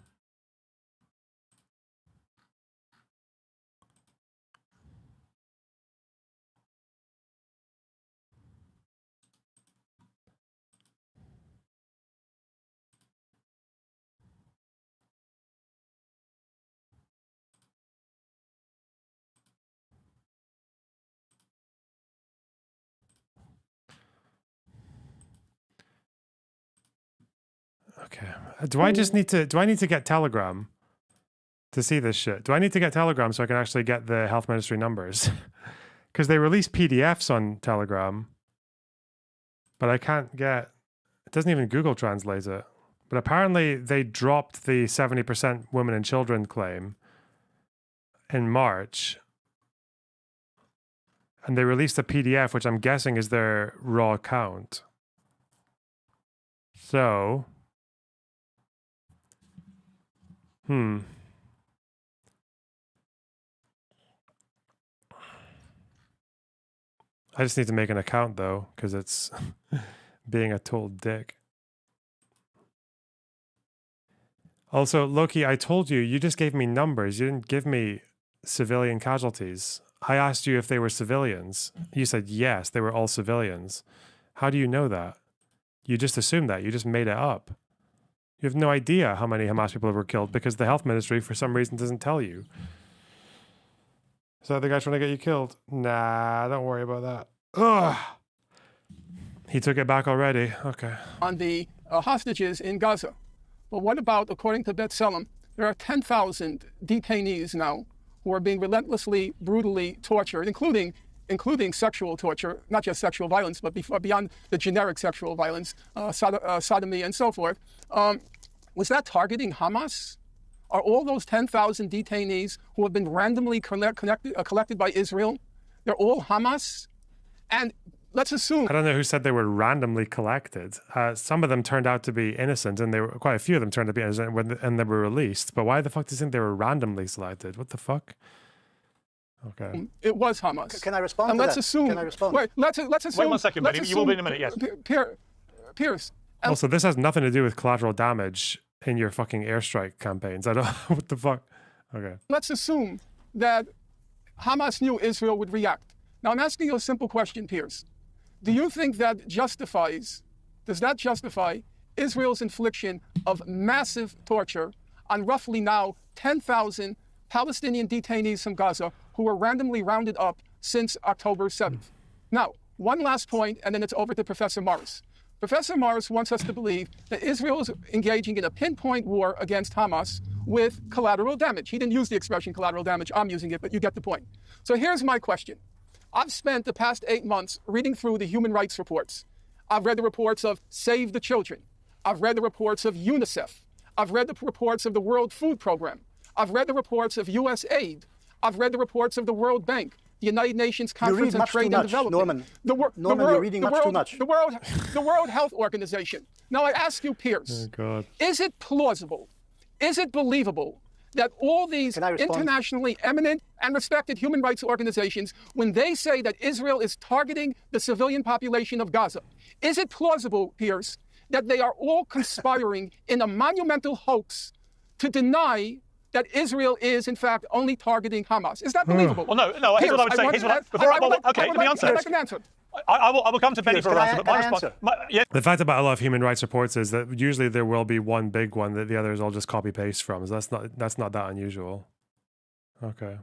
Okay. Do I need to get Telegram to see this shit? Do I need to get Telegram so I can actually get the health ministry numbers? Because they release PDFs on Telegram, but I can't get, it doesn't even Google translate it. But apparently they dropped the 70% women and children claim in March. And they released a PDF, which I'm guessing is their raw count. So... I just need to make an account though, because it's being a total dick. Also, Loki, I told you, you just gave me numbers. You didn't give me civilian casualties. I asked you if they were civilians. You said yes, they were all civilians. How do you know that? You just assumed that. You just made it up. You have no idea how many Hamas people were killed because the health ministry, for some reason, doesn't tell you. Is that the guy trying to get you killed? Nah, don't worry about that. Ugh. He took it back already. Okay. On the hostages in Gaza. But what about, according to B'Tselem, there are 10,000 detainees now who are being relentlessly, brutally tortured, including sexual torture, not just sexual violence, but beyond the generic sexual violence, sodomy and so forth. Was that targeting Hamas? Are all those 10,000 detainees who have been randomly collected by Israel, they're all Hamas? And let's assume... I don't know who said they were randomly collected. Some of them turned out to be innocent, and quite a few of them turned out to be innocent, and they were released. But why the fuck do you think they were randomly selected? What the fuck? Okay. It was Hamas. Can I respond and to let's that? assume... Can I respond? Wait, let's assume... Wait 1 second, buddy. You will be in a minute, yes. Piers. Also, this has nothing to do with collateral damage in your fucking airstrike campaigns. I don't... What the fuck? Okay. Let's assume that Hamas knew Israel would react. Now, I'm asking you a simple question, Piers. Do you think that does that justify Israel's infliction of massive torture on roughly now 10,000 Palestinian detainees from Gaza who were randomly rounded up since October 7th? Now, one last point, and then it's over to Professor Morris. Professor Morris wants us to believe that Israel is engaging in a pinpoint war against Hamas with collateral damage. He didn't use the expression collateral damage. I'm using it, but you get the point. So here's my question. I've spent the past 8 months reading through the human rights reports. I've read the reports of Save the Children. I've read the reports of UNICEF. I've read the reports of the World Food Program. I've read the reports of USAID. I've read the reports of the World Bank, the United Nations Conference on Trade and Development. Norman, you're reading much too much. The World Health Organization. Now I ask you, Piers, is it plausible, is it believable that all these internationally eminent and respected human rights organizations, when they say that Israel is targeting the civilian population of Gaza, is it plausible, Piers, that they are all conspiring in a monumental hoax to deny that Israel is, in fact, only targeting Hamas. Is that believable? Well, no. Here's what I would say. Let me answer. I will come to Benny for an answer. But my response, the fact about a lot of human rights reports is that usually there will be one big one that the others all just copy paste from. So that's not that unusual. Okay.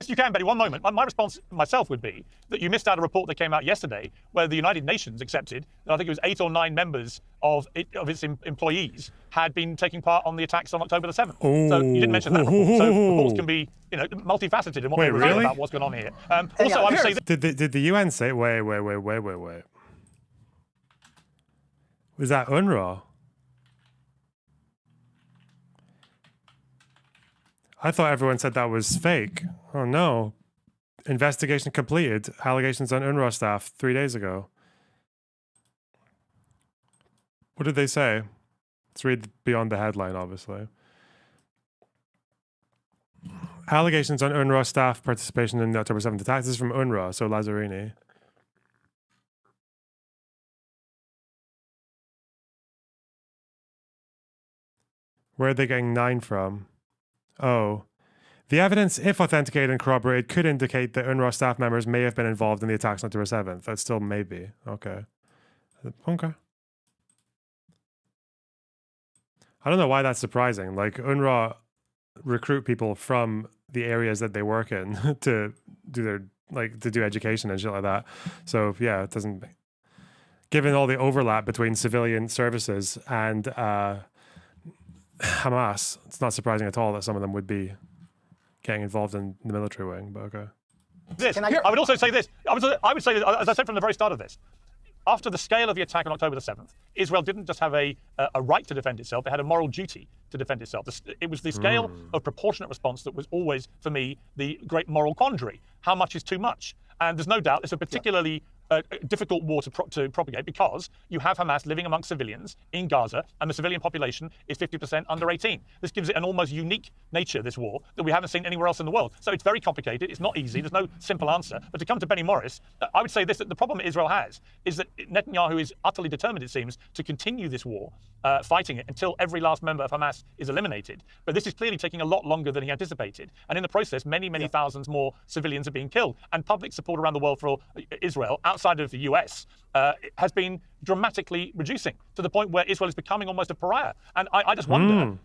Yes, you can, Benny. One moment. My response myself would be that you missed out a report that came out yesterday where the United Nations accepted that I think it was 8 or 9 members of its employees had been taking part on the attacks on October the 7th. So you didn't mention that report. So reports can be, multifaceted in what they reveal about what's going on here. Also, I would say that did the UN say? Wait. Was that UNRWA? I thought everyone said that was fake. Oh no. Investigation completed. Allegations on UNRWA staff 3 days ago. What did they say? Let's read beyond the headline, obviously. Allegations on UNRWA staff participation in the October 7th attacks. This is from UNRWA, so Lazzarini. Where are they getting 9 from? Oh. The evidence, if authenticated and corroborated, could indicate that UNRWA staff members may have been involved in the attacks on October 7th. That's still maybe. Okay. Okay. I don't know why that's surprising. Like, UNRWA recruit people from the areas that they work in to do to do education and shit like that. So, yeah, it doesn't... Given all the overlap between civilian services and Hamas, it's not surprising at all that some of them would be getting involved in the military wing, but okay. I would also say this. I would say, as I said from the very start of this, after the scale of the attack on October the 7th, Israel didn't just have a right to defend itself, it had a moral duty to defend itself. It was the scale of proportionate response that was always, for me, the great moral quandary. How much is too much? And there's no doubt it's a particularly difficult war to propagate because you have Hamas living amongst civilians in Gaza, and the civilian population is 50% under 18. This gives it an almost unique nature, this war, that we haven't seen anywhere else in the world. So it's very complicated. It's not easy. There's no simple answer. But to come to Benny Morris, I would say this, that the problem Israel has is that Netanyahu is utterly determined, it seems, to continue this war, fighting it until every last member of Hamas is eliminated. But this is clearly taking a lot longer than he anticipated. And in the process, many thousands more civilians are being killed. And public support around the world for Israel, outside of the US, has been dramatically reducing to the point where Israel is becoming almost a pariah. And I just wonder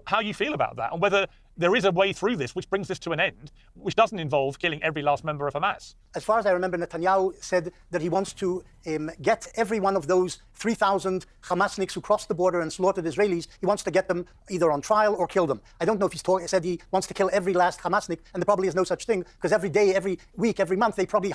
how you feel about that and whether there is a way through this which brings this to an end, which doesn't involve killing every last member of Hamas. As far as I remember, Netanyahu said that he wants to get every one of those 3,000 Hamasniks who crossed the border and slaughtered Israelis, he wants to get them either on trial or kill them. I don't know if he said he wants to kill every last Hamasnik, and there probably is no such thing, because every day, every week, every month, they probably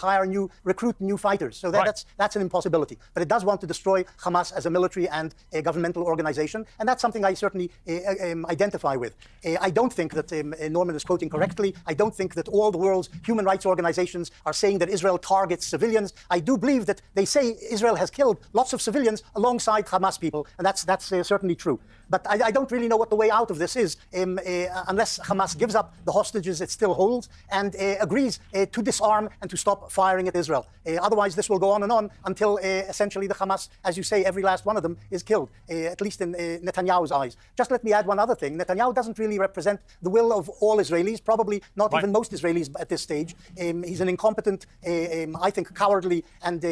recruit new fighters. So that's an impossibility. But it does want to destroy Hamas as a military and a governmental organization, and that's something I certainly identify with. I don't think that Norman is quoting correctly. I don't think that all the world's human rights organizations are saying that Israel targets civilians. I do believe that they say Israel has killed lots of civilians alongside Hamas people, and that's certainly true. But I don't really know what the way out of this is, unless Hamas gives up the hostages it still holds and agrees to disarm and to stop firing at Israel. Otherwise, this will go on and on until essentially the Hamas, as you say, every last one of them is killed, at least in Netanyahu's eyes. Just let me add one other thing. Netanyahu doesn't really represent the will of all Israelis, probably not even most Israelis at this stage. He's an incompetent, I think, cowardly and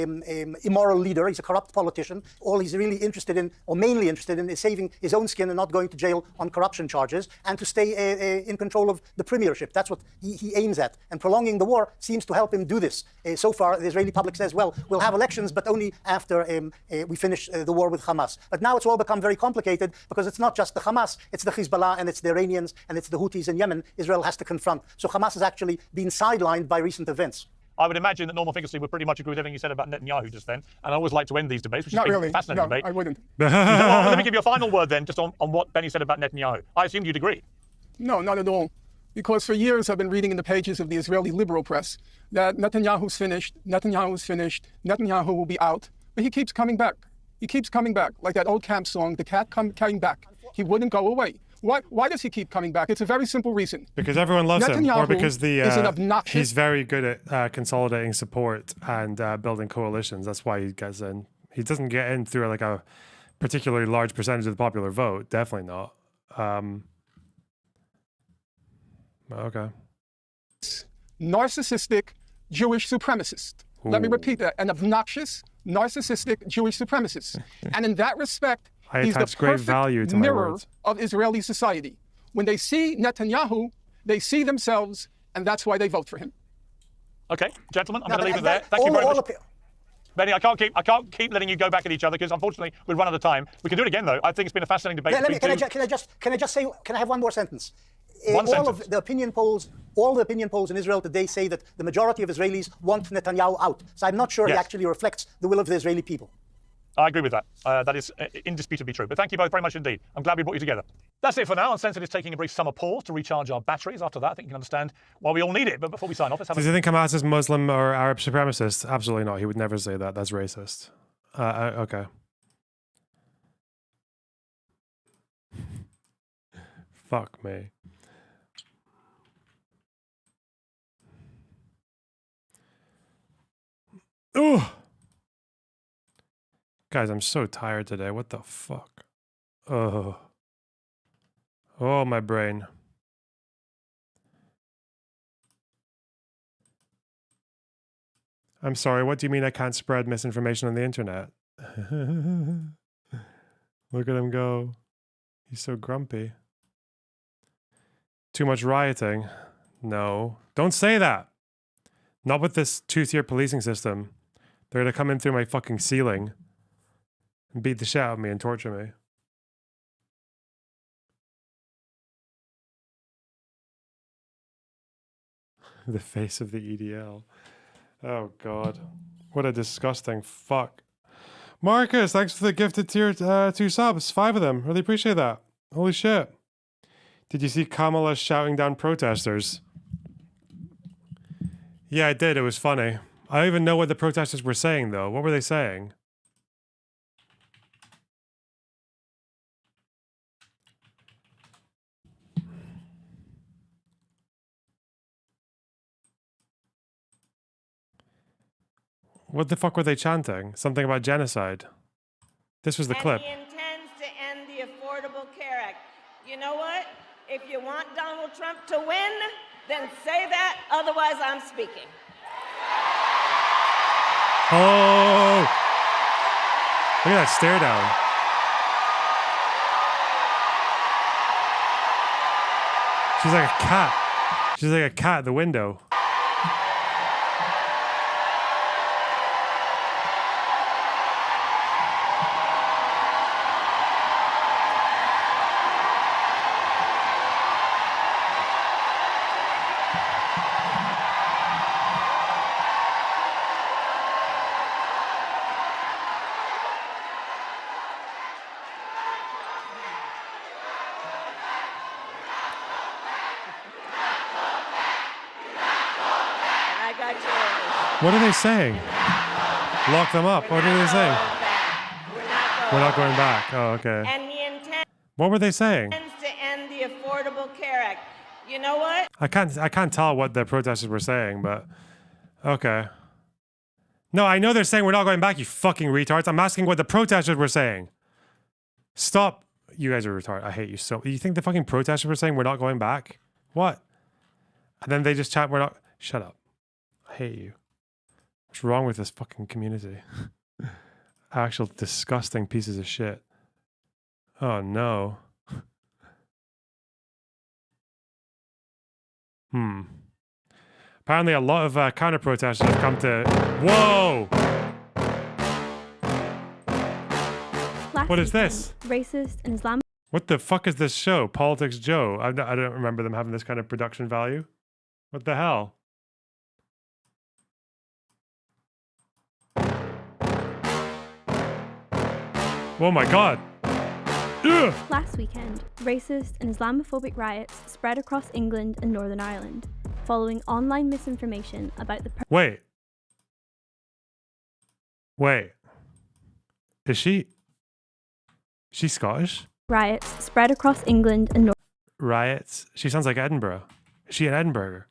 immoral leader. He's a corrupt politician. All he's really interested in, or mainly interested in, is saving his own skin and not going to jail on corruption charges, and to stay in control of the premiership. That's what he aims at. And prolonging the war seems to help him do this. So far, the Israeli public says, well, we'll have elections, but only after we finish the war with Hamas. But now it's all become very complicated, because it's not just the Hamas, it's the Hezbollah and it's the Iranians and it's the Houthis in Yemen Israel has to confront. So Hamas has actually been sidelined by recent events. I would imagine that Norman Finkelstein would pretty much agree with everything you said about Netanyahu just then. And I always like to end these debates, which is a fascinating debate. I wouldn't. Well, let me give you a final word then, just on what Benny said about Netanyahu. I assumed you'd agree. No, not at all. Because for years I've been reading in the pages of the Israeli liberal press that Netanyahu's finished, Netanyahu will be out. But he keeps coming back. He keeps coming back. Like that old camp song, the cat came back. He wouldn't go away. Why does he keep coming back? It's a very simple reason. Because everyone loves him, or because is an obnoxious... he's very good at consolidating support and building coalitions. That's why he gets in. He doesn't get in through like a particularly large percentage of the popular vote. Definitely not. Okay. Narcissistic Jewish supremacist. Let me repeat that. An obnoxious, narcissistic Jewish supremacist. And in that respect, he's the perfect mirror of Israeli society. When they see Netanyahu, they see themselves, and that's why they vote for him. Okay, gentlemen, I'm going to leave it there. Thank you very much. Benny, I can't keep letting you go back at each other because unfortunately we've run out of time. We can do it again though. I think it's been a fascinating debate. Can I just say? Can I have one more sentence? All of the opinion polls in Israel today say that the majority of Israelis want Netanyahu out. So I'm not sure he actually reflects the will of the Israeli people. I agree with that. That is indisputably true. But thank you both very much indeed. I'm glad we brought you together. That's it for now. Uncensored is taking a brief summer pause to recharge our batteries. After that, I think you can understand why we all need it. But before we sign off, let's have Does he think Hamas is Muslim or Arab supremacist? Absolutely not. He would never say that. That's racist. Okay. Fuck me. Ooh. Guys, I'm so tired today. What the fuck? Oh, my brain. I'm sorry, what do you mean I can't spread misinformation on the internet? Look at him go. He's so grumpy. Too much rioting. No. Don't say that. Not with this two-tier policing system. They're gonna come in through my fucking ceiling and beat the shit out of me and torture me. The face of the EDL. Oh god. What a disgusting fuck. Marcus, thanks for the gifted tier 2 subs. 5 of them. Really appreciate that. Holy shit. Did you see Kamala shouting down protesters? Yeah, I did. It was funny. I don't even know what the protesters were saying, though. What were they saying? What the fuck were they chanting? Something about genocide. This was the clip. He intends to end the Affordable Care Act. You know what? If you want Donald Trump to win, then say that. Otherwise, I'm speaking. Oh! Look at that stare down. She's like a cat. She's like a cat at the window. What are they saying? Lock them up. What are they saying? We're not going back. Oh, okay. And he intends What were they saying? to end the Affordable Care Act. You know what? I can't tell what the protesters were saying, but okay. No, I know they're saying we're not going back, you fucking retards. I'm asking what the protesters were saying. Stop. You guys are retarded. I hate you so. You think the fucking protesters were saying we're not going back? What? And then they just chat, we're not. Shut up. I hate you. What's wrong with this fucking community? Actual disgusting pieces of shit. Oh no. Apparently a lot of counter-protesters have come to... Whoa! What is this? Racist and Islam. What the fuck is this show? Politics Joe? I don't remember them having this kind of production value. What the hell? Oh my god. Ugh. Last weekend, racist and Islamophobic riots spread across England and Northern Ireland, following online misinformation about the... Wait. Is she Scottish? Riots spread across England and Riots? She sounds like Edinburgh. Is she in Edinburgh?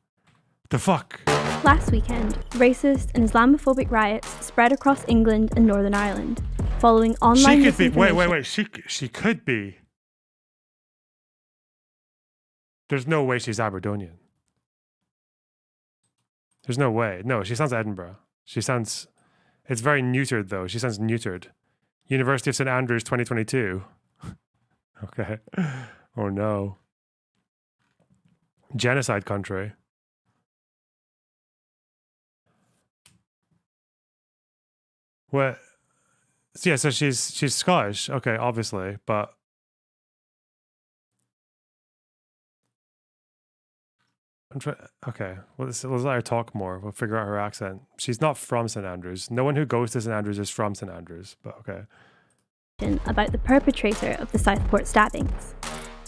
The fuck? Last weekend, racist and Islamophobic riots spread across England and Northern Ireland, following online misinformation... Wait. She could be. There's no way she's Aberdonian. There's no way. No, she sounds Edinburgh. It's very neutered though. She sounds neutered. University of St Andrews 2022. Okay. Oh no. Genocide country. What? Yeah, so she's Scottish. Okay, obviously, but okay. Well, let's let her talk more. We'll figure out her accent. She's not from St Andrews. No one who goes to St Andrews is from St Andrews, but okay. About the perpetrator of the Southport stabbings.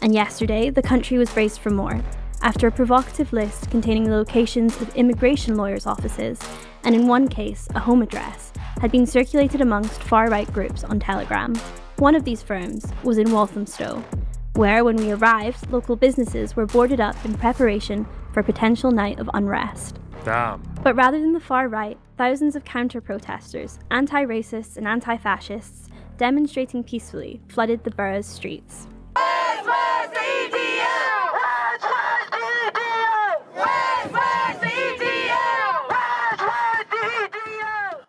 And yesterday, the country was braced for more, after a provocative list containing the locations of immigration lawyers' offices, and in one case, a home address, had been circulated amongst far-right groups on Telegram. One of these firms was in Walthamstow, where, when we arrived, local businesses were boarded up in preparation for a potential night of unrest. Damn. But rather than the far right, thousands of counter-protesters, anti-racists and anti-fascists, demonstrating peacefully, flooded the borough's streets.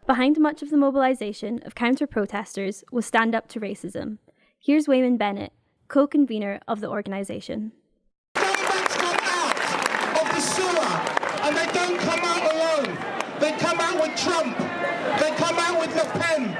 Behind much of the mobilisation of counter-protesters was Stand Up to Racism. Here's Wayman Bennett, co-convener of the organisation. Of the sewer, and they don't come out alone. They come out with Trump. They come out with Le Pen.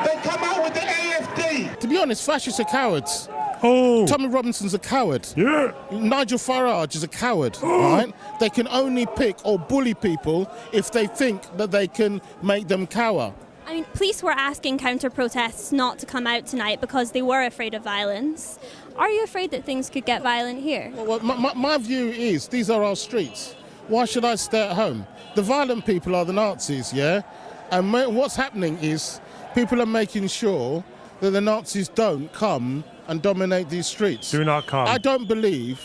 They come out with the AFD. To be honest, fascists are cowards. Oh. Tommy Robinson's a coward. Yeah. Nigel Farage is a coward. Right? They can only pick or bully people if they think that they can make them cower. I mean, police were asking counter-protests not to come out tonight because they were afraid of violence. Are you afraid that things could get violent here? Well, my view is these are our streets. Why should I stay at home? The violent people are the Nazis, yeah? And what's happening is people are making sure that the Nazis don't come and dominate these streets. Do not come. I don't believe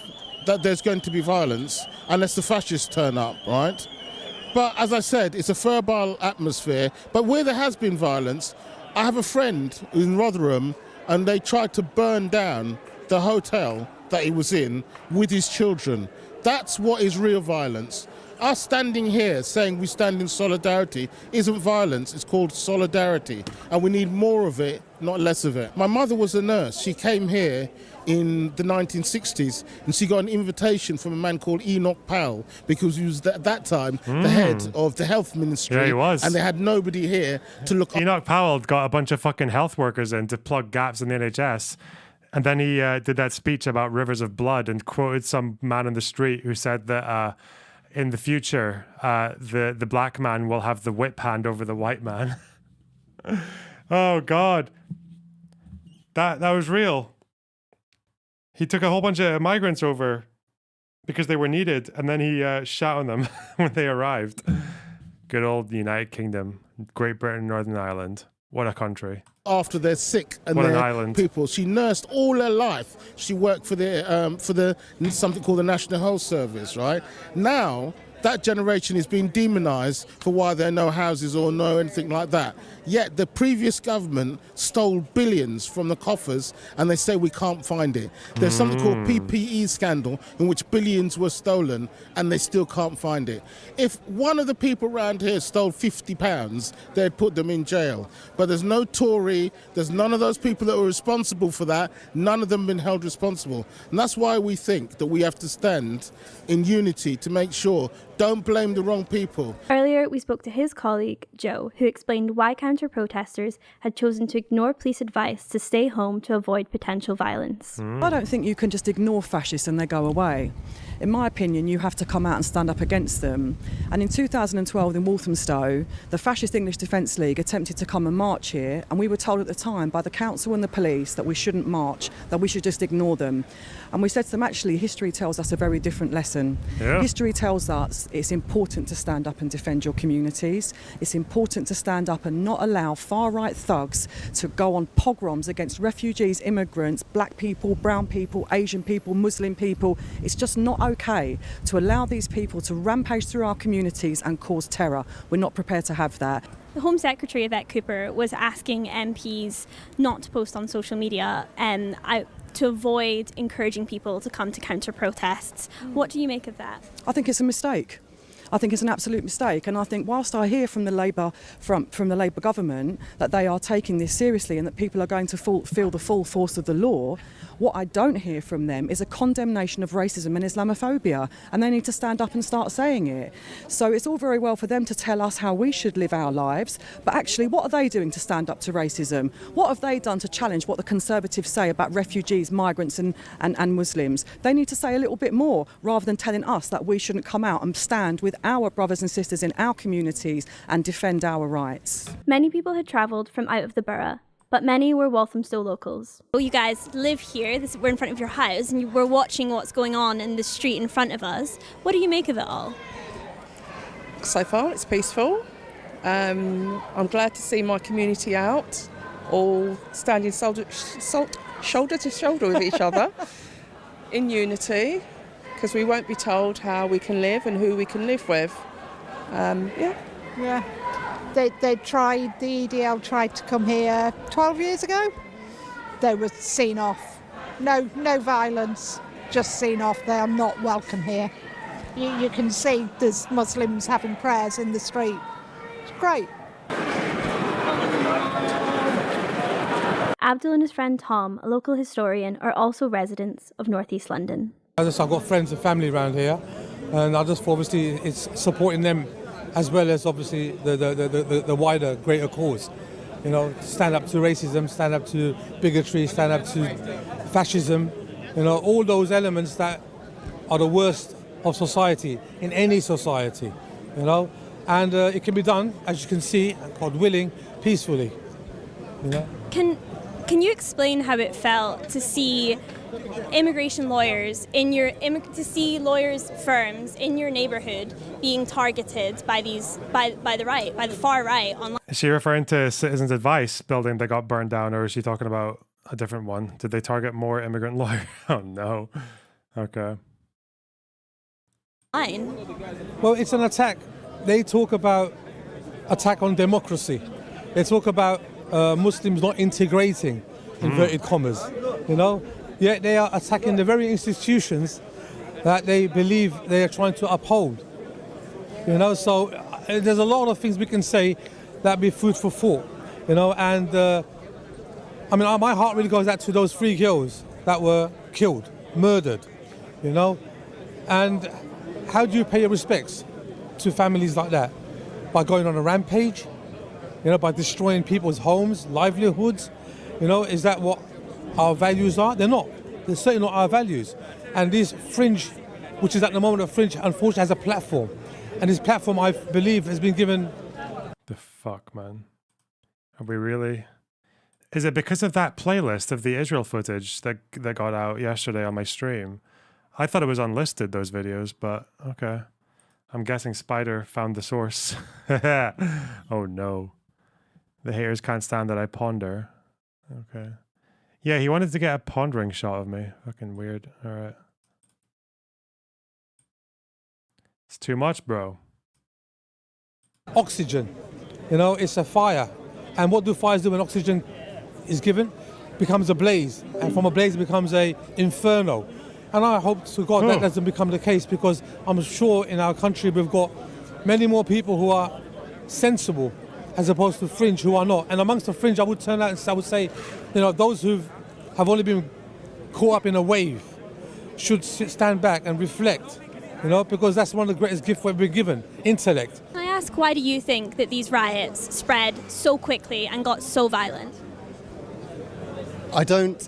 that there's going to be violence unless the fascists turn up, right? But as I said, it's a febrile atmosphere. But where there has been violence, I have a friend in Rotherham, and they tried to burn down the hotel that he was in with his children. That's what is real violence. Us standing here saying we stand in solidarity isn't violence, it's called solidarity. And we need more of it, not less of it. My mother was a nurse. She came here in the 1960s and she got an invitation from a man called Enoch Powell because he was at that time the head of the health ministry. Yeah, he was. And they had nobody here to look after. Enoch Powell got a bunch of fucking health workers in to plug gaps in the NHS. And then he did that speech about rivers of blood and quoted some man on the street who said that in the future, the black man will have the whip hand over the white man. Oh, God. That was real. He took a whole bunch of migrants over because they were needed, and then he shot on them when they arrived. Good old United Kingdom, Great Britain, Northern Ireland. What a country. After they're sick and what an they're island. People. She nursed all her life. She worked for the something called the National Health Service, right? Now, that generation is being demonised for why there are no houses or no anything like that. Yet the previous government stole billions from the coffers and they say we can't find it. There's something called PPE scandal in which billions were stolen and they still can't find it. If one of the people around here stole £50, they'd put them in jail. But there's no Tory, there's none of those people that were responsible for that, none of them been held responsible. And that's why we think that we have to stand in unity to make sure don't blame the wrong people. Earlier, we spoke to his colleague, Joe, who explained why counter-protesters had chosen to ignore police advice to stay home to avoid potential violence. I don't think you can just ignore fascists and they go away. In my opinion, you have to come out and stand up against them. And in 2012 in Walthamstow, the Fascist English Defence League attempted to come and march here, and we were told at the time by the council and the police that we shouldn't march, that we should just ignore them. And we said to them, actually, history tells us a very different lesson. Yeah. History tells us it's important to stand up and defend your communities. It's important to stand up and not allow far-right thugs to go on pogroms against refugees, immigrants, black people, brown people, Asian people, Muslim people. It's just not okay to allow these people to rampage through our communities and cause terror. We're not prepared to have that. The Home Secretary, Yvette Cooper, was asking MPs not to post on social media to avoid encouraging people to come to counter-protests. What do you make of that? I think it's a mistake. I think it's an absolute mistake. And I think whilst I hear from the Labour from the Labour government that they are taking this seriously and that people are going to feel the full force of the law, what I don't hear from them is a condemnation of racism and Islamophobia, and they need to stand up and start saying it. So it's all very well for them to tell us how we should live our lives, but actually what are they doing to stand up to racism? What have they done to challenge what the Conservatives say about refugees, migrants and Muslims? They need to say a little bit more rather than telling us that we shouldn't come out and stand with our brothers and sisters in our communities and defend our rights. Many people had travelled from out of the borough, but many were Walthamstow locals. Well, you guys live here, we're in front of your house, and we're watching what's going on in the street in front of us. What do you make of it all? So far, it's peaceful. I'm glad to see my community out, all standing shoulder to shoulder with each other in unity, because we won't be told how we can live and who we can live with. Yeah. The EDL tried to come here 12 years ago. They were seen off. No violence, just seen off. They are not welcome here. You can see there's Muslims having prayers in the street. It's great. Abdul and his friend Tom, a local historian, are also residents of North East London. I've got friends and family around here, and I just obviously it's supporting them as well as obviously the wider, greater cause. You know, stand up to racism, stand up to bigotry, stand up to fascism, you know, all those elements that are the worst of society, in any society, you know. And it can be done, as you can see, God willing, peacefully, you know. Can you explain how it felt to see immigration lawyers to see lawyers firms in your neighbourhood being targeted by the far right online? Is she referring to Citizens Advice building that got burned down, or is she talking about a different one? Did they target more immigrant lawyers? Oh no. Okay. Well, it's an attack. They talk about attack on democracy. They talk about Muslims not integrating, inverted commas, you know. Yet they are attacking the very institutions that they believe they are trying to uphold. You know, so there's a lot of things we can say that be food for thought, you know. And I mean, my heart really goes out to those 3 girls that were killed, murdered, you know. And how do you pay your respects to families like that? By going on a rampage, you know, by destroying people's homes, livelihoods, you know. Is that what our values are? They're not. They're certainly not our values. And this fringe, which is at the moment a fringe, unfortunately has a platform. And this platform, I believe, has been given... The fuck, man? Are we really... Is it because of that playlist of the Israel footage that got out yesterday on my stream? I thought it was unlisted, those videos, but okay. I'm guessing Spider found the source. Oh no. The haters can't stand that I ponder. Okay. Yeah, he wanted to get a pondering shot of me. Fucking weird. All right. It's too much, bro. Oxygen. You know, it's a fire. And what do fires do when oxygen is given? Becomes a blaze. And from a blaze it becomes a inferno. And I hope to God that doesn't become the case, because I'm sure in our country we've got many more people who are sensible as opposed to fringe who are not. And amongst the fringe, I would turn out and I would say, you know, those who have only been caught up in a wave should stand back and reflect, you know, because that's one of the greatest gifts we've been given, intellect. Can I ask, why do you think that these riots spread so quickly and got so violent? I don't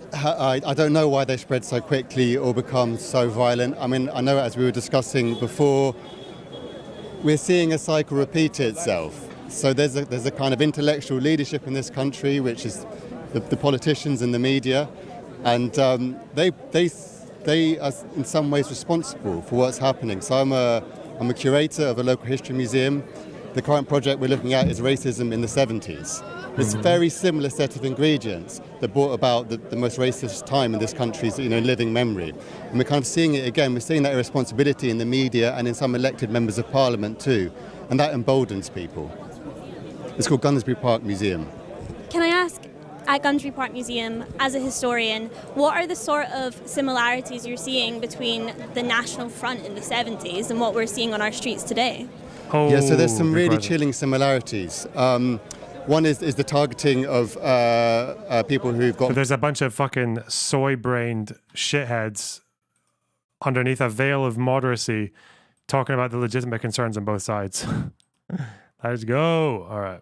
know why they spread so quickly or become so violent. I mean, I know, as we were discussing before, we're seeing a cycle repeat itself. So there's a kind of intellectual leadership in this country, which is the politicians and the media, and they are in some ways responsible for what's happening. So I'm a curator of a local history museum. The current project we're looking at is racism in the 70s. It's a very similar set of ingredients that brought about the most racist time in this country's living memory. And we're kind of seeing it again. We're seeing that irresponsibility in the media and in some elected members of parliament too. And that emboldens people. It's called Gunnersbury Park Museum. Can I ask, at Gundry Park Museum, as a historian, what are the sort of similarities you're seeing between the National Front in the 70s and what we're seeing on our streets today? Yeah, so there's some good really question. chilling similarities. One is the targeting of people who've got... But there's a bunch of fucking soy-brained shitheads underneath a veil of moderacy talking about the legitimate concerns on both sides. Let's go. All right.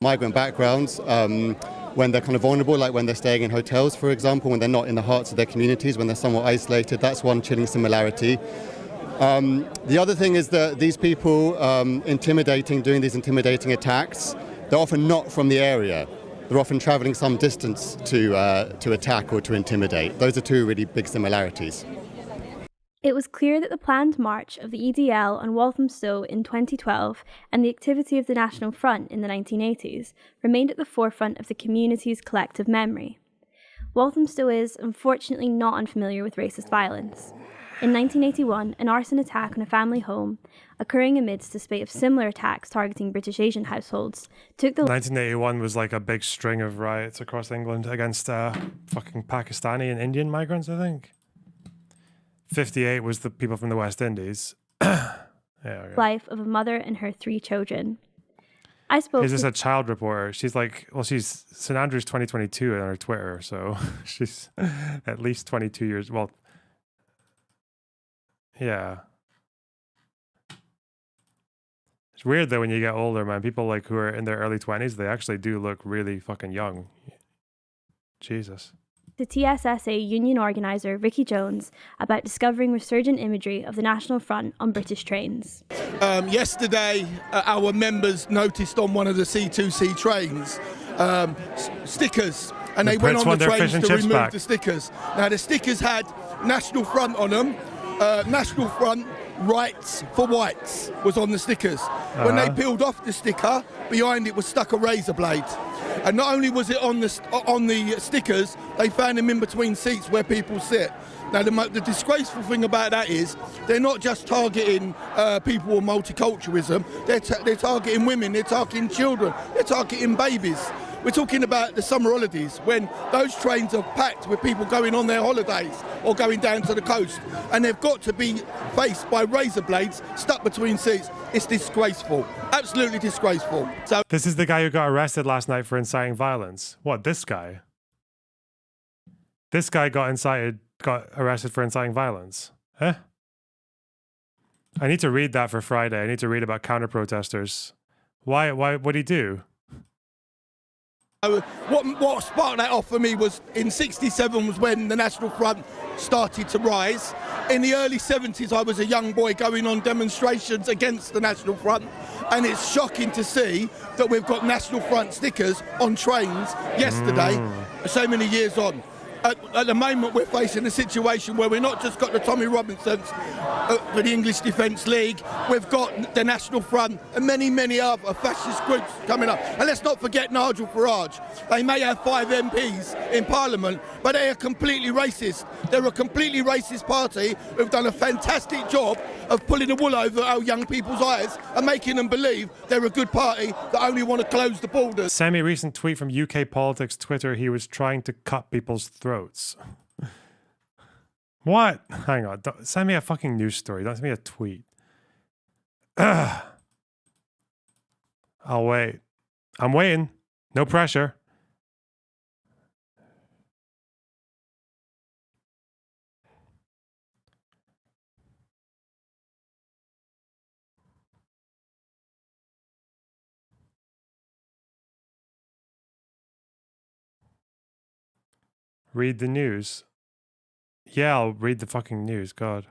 migrant backgrounds when they're kind of vulnerable, like when they're staying in hotels, for example, when they're not in the hearts of their communities, when they're somewhat isolated. That's one chilling similarity. The other thing is that these people doing these intimidating attacks, they're often not from the area. They're often traveling some distance to attack or to intimidate. Those are two really big similarities. It was clear that the planned march of the EDL on Walthamstow in 2012 and the activity of the National Front in the 1980s remained at the forefront of the community's collective memory. Walthamstow is, unfortunately, not unfamiliar with racist violence. In 1981, an arson attack on a family home, occurring amidst a spate of similar attacks targeting British Asian households, took the... 1981 was like a big string of riots across England against fucking Pakistani and Indian migrants, I think. 58 was the people from the West Indies. life of a mother and her 3 children. I spoke... Is this a child reporter? She's like, well, she's St. Andrews 2022 on her Twitter, so she's at least 22 years... Well, yeah. It's weird though when you get older, man. People like who are in their early 20s, they actually do look really fucking young. Jesus. The TSSA union organiser Ricky Jones about discovering resurgent imagery of the National Front on British trains. Yesterday, our members noticed on one of the C2C trains stickers, and they went on the trains to remove the stickers. Now, the stickers had National Front on them. National Front Rights for Whites was on the stickers. When they peeled off the sticker, behind it was stuck a razor blade. And not only was it on the stickers, they found them in between seats where people sit. Now, the disgraceful thing about that is they're not just targeting people with multiculturalism, they're targeting women, they're targeting children, they're targeting babies. We're talking about the summer holidays when those trains are packed with people going on their holidays or going down to the coast, and they've got to be faced by razor blades stuck between seats. It's disgraceful, absolutely disgraceful. So this is the guy who got arrested last night for inciting violence. What, this guy? This guy got arrested for inciting violence. Huh? I need to read that for Friday. I need to read about counter-protesters. Why, what'd he do? What sparked that off for me was in '67 was when the National Front started to rise. In the early '70s, I was a young boy going on demonstrations against the National Front, and it's shocking to see that we've got National Front stickers on trains yesterday, so many years on. At the moment, we're facing a situation where we've not just got the Tommy Robinsons for the English Defence League, we've got the National Front and many, many other fascist groups coming up. And let's not forget Nigel Farage. They may have 5 MPs in Parliament, but they are completely racist. They're a completely racist party who've done a fantastic job of pulling the wool over our young people's eyes and making them believe they're a good party that only want to close the borders. Semi-recent tweet from UK Politics Twitter, he was trying to cut people's throats. What? Hang on. Send me a fucking news story. Don't send me a tweet. Ugh. I'll wait. I'm waiting. No pressure. Read the news. Yeah, I'll read the fucking news. God.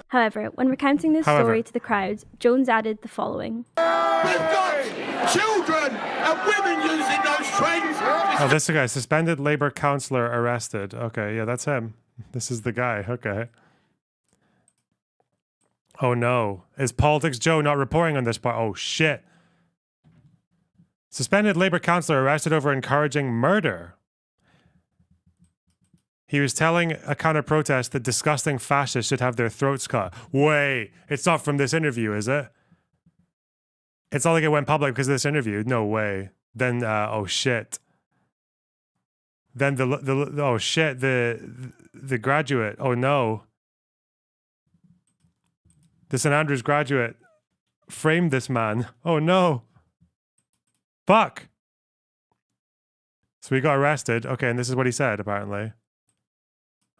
However, when recounting this story to the crowd, Jones added the following. We've got children and women using those trains. Oh, this is the guy. Suspended Labour councillor arrested. Okay, yeah, that's him. This is the guy. Okay. Oh no. Is Politics Joe not reporting on this part? Oh shit. Suspended Labour councillor arrested over encouraging murder. He was telling a counter protest that disgusting fascists should have their throats cut. Wait, it's not from this interview, is it? It's not like it went public because of this interview. No way. Then, oh shit. Then oh shit, the graduate. Oh no. The St. Andrews graduate framed this man. Oh no. Fuck. So he got arrested. Okay, and this is what he said, apparently.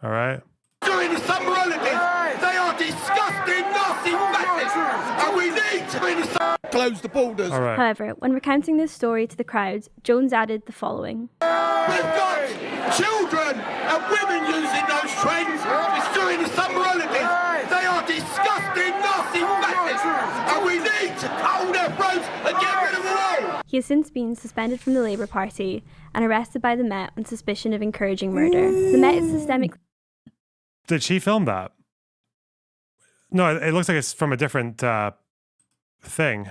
All right. During the summer holidays, they are disgusting, nasty bastards, and we need to close the borders. All right. However, when recounting this story to the crowd, Jones added the following. We've got children and women using those trains. It's during the summer holidays. They are disgusting, nasty bastards, and we need to cut all their throats and get rid of them all. He has since been suspended from the Labour Party and arrested by the Met on suspicion of encouraging murder. The Met is systemically... Did she film that? No, it looks like it's from a different thing.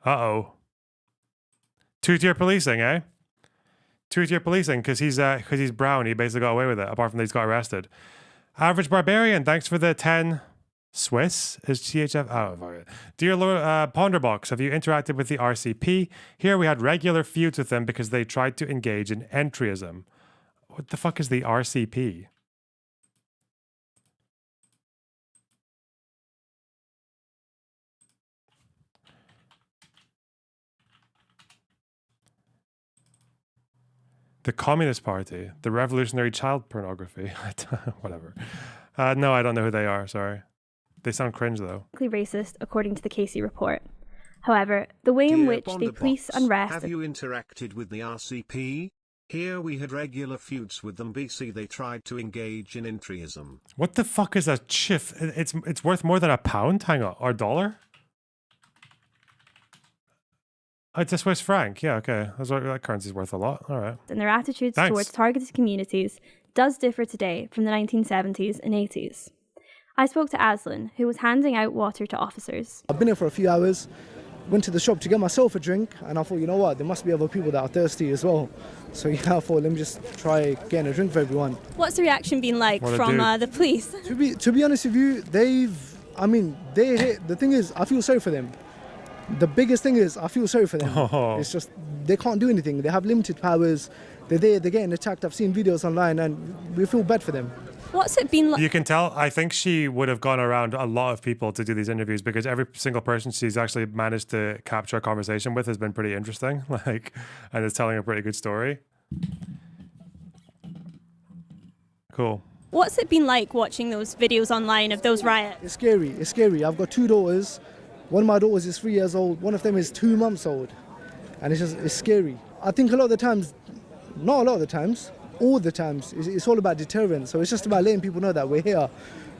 Uh-oh. Two-tier policing, eh? Two-tier policing, because he's brown. He basically got away with it, apart from that he's got arrested. Average Barbarian, thanks for the 10... Swiss is THF. Oh, fuck it. Dear Lord, Ponderbox, have you interacted with the RCP? Here we had regular feuds with them because they tried to engage in entryism. What the fuck is the RCP? The Communist Party, the Revolutionary Child Pornography. Whatever. No, I don't know who they are. Sorry. They sound cringe, though. Racist, according to the Casey report. However, the way in which they police unrest... Have you interacted with the RCP? Here we had regular feuds with them. BC they tried to engage in entryism. What the fuck is a chiff? It's worth more than £1? Hang on, or $1? Oh, it's a Swiss franc. Yeah, okay. That currency's worth a lot. All right. And their attitudes towards targeted communities does differ today from the 1970s and 80s. I spoke to Aslan, who was handing out water to officers. I've been here for a few hours, went to the shop to get myself a drink, and I thought, you know what, there must be other people that are thirsty as well. So yeah, I thought, let me just try getting a drink for everyone. What's the reaction been like from the police? To be honest with you, the thing is, I feel sorry for them. The biggest thing is, I feel sorry for them. Oh. It's just, they can't do anything. They have limited powers. They're there, they're getting attacked. I've seen videos online, and we feel bad for them. What's it been like? You can tell, I think she would have gone around a lot of people to do these interviews because every single person she's actually managed to capture a conversation with has been pretty interesting, and is telling a pretty good story. Cool. What's it been like watching those videos online of those riots? It's scary, it's scary. I've got 2 daughters. One of my daughters is 3 years old. One of them is 2 months old. And it's scary. I think a lot of the times, not a lot of the times, all the times, it's all about deterrence. So it's just about letting people know that we're here.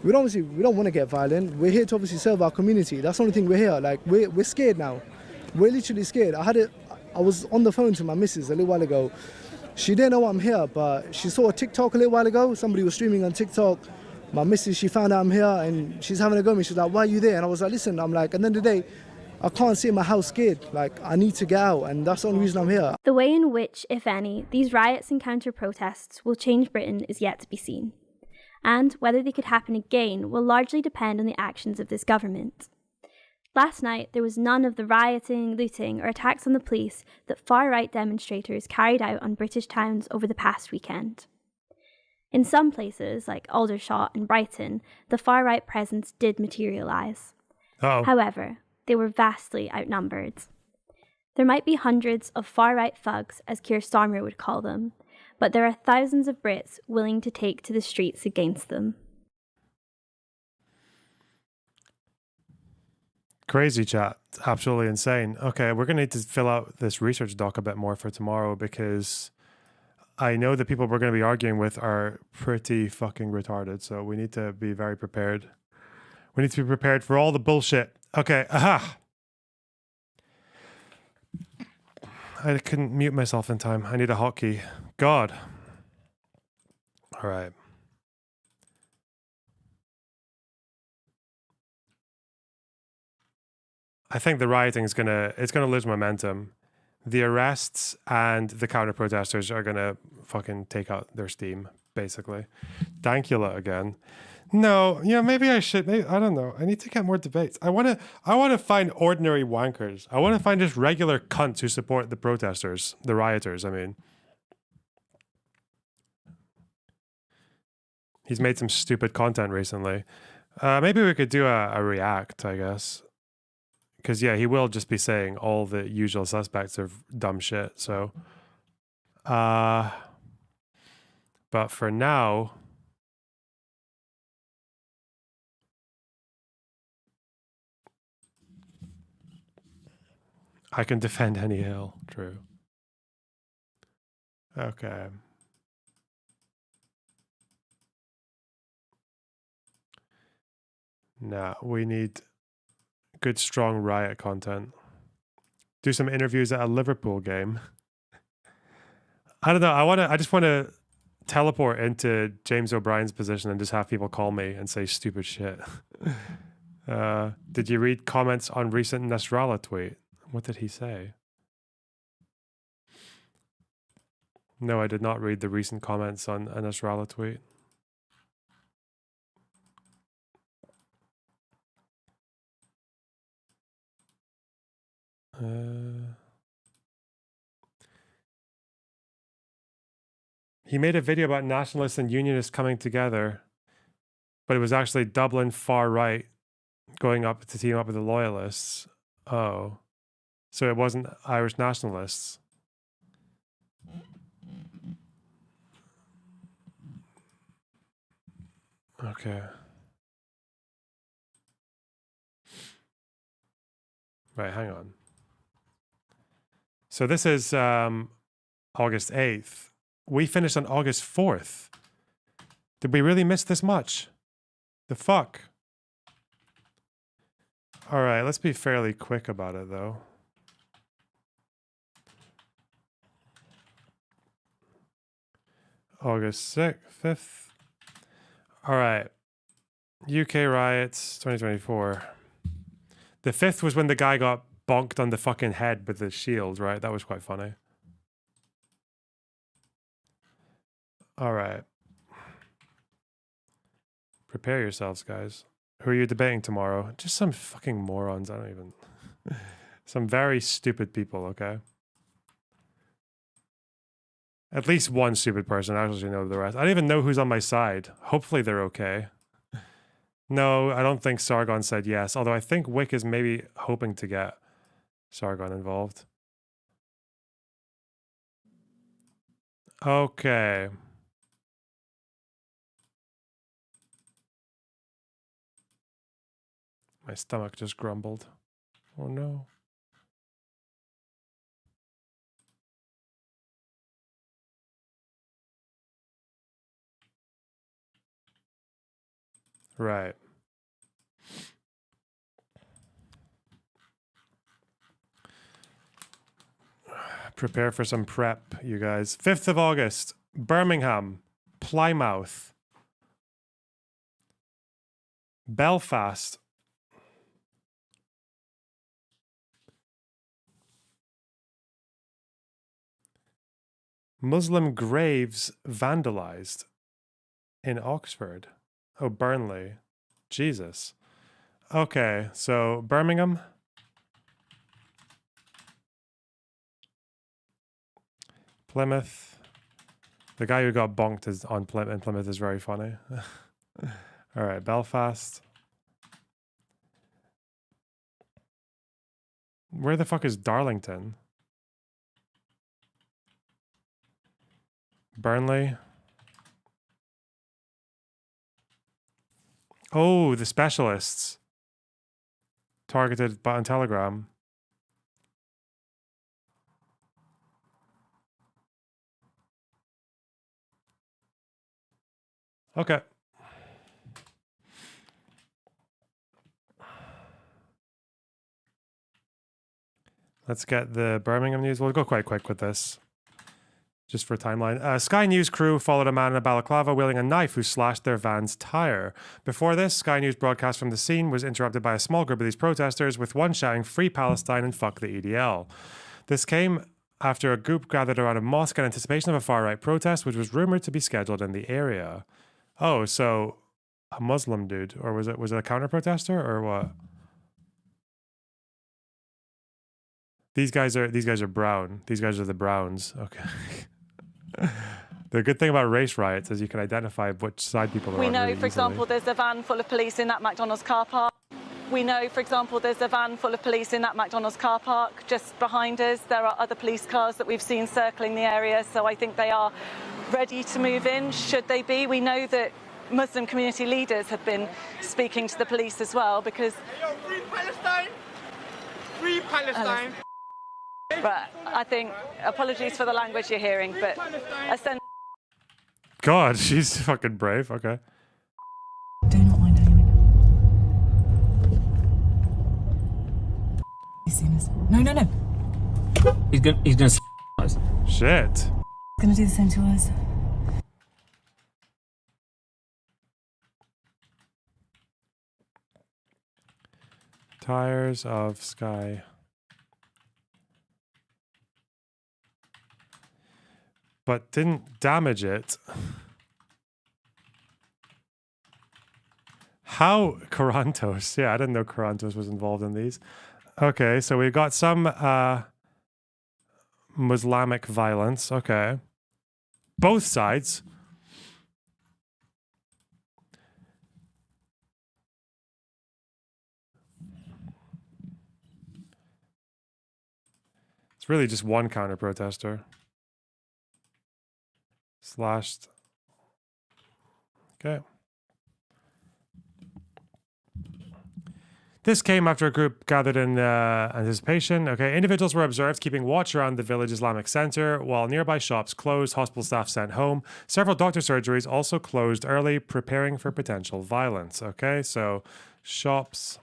We don't want to get violent. We're here to obviously serve our community. That's the only thing we're here. Like, we're scared now. We're literally scared. I was on the phone to my missus a little while ago. She didn't know I'm here, but she saw a TikTok a little while ago. Somebody was streaming on TikTok. My missus, she found out I'm here, and she's having a go at me. She's like, why are you there? And I was like, listen, I'm like, at the end of the day, I can't sit in my house scared. Like, I need to get out, and that's the only reason I'm here. The way in which, if any, these riots and counter-protests will change Britain is yet to be seen. And whether they could happen again will largely depend on the actions of this government. Last night, there was none of the rioting, looting, or attacks on the police that far-right demonstrators carried out on British towns over the past weekend. In some places, like Aldershot and Brighton, the far-right presence did materialise. However, they were vastly outnumbered. There might be hundreds of far-right thugs, as Keir Starmer would call them, but there are thousands of Brits willing to take to the streets against them. Crazy chat. Absolutely insane. Okay, we're going to need to fill out this research doc a bit more for tomorrow because I know the people we're going to be arguing with are pretty fucking retarded, so we need to be very prepared. We need to be prepared for all the bullshit. Okay, aha! I couldn't mute myself in time. I need a hotkey. God. All right. I think the rioting is it's gonna lose momentum. the arrests and the counter protesters are gonna fucking take out their steam, basically. Dankula again. No, maybe I should. Maybe, I don't know. I need to get more debates. I want to find ordinary wankers. I want to find just regular cunts who support the protesters, the rioters. I mean, he's made some stupid content recently. Maybe we could do a react, I guess. Because, yeah, he will just be saying all the usual suspects of dumb shit. So, but for now, I can defend any hill. True. Okay. Nah, we need good, strong riot content. Do some interviews at a Liverpool game. I don't know. I just want to teleport into James O'Brien's position and just have people call me and say stupid shit. Did you read comments on recent Nasrallah tweet? What did he say? No, I did not read the recent comments on a Nasrallah tweet. He made a video about nationalists and unionists coming together, but it was actually Dublin far right going up to team up with the loyalists. Oh, so it wasn't Irish nationalists. Okay. Right, hang on. So this is August 8th. We finished on August 4th. Did we really miss this much? The fuck? All right, let's be fairly quick about it, though. August 6th, 5th. All right. UK riots, 2024. The 5th was when the guy got bonked on the fucking head with the shield, right? That was quite funny. All right. Prepare yourselves, guys. Who are you debating tomorrow? Just some fucking morons. I don't even... Some very stupid people, okay? At least one stupid person. I actually know the rest. I don't even know who's on my side. Hopefully they're okay. No, I don't think Sargon said yes. Although I think Wick is maybe hoping to get Sargon involved. Okay. My stomach just grumbled. Oh no. Right. Prepare for some prep, you guys. 5th of August, Birmingham, Plymouth, Belfast, Muslim graves vandalized in Oxford. Oh, Burnley. Jesus. Okay, so Birmingham. Plymouth. The guy who got bonked is on Plymouth is very funny. All right, Belfast. Where the fuck is Darlington? Burnley. Oh, the specialists. Targeted on Telegram. Okay. Let's get the Birmingham news. We'll go quite quick with this. Just for timeline. Sky News crew followed a man in a balaclava wielding a knife who slashed their van's tire. Before this, Sky News broadcast from the scene was interrupted by a small group of these protesters, with one shouting "Free Palestine" and "Fuck the EDL." This came after a group gathered around a mosque in anticipation of a far-right protest, which was rumored to be scheduled in the area. Oh, so a Muslim dude, or was it a counter-protester, or what? These guys are brown. These guys are the Browns. Okay. The good thing about race riots is you can identify which side people are on. We know, really for example, easily. there's a van full of police in that McDonald's car park. We know, for example, there's a van full of police in that McDonald's car park just behind us. There are other police cars that we've seen circling the area, so I think they are ready to move in, should they be. We know that Muslim community leaders have been speaking to the police as well, because... Free Palestine! Free Palestine! But I think, apologies for the language you're hearing, but essentially... God, she's fucking brave. Okay. No, no, no. He's gonna us. Shit. Gonna do the same to us. Tires of Sky. But didn't damage it. How Corantos? Yeah, I didn't know Corantos was involved in these. Okay, so we've got some Muslimic violence. Okay. Both sides. It's really just one counter-protester. Slashed. Okay. This came after a group gathered in anticipation. Okay, individuals were observed keeping watch around the village Islamic center while nearby shops closed, hospital staff sent home. Several doctor surgeries also closed early, preparing for potential violence. Okay, so shops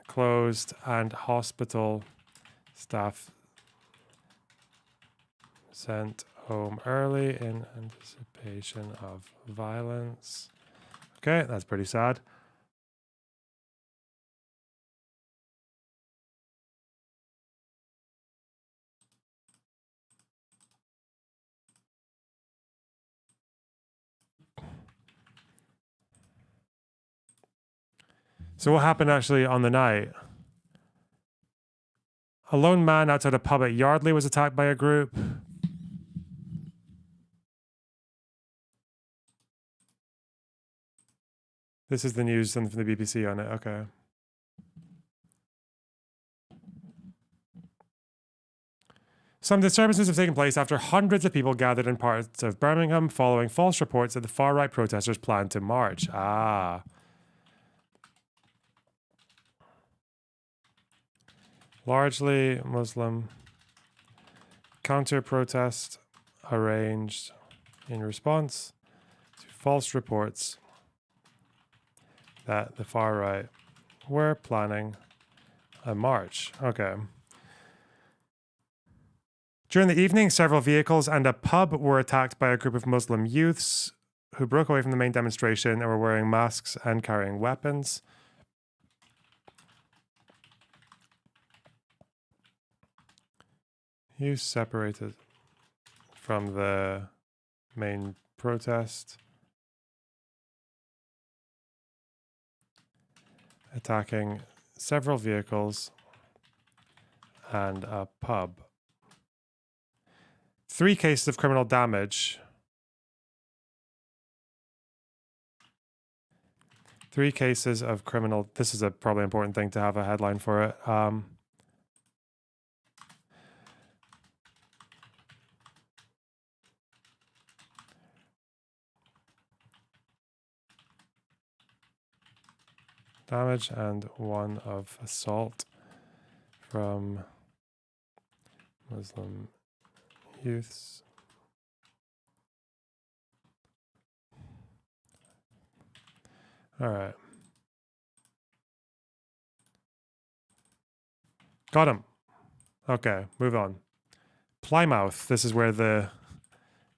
closed and hospital staff sent home early in anticipation of violence. Okay, that's pretty sad. So what happened actually on the night? A lone man outside a pub at Yardley was attacked by a group. This is the news from the BBC on it. Okay. Some disturbances have taken place after hundreds of people gathered in parts of Birmingham following false reports that the far-right protesters planned to march. Ah. Largely Muslim counter-protest arranged in response to false reports that the far right were planning a march. Okay. During the evening, several vehicles and a pub were attacked by a group of Muslim youths who broke away from the main demonstration and were wearing masks and carrying weapons. Youth separated from the main protest, attacking several vehicles and a pub. 3 cases of criminal damage. 3 cases of criminal... This is a probably important thing to have a headline for it. Damage and 1 of assault from Muslim youths. All right. Got him. Okay, move on. Plymouth. This is where the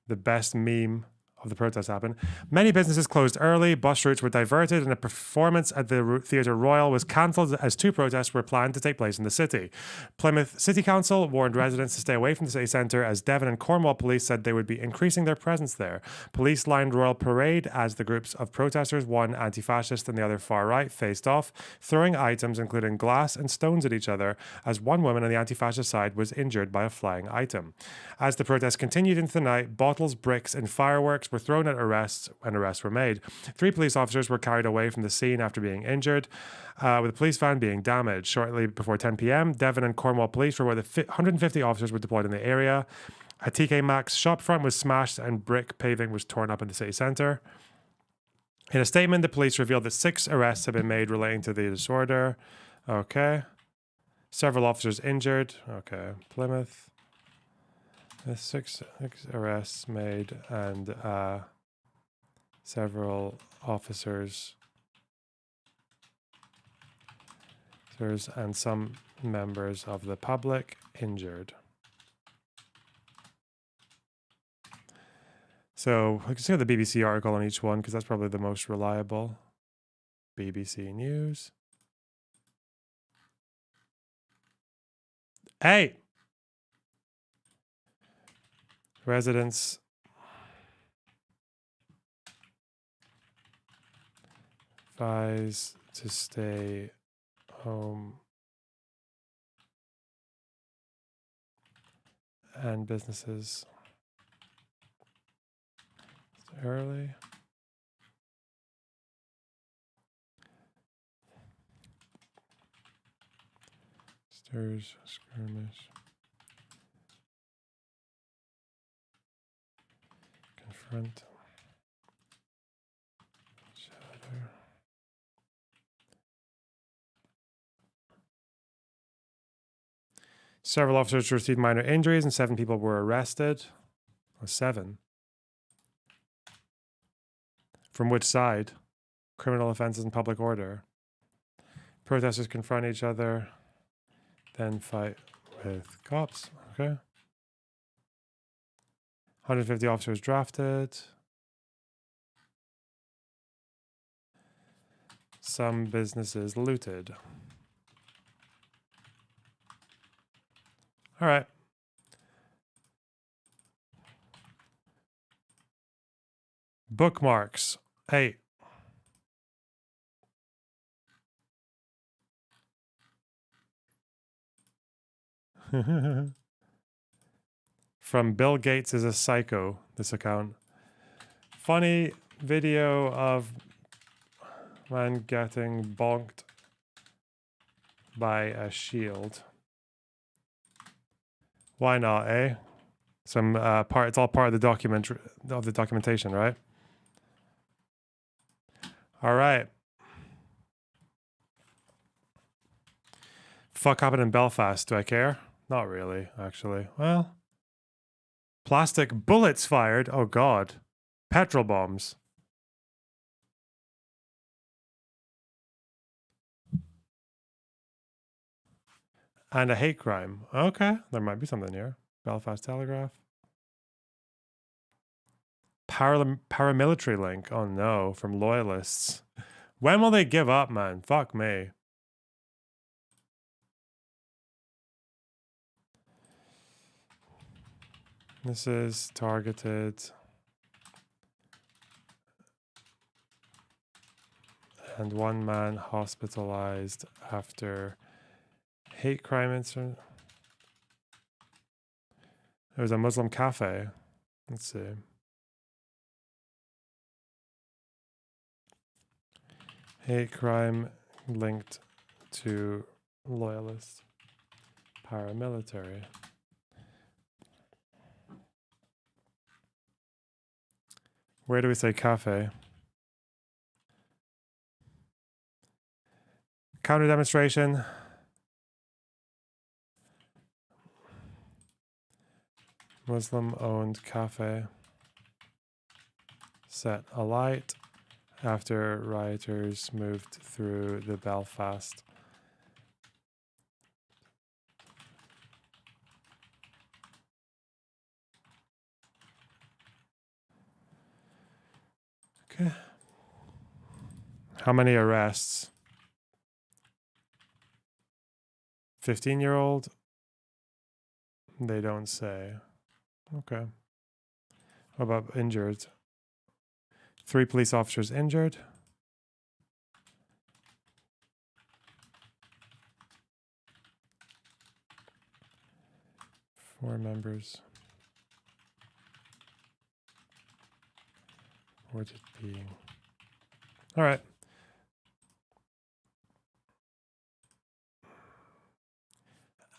best meme of the protest happened. Many businesses closed early, bus routes were diverted, and a performance at the Theatre Royal was cancelled as 2 protests were planned to take place in the city. Plymouth City Council warned residents to stay away from the city centre as Devon and Cornwall police said they would be increasing their presence there. Police lined Royal Parade as the groups of protesters, one anti-fascist and the other far-right, faced off, throwing items including glass and stones at each other as one woman on the anti-fascist side was injured by a flying item. As the protests continued into the night, bottles, bricks and fireworks were thrown at arrests and arrests were made. 3 police officers were carried away from the scene after being injured, with a police van being damaged. Shortly before 10 p.m, Devon and Cornwall police were where the 150 officers were deployed in the area. A TK Maxx shop front was smashed and brick paving was torn up in the city centre. In a statement, the police revealed that 6 arrests have been made relating to the disorder. Okay. Several officers injured. Okay. Plymouth. 6 arrests made and several officers and some members of the public injured. So I can see the BBC article on each one because that's probably the most reliable. BBC News. Hey! Residents advised to stay home and businesses early. Stirs skirmish. Confront each other. Several officers received minor injuries and 7 people were arrested. Oh, 7. From which side? Criminal offenses and public order. Protesters confront each other, then fight with cops. Okay. 150 officers drafted. Some businesses looted. All right. Bookmarks. Hey. From Bill Gates is a psycho, this account. Funny video of man getting bonked by a shield. Why not, eh? Some it's all part of the documentation, right? All right. Fuck happened in Belfast. Do I care? Not really, actually. Well, plastic bullets fired. Oh God. Petrol bombs. And a hate crime. Okay, there might be something here. Belfast Telegraph. Paramilitary link. Oh no, from loyalists. When will they give up, man? Fuck me. This is targeted. And 1 man hospitalized after hate crime incident. There was a Muslim cafe. Let's see. Hate crime linked to loyalist paramilitary. Where do we say cafe? Counter demonstration. Muslim-owned cafe set alight after rioters moved through the Belfast. Okay. How many arrests? 15-year-old? They don't say. Okay. What about injured? 3 police officers injured. 4 members. Reported being. All right.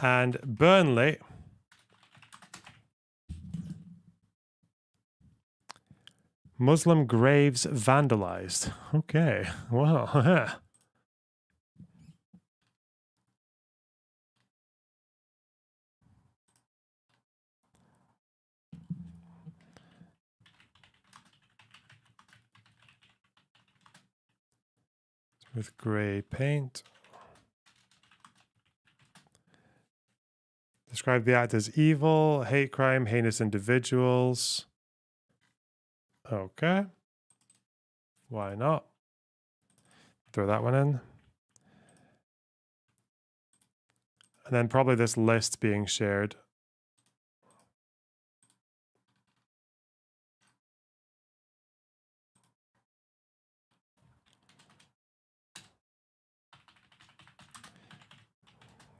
And Burnley. Muslim graves vandalized. Okay. Wow. With gray paint. Describe the act as evil, hate crime, heinous individuals. Okay. Why not? Throw that one in. And then probably this list being shared.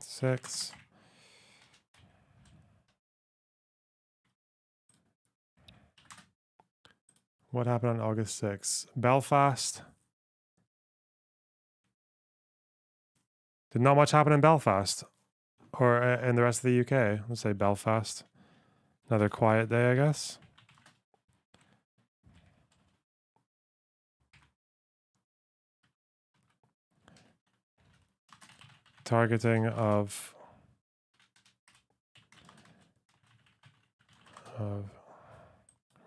Six. What happened on August 6th? Belfast. Did not much happen in Belfast or in the rest of the UK. Let's say Belfast. Another quiet day, I guess. Targeting of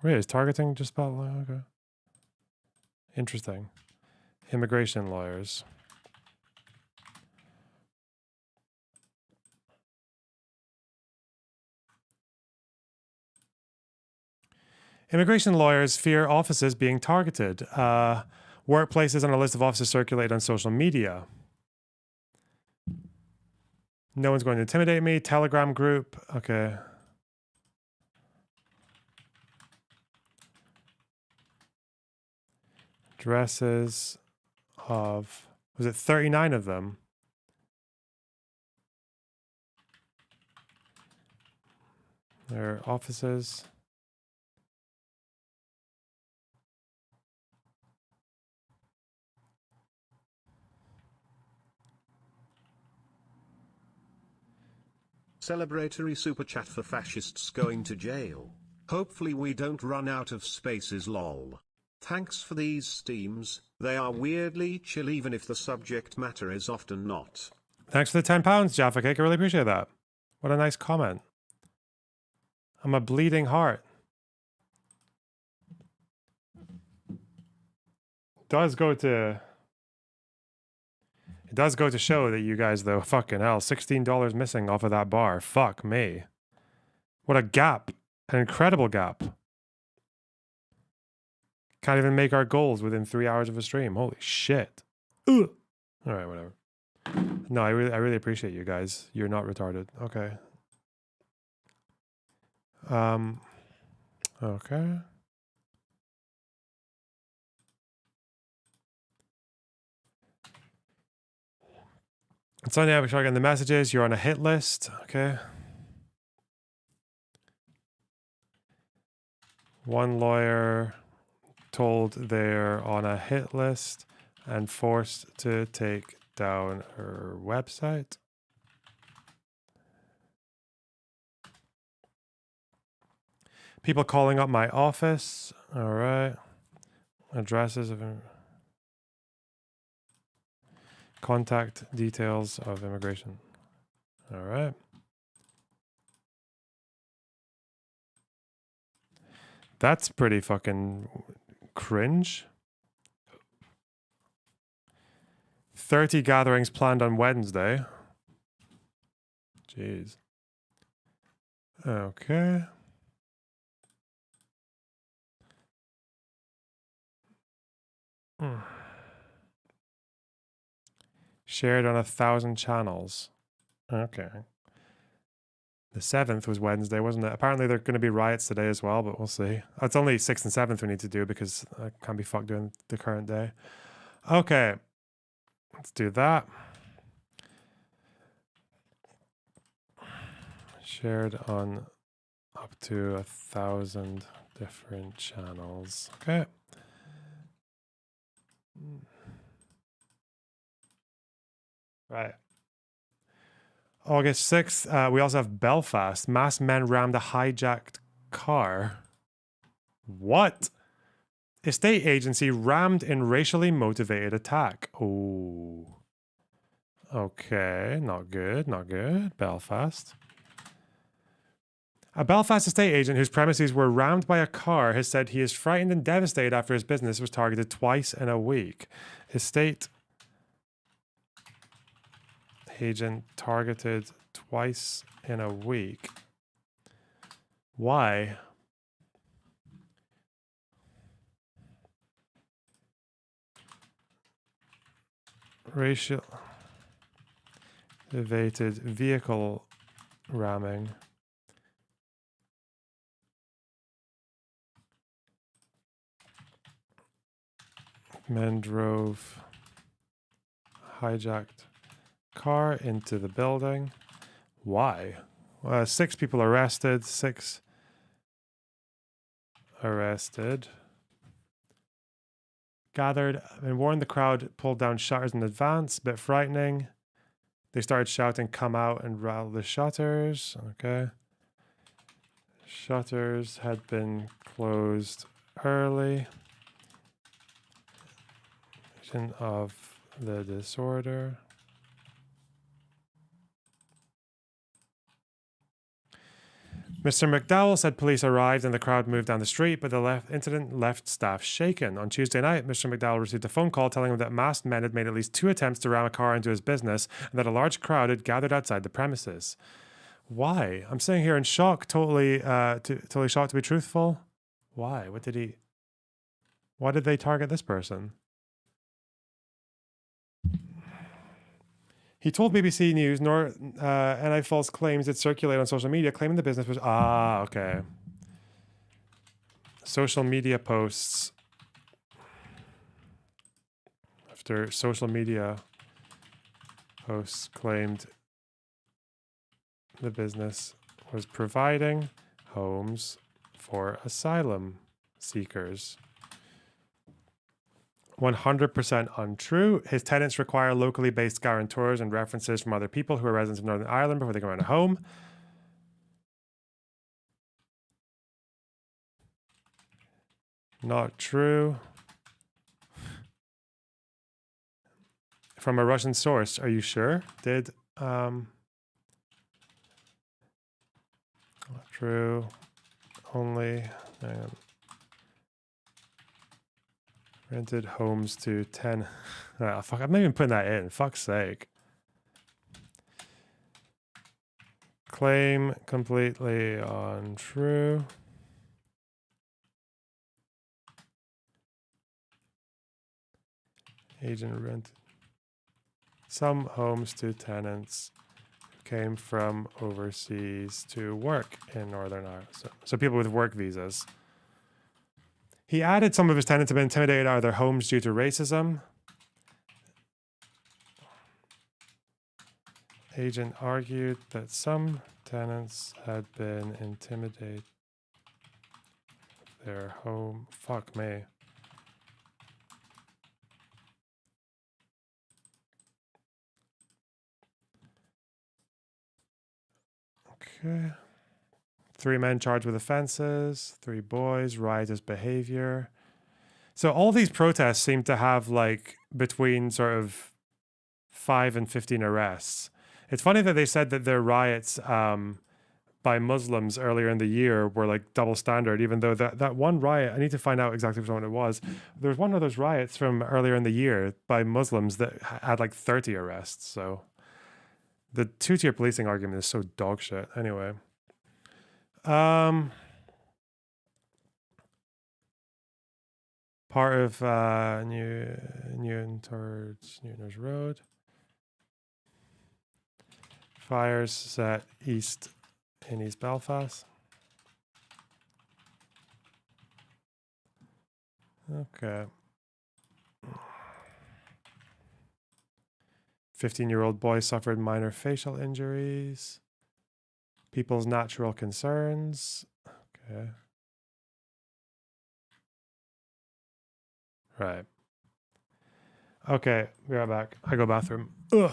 wait, is targeting just about okay. Interesting. Immigration lawyers. Immigration lawyers fear offices being targeted. Workplaces on a list of offices circulate on social media. No one's going to intimidate me. Telegram group. Okay. Addresses of, was it 39 of them? Their offices. Celebratory super chat for fascists going to jail. Hopefully we don't run out of spaces lol. Thanks for these steams, they are weirdly chill even if the subject matter is often not. Thanks for the £10, Jaffa Cake. I really appreciate that. What a nice comment. I'm a bleeding heart. It does go to show that you guys, though, fucking hell, $16 missing off of that bar. Fuck me. What a gap. An incredible gap. Can't even make our goals within 3 hours of a stream. Holy shit. Ugh. All right, whatever. No, I really appreciate you guys. You're not retarded. Okay. Okay. It's on the average again. The messages, you're on a hit list. Okay. One lawyer told they're on a hit list and forced to take down her website. People calling up my office. All right. Addresses of contact details of immigration. All right. That's pretty fucking cringe. 30 gatherings planned on Wednesday. Jeez. Okay. Shared on 1,000 channels. Okay. The 7th was Wednesday, wasn't it? Apparently there are going to be riots today as well, but we'll see. It's only 6th and 7th we need to do because I can't be fucked doing the current day. Okay. Let's do that. Shared on up to 1,000 different channels. Okay. Right. August 6th, we also have Belfast. Masked men rammed a hijacked car. What? Estate agency rammed in racially motivated attack. Oh. Okay, not good, not good. Belfast. A Belfast estate agent whose premises were rammed by a car has said he is frightened and devastated after his business was targeted twice in a week. Estate agent targeted twice in a week. Why? Racial evaded vehicle ramming. Men drove hijacked car into the building. Why? 6 people arrested. 6 arrested. Gathered and warned the crowd, pulled down shutters in advance. Bit frightening. They started shouting, "Come out," and rattle the shutters. Okay. Shutters had been closed early. Of the disorder. Mr. McDowell said police arrived and the crowd moved down the street, but the incident left staff shaken. On Tuesday night, Mr. McDowell received a phone call telling him that masked men had made at least 2 attempts to ram a car into his business and that a large crowd had gathered outside the premises. Why? I'm sitting here in shock, totally shocked to be truthful. Why? Why did they target this person? He told BBC News, any false claims that circulate on social media, claiming the business was... okay. Social media posts. After social media posts claimed the business was providing homes for asylum seekers. 100% untrue. His tenants require locally based guarantors and references from other people who are residents of Northern Ireland before they can rent a home. Not true. From a Russian source, are you sure? Not true. Only... hang on. Rented homes to 10. Fuck, I'm not even putting that in. Fuck's sake. Claim completely untrue. Agent rented some homes to tenants who came from overseas to work in Northern Ireland. So people with work visas. He added some of his tenants have been intimidated out of their homes due to racism. Agent argued that some tenants had been intimidated their home. Fuck me. Okay. 3 men charged with offenses, 3 boys, riotous behavior. So all these protests seem to have like between sort of 5 and 15 arrests. It's funny that they said that their riots by Muslims earlier in the year were like double standard, even though that one riot, I need to find out exactly which one it was. There was one of those riots from earlier in the year by Muslims that had like 30 arrests. So the 2-tier policing argument is so dog shit. Anyway. Part of Newton towards Newtoners Road. Fires set east in East Belfast. Okay. 15-year-old boy suffered minor facial injuries. People's natural concerns. Okay. Right. Okay, be right back. I go bathroom. Ugh.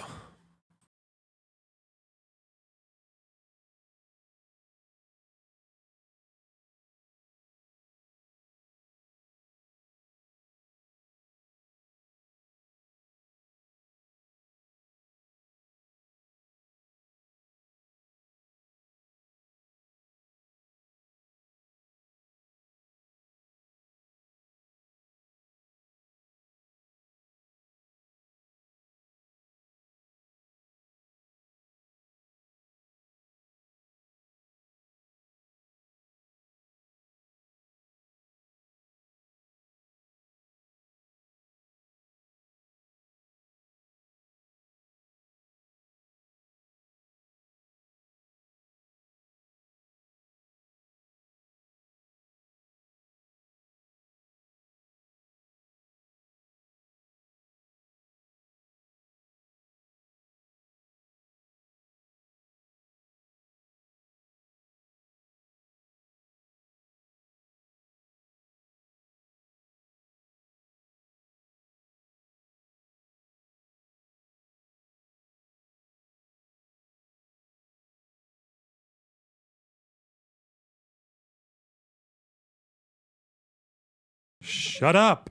Shut up.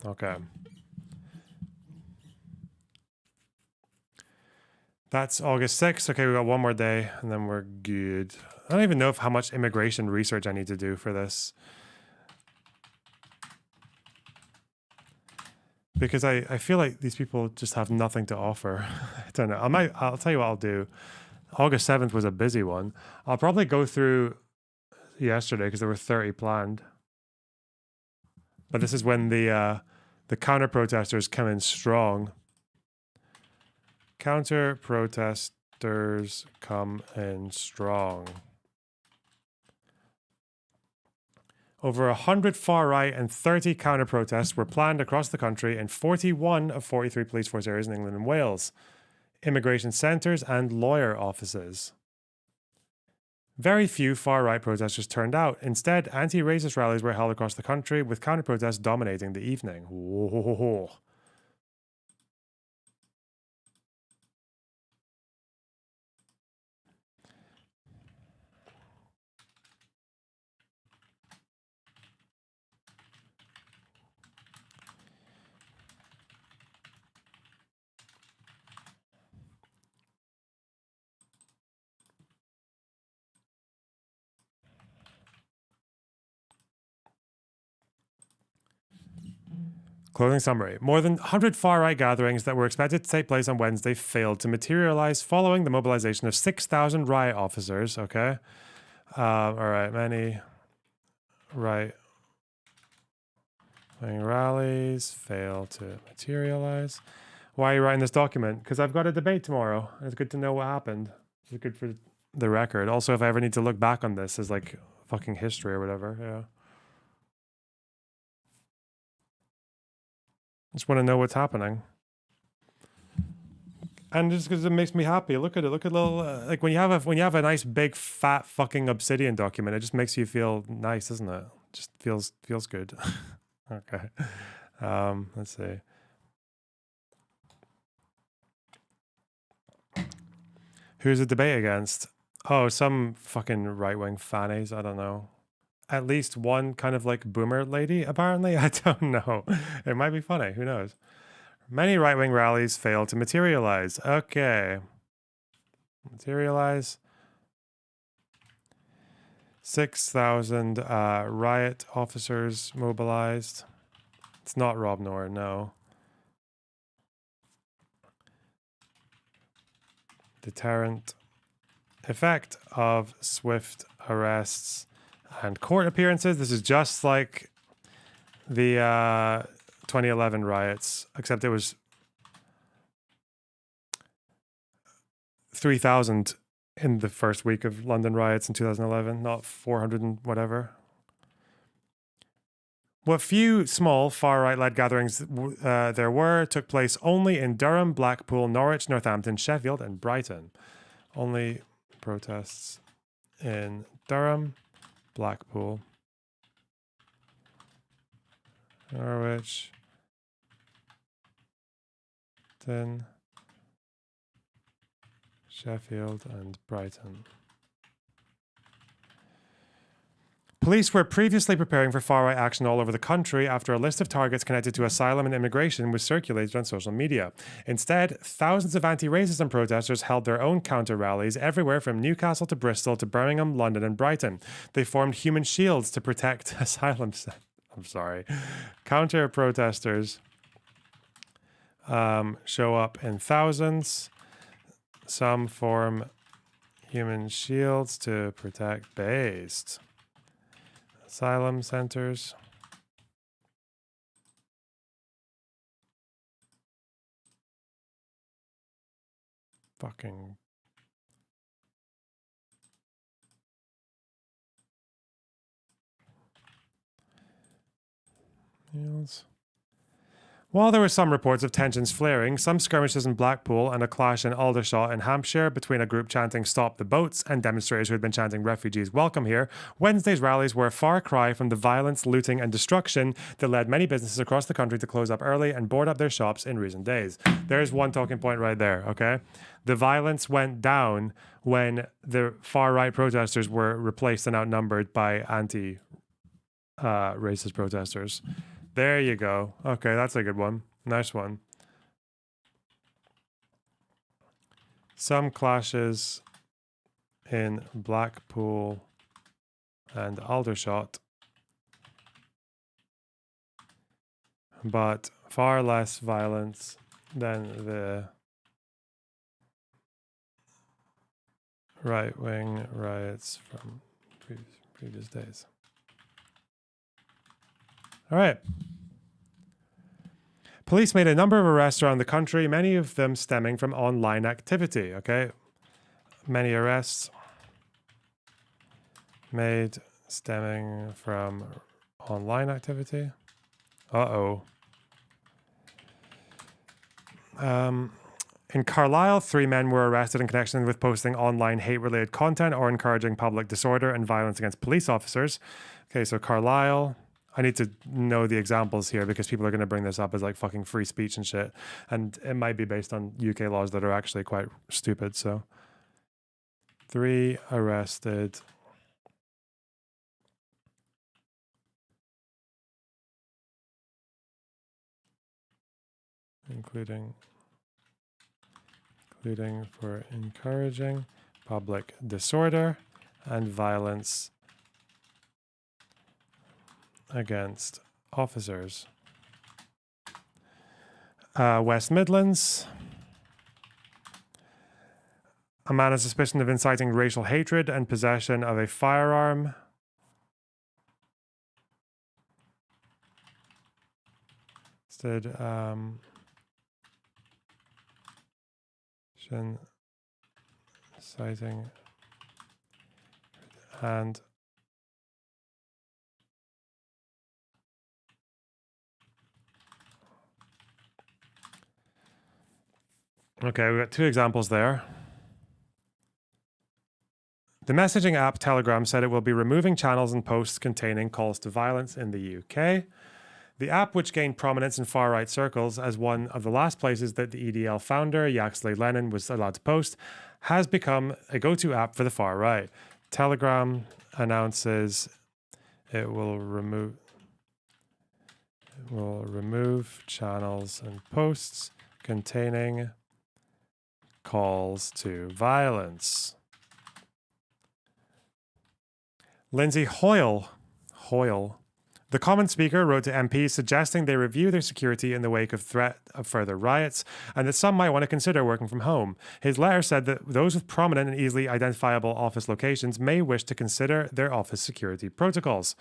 Okay. That's August 6th. Okay, we got one more day and then we're good. I don't even know how much immigration research I need to do for this. Because I feel like these people just have nothing to offer. I don't know. I'll tell you what I'll do. August 7th was a busy one. I'll probably go through yesterday because there were 30 planned. But this is when the counter protesters come in strong. Counter protesters come in strong. Over 100 far-right and 30 counter-protests were planned across the country in 41 of 43 police force areas in England and Wales, immigration centres and lawyer offices. Very few far-right protesters turned out. Instead, anti-racist rallies were held across the country, with counter-protests dominating the evening. Whoa. Closing summary. More than 100 far-right gatherings that were expected to take place on Wednesday failed to materialize following the mobilization of 6,000 riot officers. Okay. All right. Many right-wing rallies failed to materialize. Why are you writing this document? Because I've got a debate tomorrow. It's good to know what happened. It's good for the record. Also, if I ever need to look back on this as like fucking history or whatever. Yeah. Just want to know what's happening. And just because it makes me happy. Look at it. Look at little like when you have a nice big fat fucking obsidian document, it just makes you feel nice, doesn't it? Just feels good. Okay. Let's see. Who's the debate against? Oh, some fucking right-wing fannies. I don't know. At least one kind of like boomer lady, apparently. I don't know. It might be funny. Who knows? Many right-wing rallies failed to materialize. Okay. Materialize. 6,000 riot officers mobilized. It's not Rob Noor, no. Deterrent effect of swift arrests and court appearances. This is just like the 2011 riots, except it was 3,000 in the first week of London riots in 2011, not 400 and whatever. What few small far-right-led gatherings there were took place only in Durham, Blackpool, Norwich, Northampton, Sheffield, and Brighton. Only protests in Durham, Blackpool, Norwich, then Sheffield, and Brighton. Police were previously preparing for far-right action all over the country after a list of targets connected to asylum and immigration was circulated on social media. Instead, thousands of anti-racism protesters held their own counter-rallies everywhere from Newcastle to Bristol to Birmingham, London, and Brighton. They formed human shields to protect Counter-protesters show up in thousands. Some form human shields to protect based asylum centers. Fucking shields. While there were some reports of tensions flaring, some skirmishes in Blackpool and a clash in Aldershot in Hampshire between a group chanting "Stop the Boats" and demonstrators who had been chanting "Refugees welcome here," Wednesday's rallies were a far cry from the violence, looting and destruction that led many businesses across the country to close up early and board up their shops in recent days. There's one talking point right there, okay? The violence went down when the far-right protesters were replaced and outnumbered by anti-racist protesters. There you go. Okay, that's a good one. Nice one. Some clashes in Blackpool and Aldershot, but far less violence than the right-wing riots from previous days. All right. Police made a number of arrests around the country, many of them stemming from online activity, okay? Many arrests made stemming from online activity. Uh-oh. In Carlisle, 3 men were arrested in connection with posting online hate-related content or encouraging public disorder and violence against police officers. Okay, so Carlisle. I need to know the examples here because people are going to bring this up as like fucking free speech and shit. And it might be based on UK laws that are actually quite stupid. So 3 arrested. Including for encouraging public disorder and violence against officers. West Midlands. A man on suspicion of inciting racial hatred and possession of a firearm. Instead, inciting and okay, we've got 2 examples there. The messaging app Telegram said it will be removing channels and posts containing calls to violence in the UK. The app, which gained prominence in far-right circles as one of the last places that the EDL founder, Yaxley Lennon, was allowed to post, has become a go-to app for the far-right. Telegram announces it will remove channels and posts containing calls to violence. Lindsay Hoyle, the Commons Speaker, wrote to MPs suggesting they review their security in the wake of threat of further riots and that some might want to consider working from home. His letter said that those with prominent and easily identifiable office locations may wish to consider their office security protocols.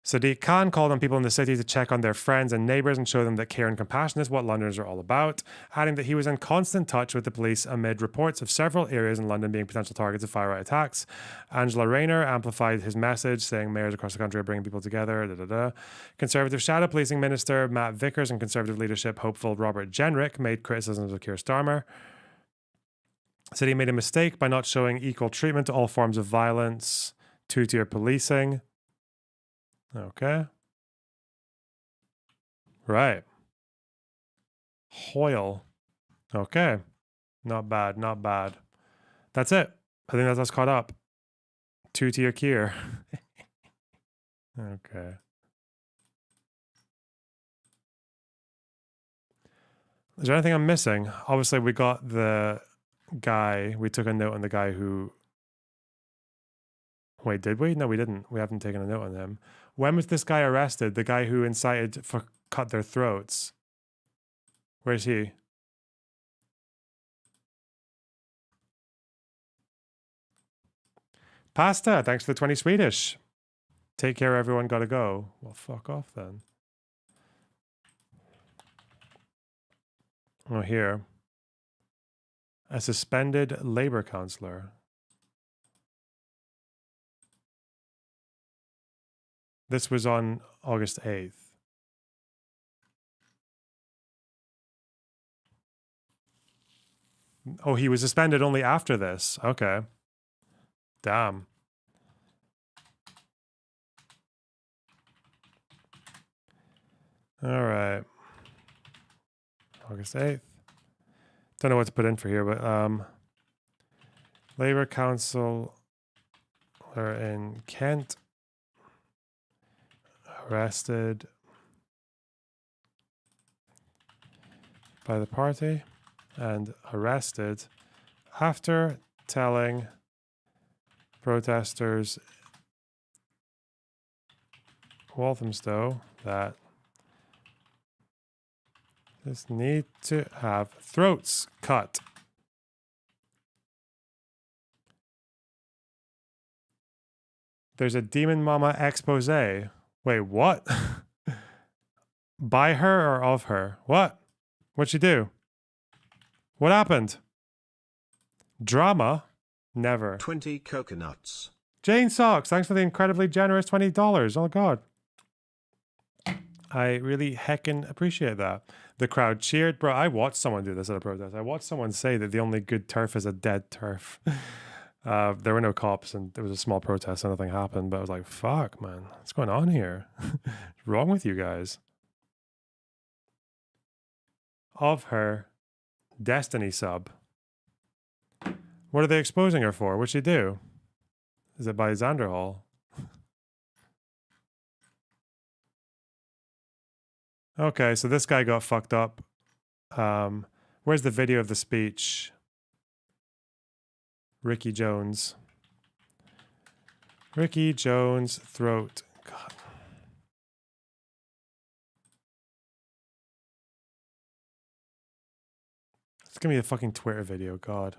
Sadiq Khan called on people in the city to check on their friends and neighbours and show them that care and compassion is what Londoners are all about, adding that he was in constant touch with the police amid reports of several areas in London being potential targets of far-right attacks. Angela Rayner amplified his message, saying mayors across the country are bringing people together. Conservative shadow policing minister Matt Vickers and Conservative leadership hopeful Robert Jenrick made criticisms of Keir Starmer. Said he made a mistake by not showing equal treatment to all forms of violence, two-tier policing. Okay. Right. Hoyle. Okay. Not bad, not bad. That's it. I think that's us caught up. Two-tier Keir. Okay. Is there anything I'm missing? Obviously, we got the guy. We took a note on the guy who... Wait, did we? No, we didn't. We haven't taken a note on him. When was this guy arrested? The guy who incited for cut their throats. Where's he? Pasta, thanks for the 20 Swedish. Take care, everyone. Gotta go. Well, fuck off then. Oh, here. A suspended Labour councillor. This was on August 8th. Oh, he was suspended only after this. Okay. Damn. All right. August 8th. Don't know what to put in for here, but Labour Council are in Kent. Arrested by the party and arrested after telling protesters Walthamstow that just need to have throats cut. There's a Demon Mama expose. Wait, what? By her or of her? What? What'd she do? What happened? Drama? Never. 20 coconuts. Jane Socks, thanks for the incredibly generous $20. Oh, God. I really heckin' appreciate that. The crowd cheered. Bro, I watched someone do this at a protest. I watched someone say that the only good turf is a dead turf. There were no cops and there was a small protest and nothing happened, but I was like, fuck, man. What's going on here? What's wrong with you guys? Of her Destiny sub. What are they exposing her for? What'd she do? Is it by Xander Hall? Okay, so this guy got fucked up. Where's the video of the speech? Ricky Jones. Ricky Jones throat. God. It's gonna be a fucking Twitter video, God.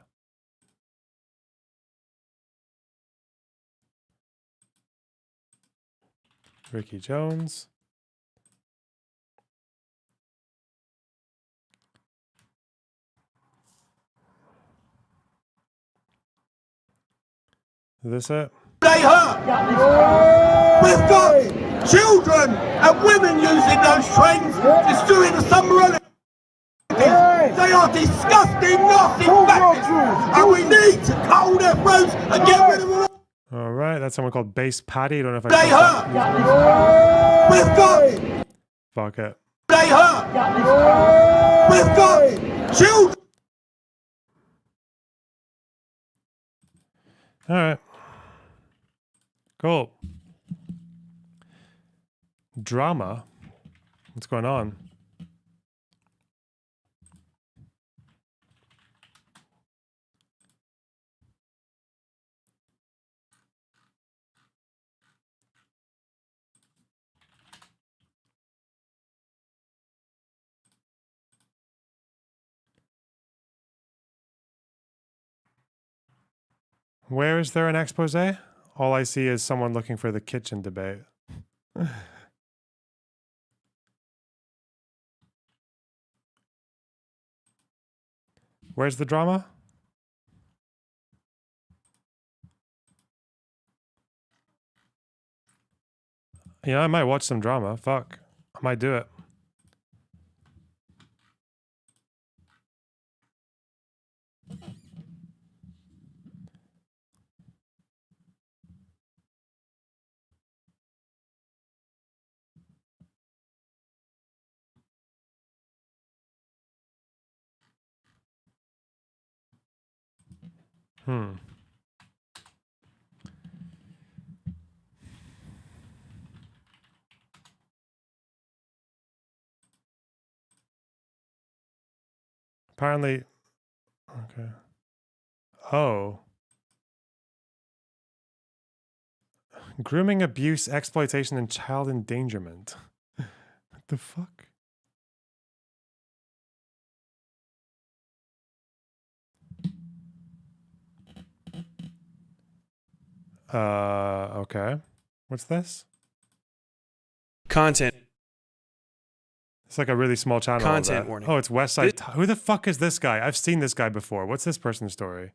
Ricky Jones. Is this it? They hurt. We've got children and women using those trains, destroying the submarine. They are disgusting, nasty bastards, and we need to cut all their throats and get rid of them. All right, that's someone called Base Paddy. I don't know if I. They hurt. We've got. Fuck it. They hurt. We've got children. All right. Cool. Drama. What's going on? Where is there an expose? All I see is someone looking for the kitchen debate. Where's the drama? Yeah, I might watch some drama. Fuck. I might do it. Hmm. Apparently, okay. Oh. Grooming, abuse, exploitation, and child endangerment. What the fuck? Okay. What's this? Content. It's like a really small channel. Content warning. Oh, it's Westside. Who the fuck is this guy? I've seen this guy before. What's this person's story?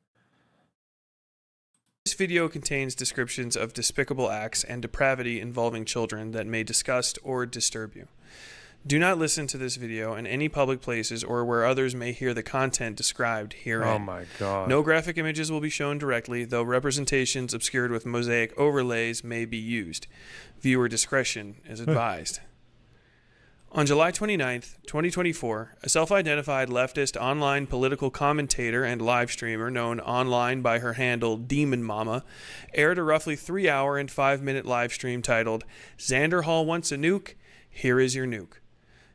This video contains descriptions of despicable acts and depravity involving children that may disgust or disturb you. Do not listen to this video in any public places or where others may hear the content described herein. Oh my god. No graphic images will be shown directly, though representations obscured with mosaic overlays may be used. Viewer discretion is advised. On July 29th, 2024, a self-identified leftist online political commentator and live streamer known online by her handle Demon Mama aired a roughly 3-hour and 5-minute live stream titled "Xander Hall Wants a Nuke? Here is your nuke."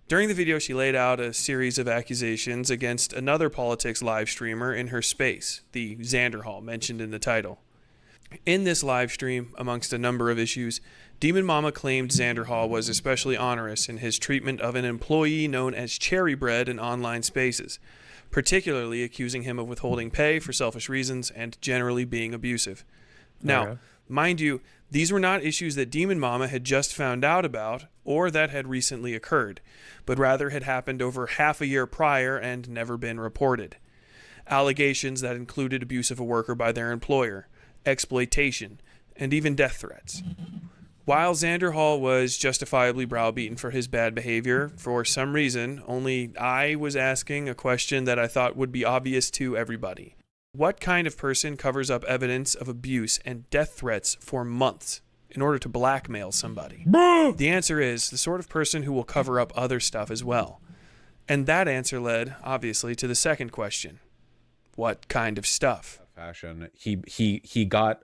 During the video, she laid out a series of accusations against another politics live streamer in her space, the Xander Hall mentioned in the title. In this live stream, amongst a number of issues, Demon Mama claimed Xander Hall was especially onerous in his treatment of an employee known as Cherry Bread in online spaces, particularly accusing him of withholding pay for selfish reasons and generally being abusive. Now, mind you, these were not issues that Demon Mama had just found out about or that had recently occurred, but rather had happened over half a year prior and never been reported. Allegations that included abuse of a worker by their employer, exploitation, and even death threats. While Xander Hall was justifiably browbeaten for his bad behavior, for some reason, only I was asking a question that I thought would be obvious to everybody. What kind of person covers up evidence of abuse and death threats for months in order to blackmail somebody? The answer is the sort of person who will cover up other stuff as well. And that answer led, obviously, to the second question. What kind of stuff? Fashion. He got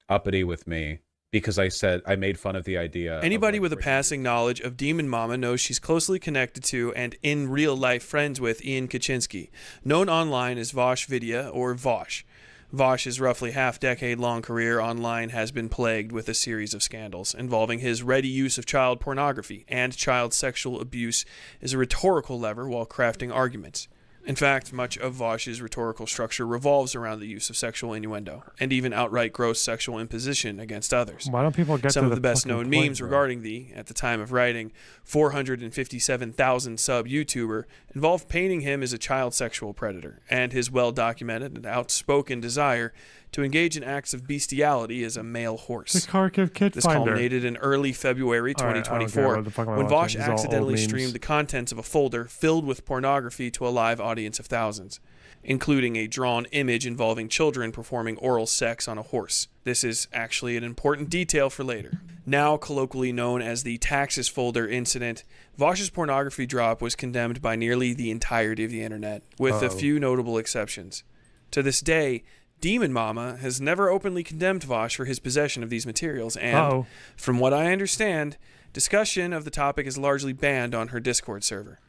uppity with me because I made fun of the idea. Anybody with a passing knowledge of Demon Mama knows she's closely connected to and in real life friends with Ian Kaczynski, known online as Vosh Vidya or Vosh. Vosh's roughly half-decade-long career online has been plagued with a series of scandals involving his ready use of child pornography and child sexual abuse as a rhetorical lever while crafting arguments. In fact, much of Vosh's rhetorical structure revolves around the use of sexual innuendo, and even outright gross sexual imposition against others. Why don't people get Some to of the best-known point, memes regarding the, at the time of writing, 457,000 sub YouTuber involve painting him as a child sexual predator, and his well-documented and outspoken desire to engage in acts of bestiality as a male horse. The Kharkiv Kid This Finder. culminated in early February 2024 when Vosh accidentally streamed the contents of a folder filled with pornography to a live audience of thousands, including a drawn image involving children performing oral sex on a horse. This is actually an important detail for later. Now colloquially known as the Taxes Folder incident, Vosh's pornography drop was condemned by nearly the entirety of the internet, with a few notable exceptions. To this day, Demon Mama has never openly condemned Vosh for his possession of these materials, and, from what I understand, discussion of the topic is largely banned on her Discord server.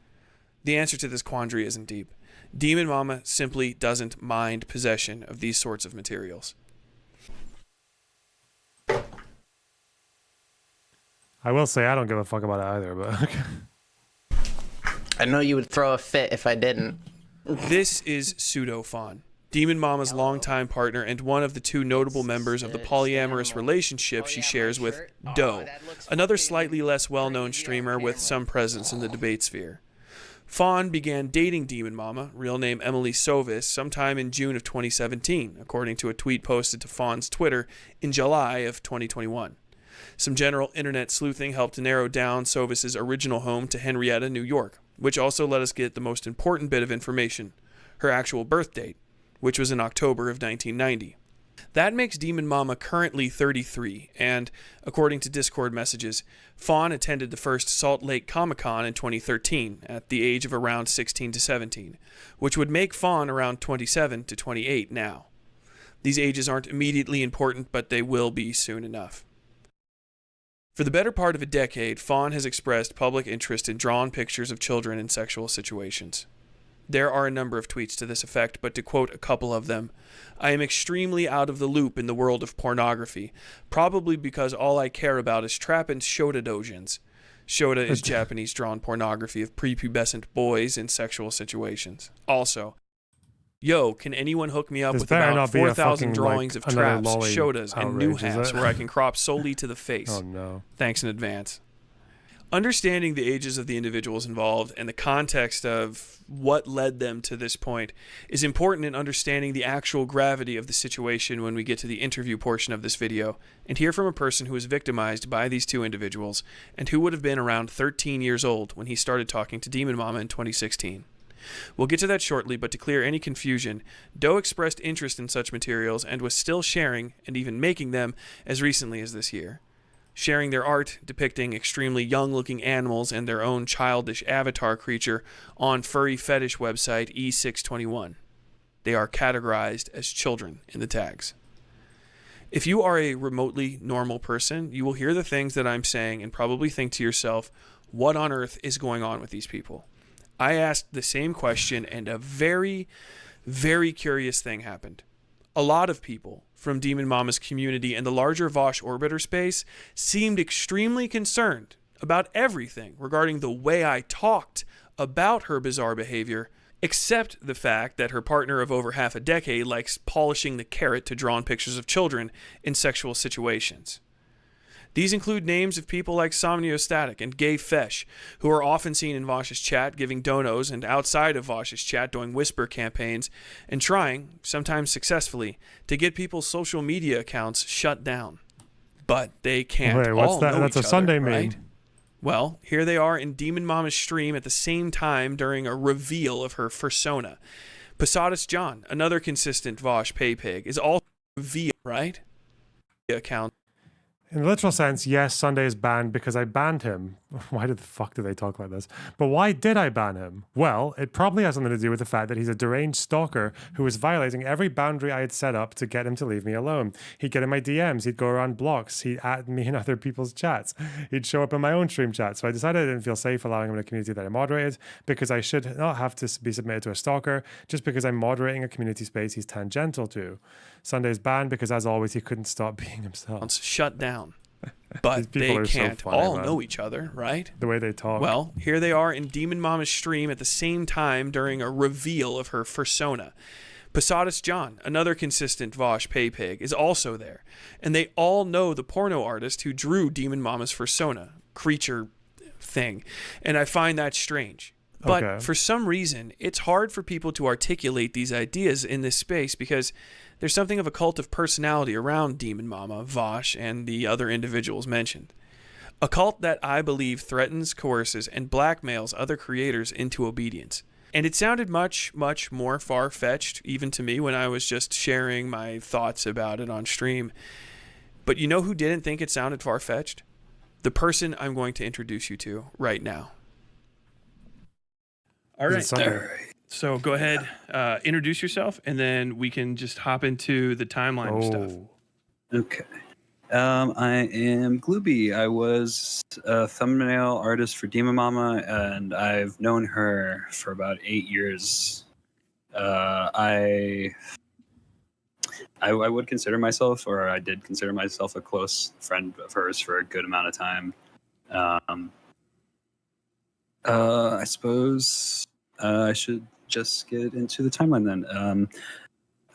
The answer to this quandary isn't deep. Demon Mama simply doesn't mind possession of these sorts of materials. I will say I don't give a fuck about it either, but I know you would throw a fit if I didn't. This is pseudo-fawn. Demon Mama's longtime partner and one of the two notable members of the polyamorous relationship she shares with Doe, another slightly less well-known streamer with some presence in the debate sphere. Fawn began dating Demon Mama, real name Emily Sovis, sometime in June of 2017, according to a tweet posted to Fawn's Twitter in July of 2021. Some general internet sleuthing helped narrow down Sovis's original home to Henrietta, New York, which also let us get the most important bit of information, her actual birth date, which was in October of 1990. That makes Demon Mama currently 33, and, according to Discord messages, Fawn attended the first Salt Lake Comic-Con in 2013 at the age of around 16 to 17, which would make Fawn around 27 to 28 now. These ages aren't immediately important, but they will be soon enough. For the better part of a decade, Fawn has expressed public interest in drawn pictures of children in sexual situations. There are a number of tweets to this effect, but to quote a couple of them, I am extremely out of the loop in the world of pornography, probably because all I care about is trap and shota dojins. Shota is Japanese drawn pornography of prepubescent boys in sexual situations. Also, yo, can anyone hook me up with about 4,000 drawings of traps, shotas, and new-hafs where I can crop solely to the face? Oh no. Thanks in advance. Understanding the ages of the individuals involved and the context of what led them to this point is important in understanding the actual gravity of the situation when we get to the interview portion of this video and hear from a person who was victimized by these two individuals and who would have been around 13 years old when he started talking to Demon Mama in 2016. We'll get to that shortly, but to clear any confusion, Doe expressed interest in such materials and was still sharing and even making them as recently as this year. Sharing their art depicting extremely young-looking animals and their own childish avatar creature on furry fetish website E621. They are categorized as children in the tags. If you are a remotely normal person, you will hear the things that I'm saying and probably think to yourself, what on earth is going on with these people? I asked the same question and a very, very curious thing happened. A lot of people from Demon Mama's community and the larger Vosh orbiter space seemed extremely concerned about everything regarding the way I talked about her bizarre behavior, except the fact that her partner of over half a decade likes polishing the carrot to drawn pictures of children in sexual situations. These include names of people like Somniostatic and Gay Fesh, who are often seen in Vosh's chat giving donos and outside of Vosh's chat doing whisper campaigns and trying, sometimes successfully, to get people's social media accounts shut down. But they can't Wait, what's all that? know That's each a Sunday other, meme. right? Well, here they are in Demon Mama's stream at the same time during a reveal of her fursona. Posadas John, another consistent Vosh pay pig, is also revealed, right? Account. In the literal sense, yes, Sunday is banned because I banned him. Why the fuck do they talk like this? But why did I ban him? Well, it probably has something to do with the fact that he's a deranged stalker who was violating every boundary I had set up to get him to leave me alone. He'd get in my DMs, he'd go around blocks, he'd add me in other people's chats, he'd show up in my own stream chat. So I decided I didn't feel safe allowing him in a community that I moderated because I should not have to be submitted to a stalker just because I'm moderating a community space he's tangential to. Sunday's banned because, as always, he couldn't stop being himself. Shut down. But they can't all know each other, right? The way they talk. Well, here they are in Demon Mama's stream at the same time during a reveal of her fursona. Posadas John, another consistent Vosh pay pig, is also there. And they all know the porno artist who drew Demon Mama's fursona, creature thing. And I find that strange. But for some reason, it's hard for people to articulate these ideas in this space because there's something of a cult of personality around Demon Mama, Vosh, and the other individuals mentioned. A cult that I believe threatens, coerces, and blackmails other creators into obedience. And it sounded much, much more far-fetched, even to me, when I was just sharing my thoughts about it on stream. But you know who didn't think it sounded far-fetched? The person I'm going to introduce you to right now. All right. So go ahead, introduce yourself, and then we can just hop into the timeline stuff. Okay. I am Glooby. I was a thumbnail artist for Demon Mama, and I've known her for about 8 years. I would consider myself, or I did consider myself, a close friend of hers for a good amount of time. I suppose I should just get into the timeline then.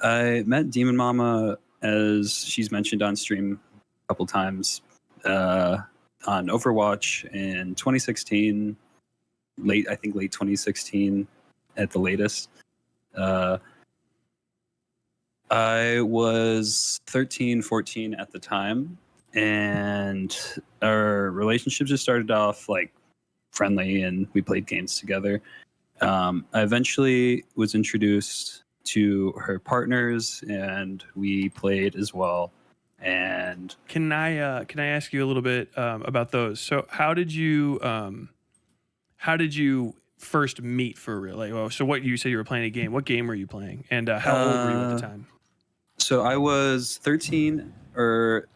I met Demon Mama, as she's mentioned on stream a couple times, on Overwatch in 2016, late 2016 at the latest. I was 13, 14 at the time, and our relationship just started off like friendly, and we played games together. I eventually was introduced to her partners, and we played as well. And can I ask you a little bit about those? So how did you first meet for real? Like, well, so what you said you were playing a game. What game were you playing? And how old were you at the time? So I was 13 or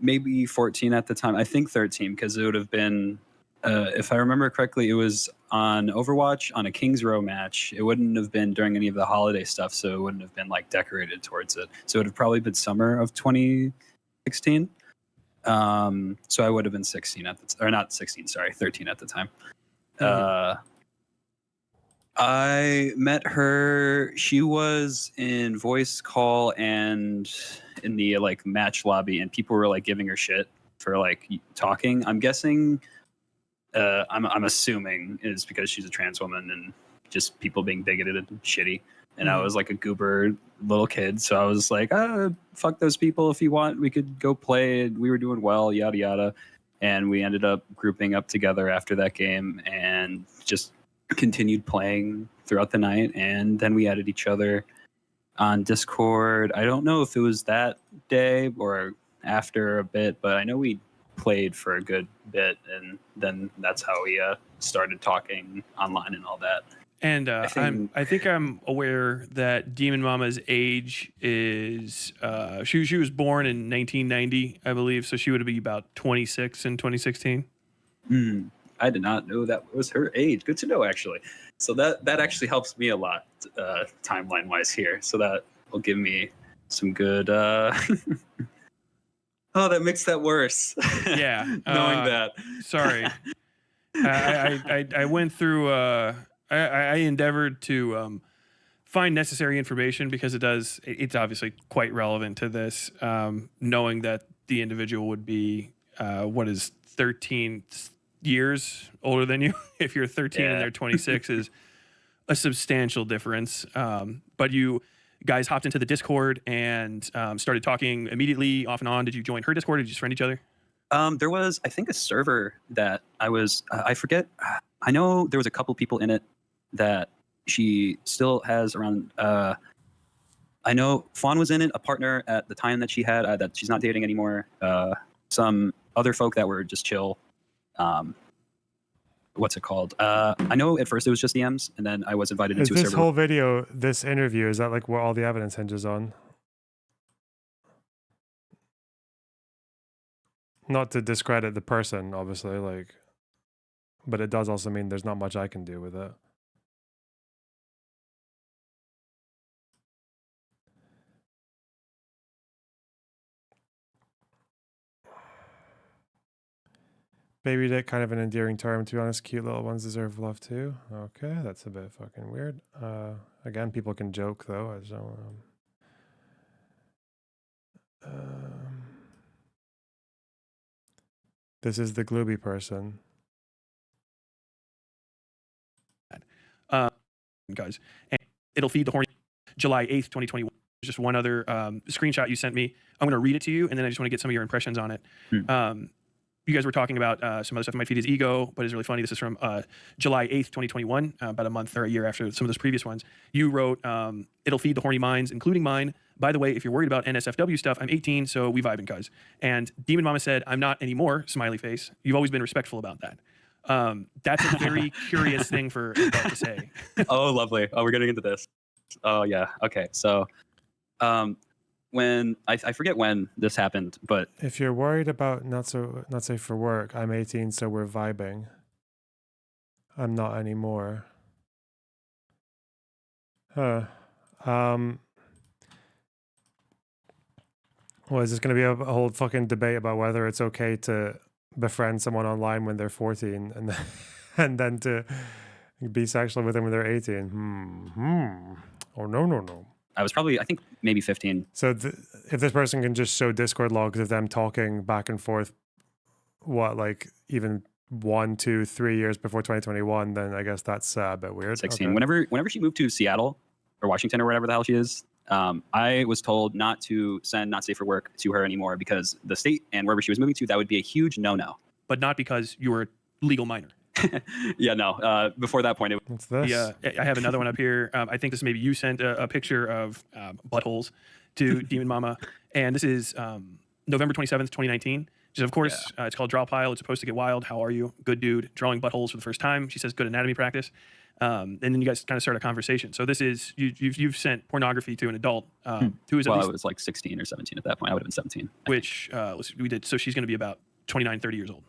maybe 14 at the time. I think 13, because it would have been, if I remember correctly, it was on Overwatch on a Kings Row match. It wouldn't have been during any of the holiday stuff, so it wouldn't have been like decorated towards it. So it would have probably been summer of 2016. So I would have been 16 at the or not 16, sorry, 13 at the time. I met her. She was in voice call and in the like match lobby, and people were like giving her shit for like talking. I'm guessing, I'm assuming is because she's a trans woman and just people being bigoted and shitty. And I was like a goober little kid, so I was like, fuck those people. If you want, we could go play. We were doing well, yada yada. And we ended up grouping up together after that game and just continued playing throughout the night. And then we added each other on Discord. I don't know if it was that day or after a bit, but I know we played for a good bit, and then that's how we started talking online and all that. And I think I'm aware that Demon Mama's age is she was born in 1990, I believe, so she would be about 26 in 2016. I did not know that was her age. Good to know, actually. So that actually helps me a lot, timeline wise here. So that will give me some good. Oh, that makes that worse. Yeah, knowing that. Sorry, I went through. I endeavored to find necessary information because it's obviously quite relevant to this. Knowing that the individual would be 13 years older than you. If you're 13 and they're 26 is a substantial difference. But you guys hopped into the Discord and started talking immediately off and on. Did you join her Discord or did you just friend each other? There was, I think, a server that I was, I forget. I know there was a couple people in it that she still has around. I know Fawn was in it, a partner at the time that she had, that she's not dating anymore. Some other folk that were just chill. What's it called? I know at first it was just DMs, and then I was invited into a server. This whole video, this interview, is that like what all the evidence hinges on? Not to discredit the person, obviously, like, but it does also mean there's not much I can do with it. Baby dick, kind of an endearing term, to be honest. Cute little ones deserve love too. Okay, that's a bit fucking weird. Again, people can joke though. I don't. This is the Glooby person. Guys, and it'll feed the horny. July 8th, 2021. Just one other screenshot you sent me. I'm going to read it to you, and then I just want to get some of your impressions on it. You guys were talking about some other stuff that might feed his ego, but it's really funny. This is from July 8th, 2021, about a month or a year after some of those previous ones. You wrote, it'll feed the horny minds, including mine. By the way, if you're worried about NSFW stuff, I'm 18, so we vibing, cuz. And Demon Mama said, I'm not anymore, smiley face. You've always been respectful about that. That's a very curious thing for a dog to say. Oh, lovely. Oh, we're getting into this. Oh, yeah. Okay. So, when I forget when this happened, but if you're worried about not safe for work, I'm 18, so we're vibing. I'm not anymore. Well, is this going to be a whole fucking debate about whether it's okay to befriend someone online when they're 14 and then to be sexual with them when they're 18? Oh, no. I was probably, I think, maybe 15. So if this person can just show Discord logs of them talking back and forth, what, like even 1, 2, 3 years before 2021, then I guess that's a bit weird. 16. Okay. Whenever she moved to Seattle or Washington or whatever the hell she is, I was told not to send not safe for work to her anymore because the state and wherever she was moving to, that would be a huge no-no. But not because you were a legal minor. Yeah, no. Before that point, What's this? Yeah, I have another one up here. I think this maybe you sent a picture of buttholes to Demon Mama, and this is November 27th, 2019. Which is, of course, it's called Draw Pile. It's supposed to get wild. How are you? Good dude. Drawing buttholes for the first time. She says good anatomy practice. And then you guys kind of start a conversation. So this is you've sent pornography to an adult who is at least, I was like 16 or 17 at that point. I would have been 17. Which we did. So she's going to be about 29, 30 years old.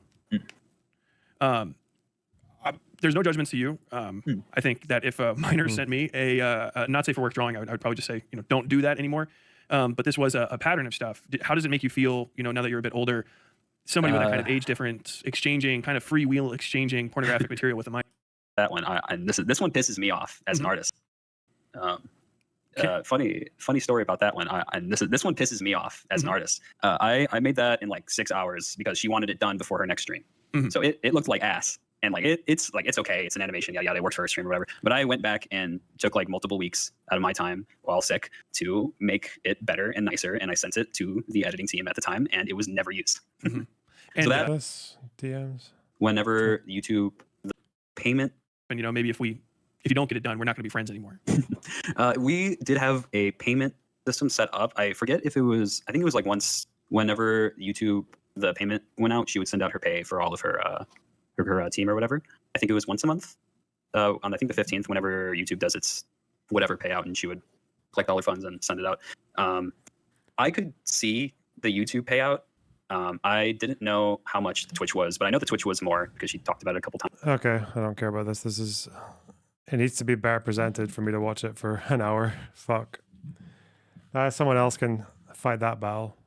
There's no judgments to you. I think that if a minor sent me a not safe for work drawing, I would probably just say, don't do that anymore. But this was a pattern of stuff. How does it make you feel, now that you're a bit older, somebody with that kind of age difference, exchanging, kind of freewheel exchanging pornographic material with a minor? That one, this one pisses me off as an artist. Funny story about that one. This one pisses me off as an artist. I made that in like 6 hours because she wanted it done before her next stream. So it looked like ass. And like it's okay, it's an animation, yada yada, it worked for her stream or whatever. But I went back and took like multiple weeks out of my time while sick to make it better and nicer, and I sent it to the editing team at the time, and it was never used. And so that DMs. Whenever YouTube the payment, and maybe if you don't get it done, we're not going to be friends anymore. We did have a payment system set up. I forget if it was. I think it was like once. Whenever YouTube the payment went out, she would send out her pay for all of her team or whatever. I think it was once a month on I think the 15th, whenever YouTube does its whatever payout, and she would collect all her funds and send it out. I could see the YouTube payout. I didn't know how much the Twitch was, but I know the Twitch was more because she talked about it a couple times. Okay, I don't care about this. It needs to be better presented for me to watch it for an hour. Fuck. Someone else can fight that battle.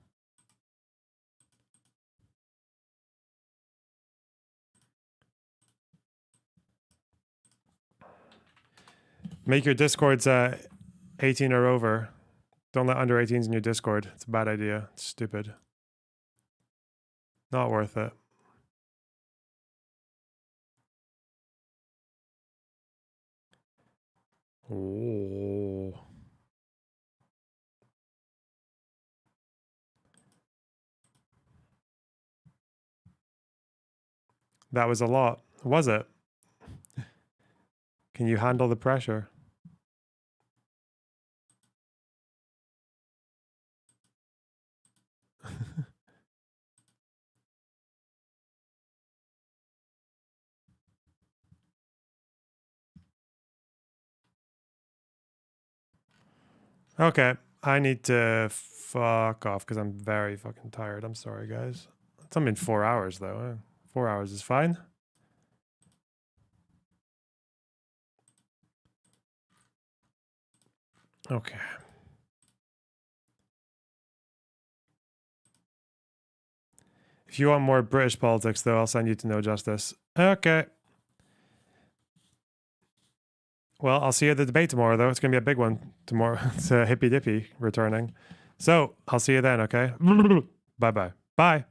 Make your Discords 18 or over. Don't let under 18s in your Discord. It's a bad idea. It's stupid. Not worth it. Oh. That was a lot. Was it? Can you handle the pressure? Okay, I need to fuck off because I'm very fucking tired. I'm sorry, guys. It's only been 4 hours, though. 4 hours is fine. Okay. If you want more British politics, though, I'll send you to No Justice. Okay. Well, I'll see you at the debate tomorrow, though. It's going to be a big one tomorrow. It's Hippy Dippy returning. So, I'll see you then, okay? Bye-bye. Bye.